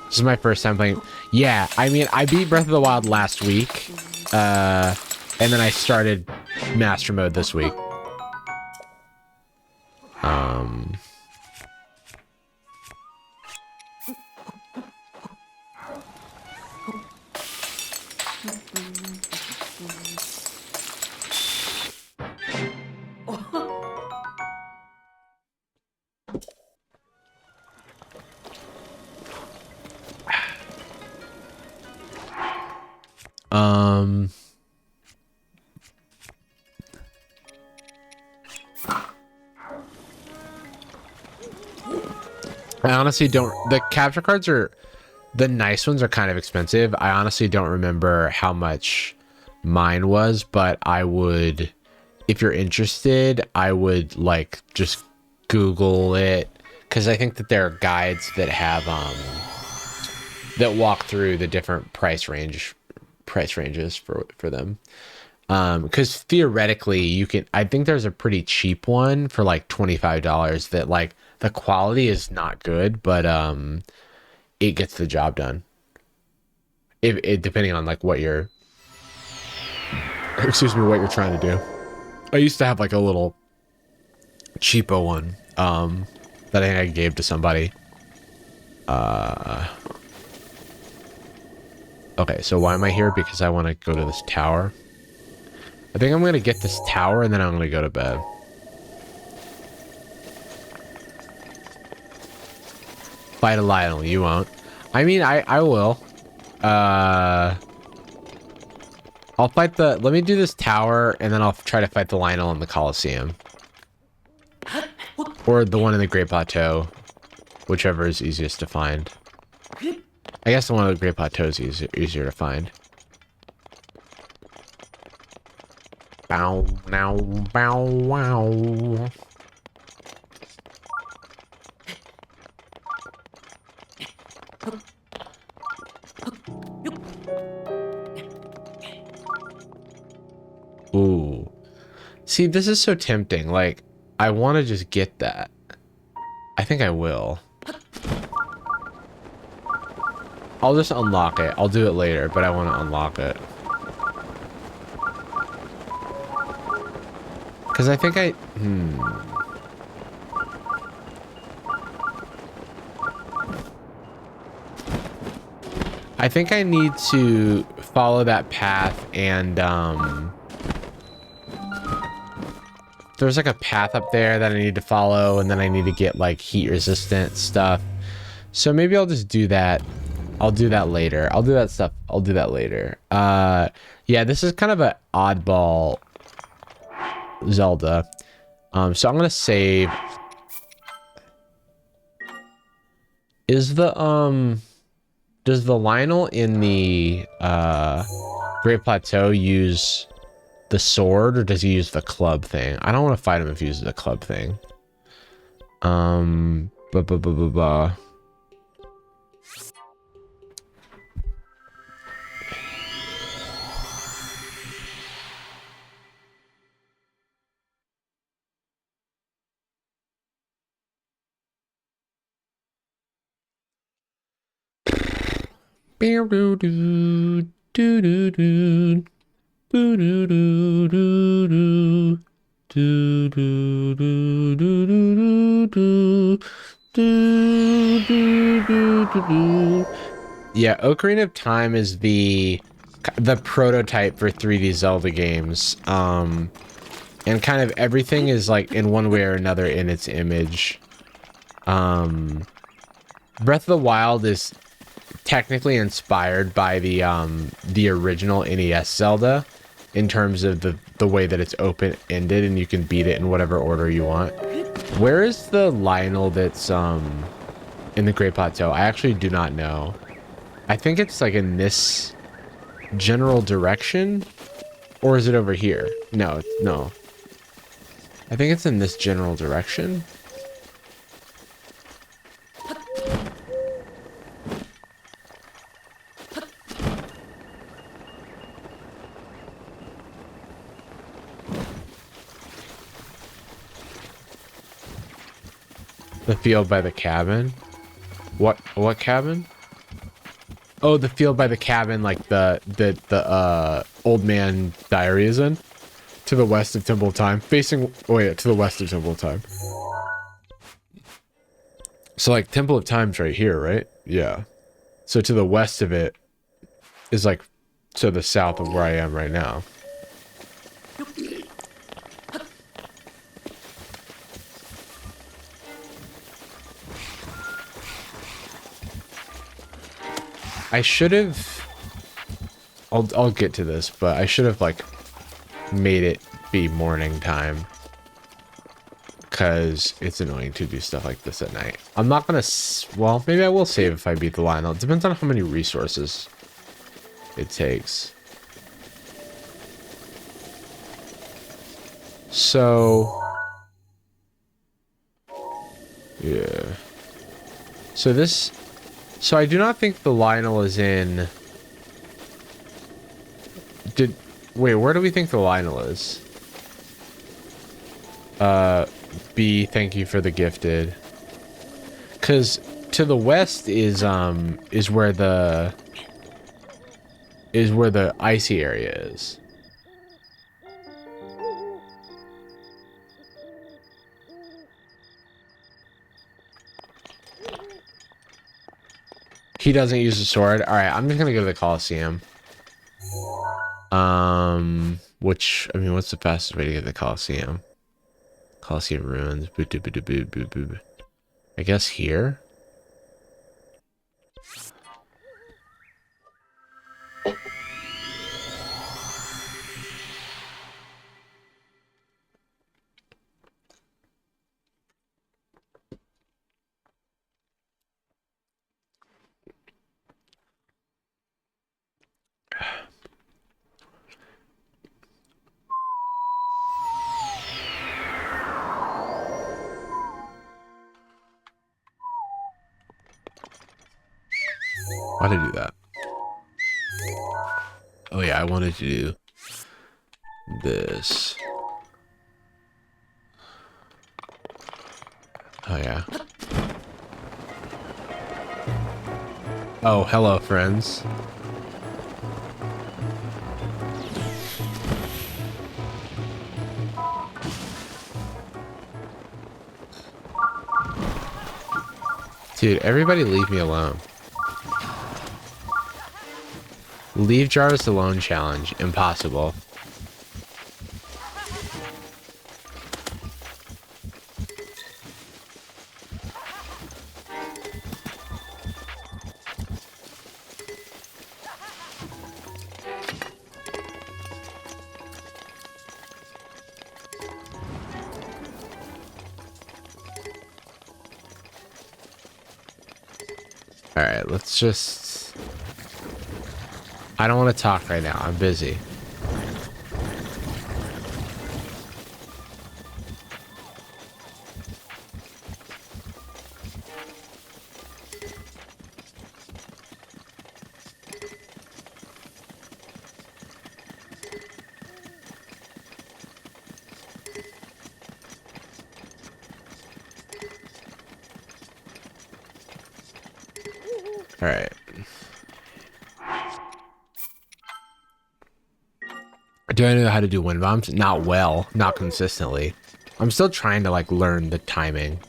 This is my first time playing. Yeah, I mean, I beat Breath of the Wild last week, and then I started Master Mode this week. I honestly don't. The capture cards are the nice ones are kind of expensive. I honestly don't remember how much mine was, but I would, if you're interested, I would like just Google it, because I think that there are guides that have that walk through the different price ranges for them. Because theoretically you can, I think there's a pretty cheap one for like $25 that like the quality is not good, but it gets the job done. If it depending on like what you're excuse me, what you're trying to do. I used to have like a little cheapo one that I think I gave to somebody. Okay, so why am I here? Because I want to go to this tower. I think I'm going to get this tower and then I'm going to go to bed. Fight a Lionel, you won't. I mean, I will. I'll fight the... Let me do this tower and then I'll try to fight the Lionel in the Colosseum. Or the one in the Great Plateau. Whichever is easiest to find. I guess the one in the Great Plateau is easier to find. Bow, now, bow, wow. Ooh. See, this is so tempting. Like, I want to just get that. I think I will. I'll just unlock it. I'll do it later, but I want to unlock it. Because I think I think I need to follow that path and, there's like a path up there that I need to follow, and then I need to get like heat resistant stuff. So maybe I'll just do that. I'll do that later. I'll do that stuff. I'll do that later. Yeah, this is kind of an oddball Zelda. So I'm gonna save. Is the does the Lionel in the Great Plateau use the sword, or does he use the club thing? I don't want to fight him if he uses the club thing. Yeah, Ocarina of Time is the prototype for 3D Zelda games. And kind of everything is like in one way or another in its image. Breath of the Wild is technically inspired by the original NES Zelda in terms of the way that it's open-ended and you can beat it in whatever order you want. Where is the Lionel that's in the Great Plateau? I actually do not know. I think it's like in this general direction, or is it over here? No, no. I think it's in this general direction. The field by the cabin? What cabin? Oh, the field by the cabin, like the old man diary is in? To the west of Temple of Time. Facing, oh yeah, to the west of Temple of Time. So like Temple of Time's right here, right? Yeah. So to the west of it is like to the south of where I am right now. I should have... I'll get to this, but I should have, like, made it be morning time. because it's annoying to do stuff like this at night. I'm not gonna, well, maybe I will save if I beat the Lionel. It depends on how many resources it takes. So, yeah. So I do not think the Lionel is in, wait, where do we think the Lionel is? B, thank you for the gifted. Cause to the west is where the icy area is. He doesn't use a sword. All right, I'm just gonna go to the Colosseum. Which, I mean, what's the fastest way to get to the Colosseum? Colosseum ruins. Boo, boo, boo, boo, boo, boo. I guess here. Why did I do that? Oh yeah, I wanted to do this. Oh yeah. Oh, hello, friends. Dude, everybody leave me alone. Leave Jarvis alone challenge. Impossible. Alright, let's just... I don't want to talk right now. I'm busy. Alright. Do I know how to do wind bombs? Not well, not consistently. I'm still trying to like learn the timing.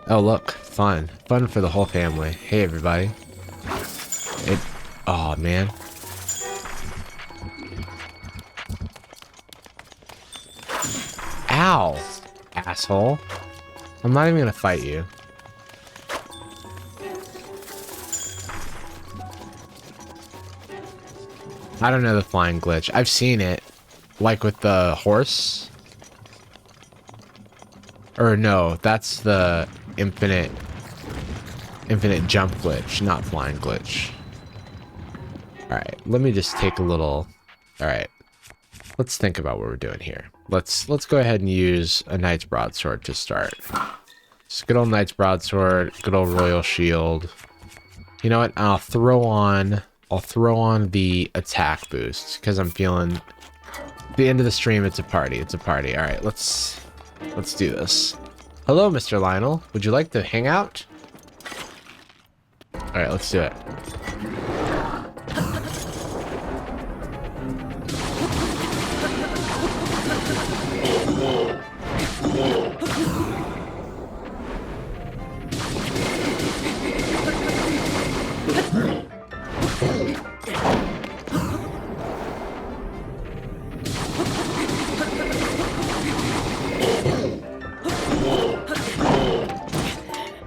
Oh look, fun. Fun for the whole family. Hey everybody. Oh man. Ow, asshole. I'm not even gonna fight you. I don't know the flying glitch. I've seen it, like with the horse. Or no, that's the infinite jump glitch, not flying glitch. All right, let me just take a little. All right, let's think about what we're doing here. Let's go ahead and use a knight's broadsword to start. Just good old knight's broadsword, good old royal shield. You know what? I'll throw on the attack boost because I'm feeling at the end of the stream. It's a party. It's a party. All right, let's do this. Hello, Mr. Lionel. Would you like to hang out? All right, let's do it.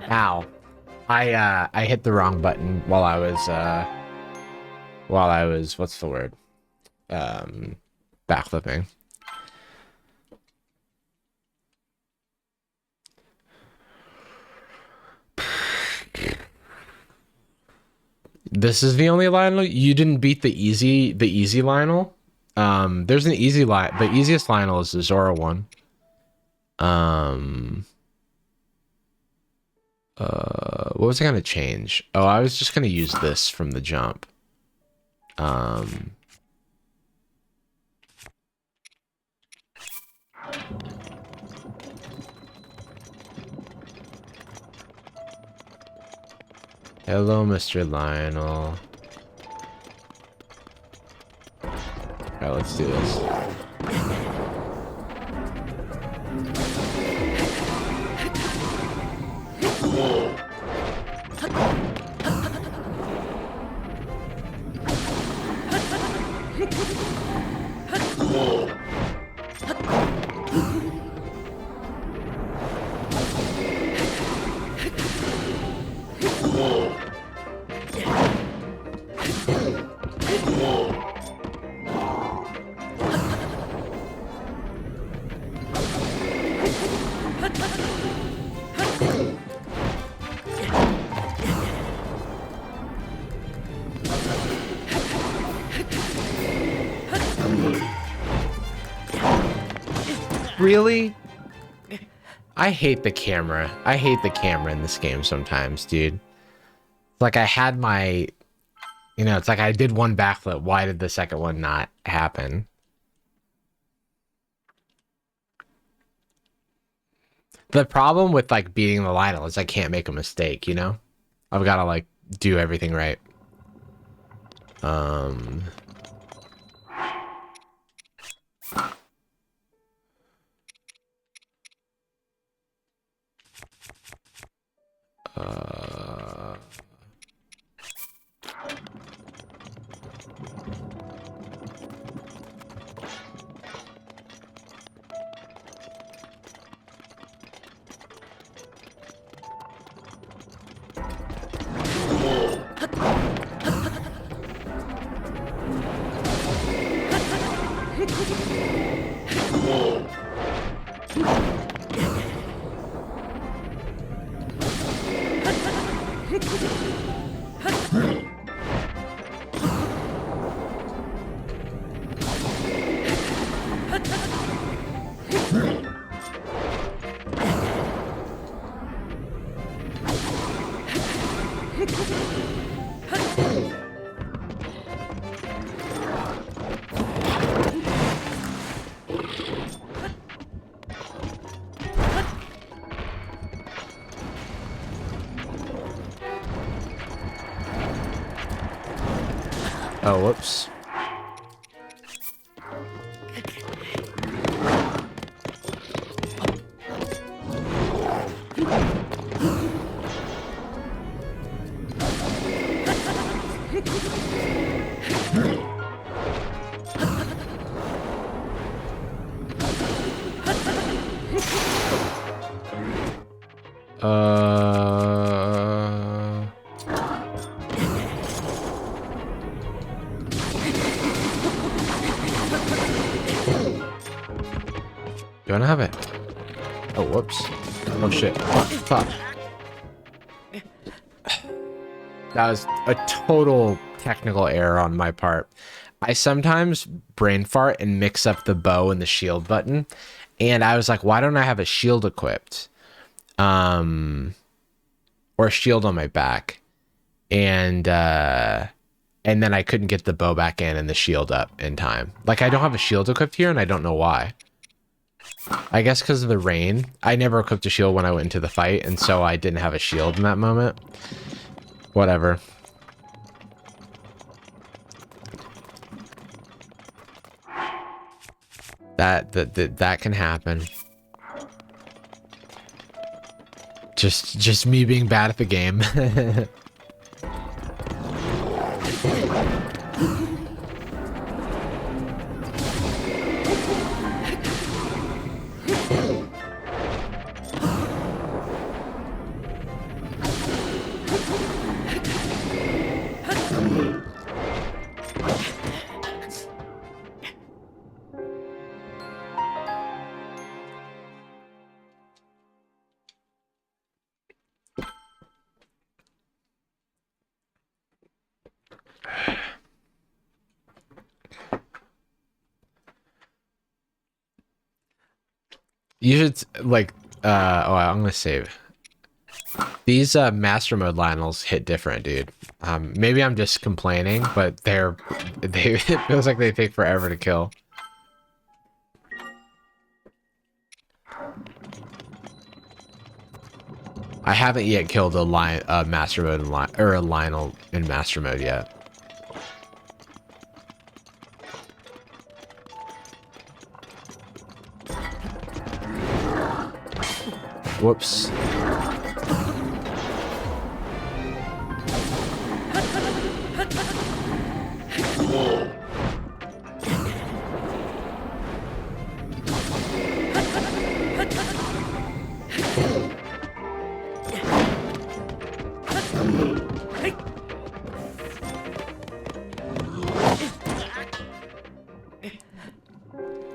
Ow. I hit the wrong button while I was what's the word? Backflipping. This is the only Lionel? You didn't beat the easy Lionel? There's an easy the easiest Lionel is the Zora one. What was I gonna change? Oh, I was just gonna use this from the jump. Hello, Mr. Lionel. Alright, let's do this. Really? I hate the camera. I hate the camera in this game sometimes, dude. Like I had my, you know, it's like I did one backflip. Why did the second one not happen? The problem with like beating the Lionel is I can't make a mistake, you know? I've got to like do everything right. Oh, whoops. Do I not have it? Oh, whoops. Oh, shit. Fuck. That was a total technical error on my part. I sometimes brain fart and mix up the bow and the shield button. And I was like, why don't I have a shield equipped? Or a shield on my back. And then I couldn't get the bow back in and the shield up in time. Like, I don't have a shield equipped here, and I don't know why. I guess because of the rain. I never equipped a shield when I went into the fight, and so I didn't have a shield in that moment. Whatever. That can happen. Just me being bad at the game. You should like oh, I'm gonna save. These master mode Lionels hit different, dude. Maybe I'm just complaining, but they it feels like they take forever to kill. I haven't yet killed a master mode or a Lionel in master mode yet. Whoops.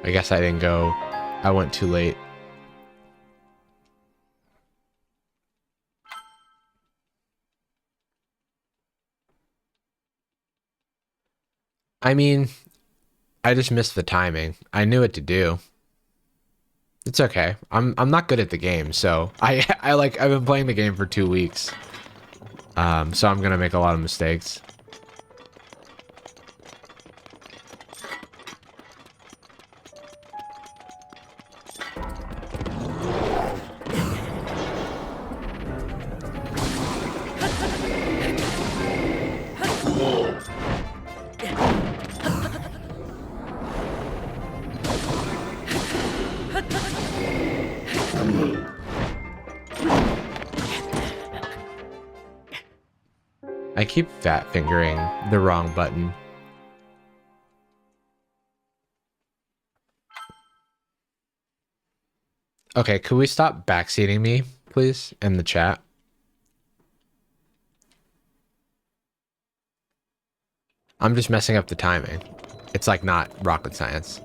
I guess I didn't go. I went too late. I mean, I just missed the timing. I knew what to do. It's okay. I'm not good at the game, so I've been playing the game for 2 weeks. So I'm gonna make a lot of mistakes. I keep fat fingering the wrong button. Okay, could we stop backseating me, please, in the chat? I'm just messing up the timing. It's like not rocket science.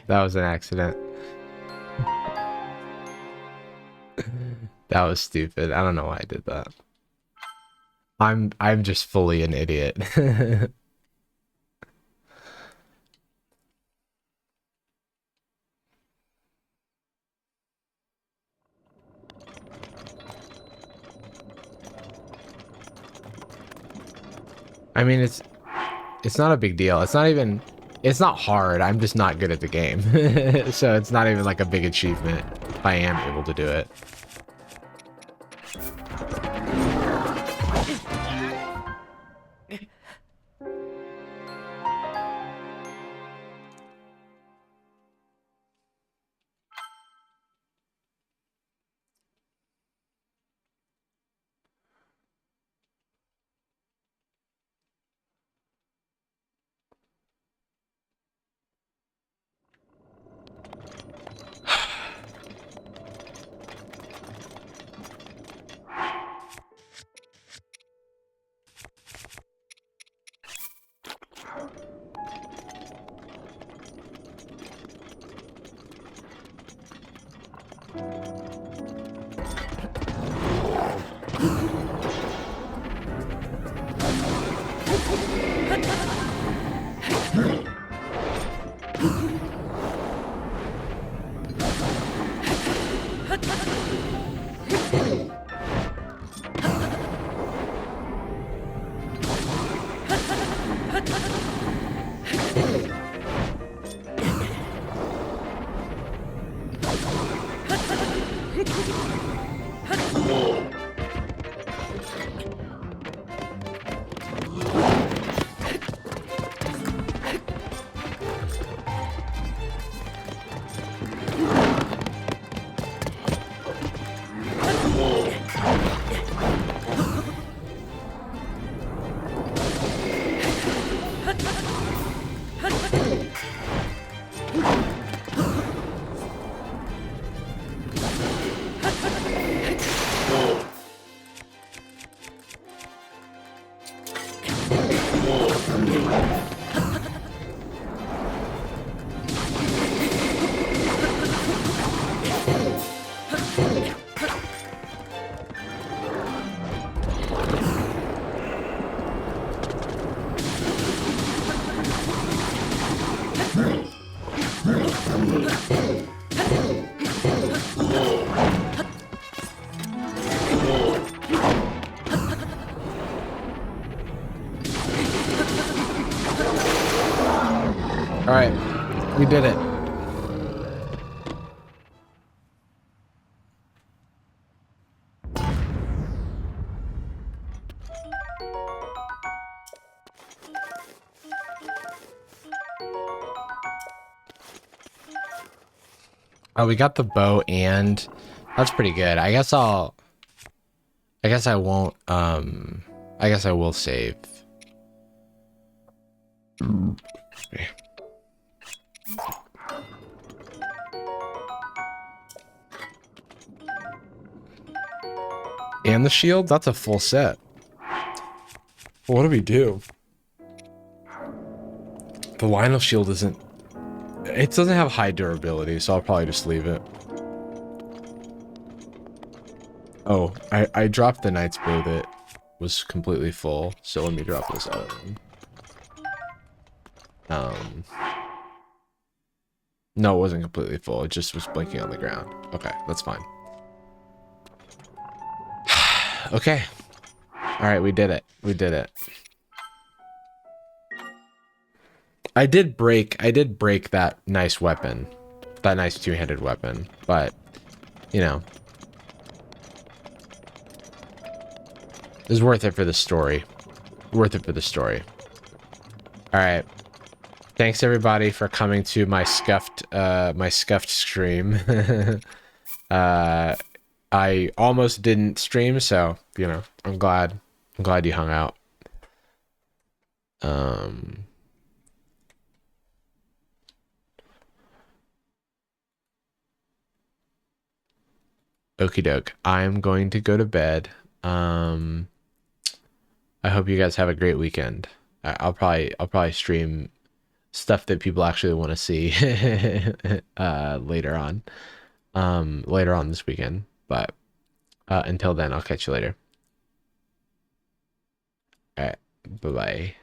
That was an accident. That was stupid. I don't know why I did that. I'm just fully an idiot. I mean, it's not a big deal. It's not hard. I'm just not good at the game. So it's not even like a big achievement if I am able to do it. All right, we did it. Oh, we got the bow and that's pretty good. I guess I won't, I guess I will save. And the shield? That's a full set. What do we do? The Lionel shield isn't... It doesn't have high durability, so I'll probably just leave it. Oh, I dropped the Knight's Bow that was completely full, so let me drop this other one. No, it wasn't completely full. It just was blinking on the ground. Okay, that's fine. Okay. Alright, we did it. We did it. I did break that nice weapon. That nice two-handed weapon. But, you know. It was worth it for the story. Worth it for the story. Alright. Thanks everybody for coming to my scuffed stream. I almost didn't stream, so you know, I'm glad you hung out. Okie doke. I'm going to go to bed. I hope you guys have a great weekend. I'll probably stream stuff that people actually want to see later on this weekend. But until then, I'll catch you later. All right, bye bye.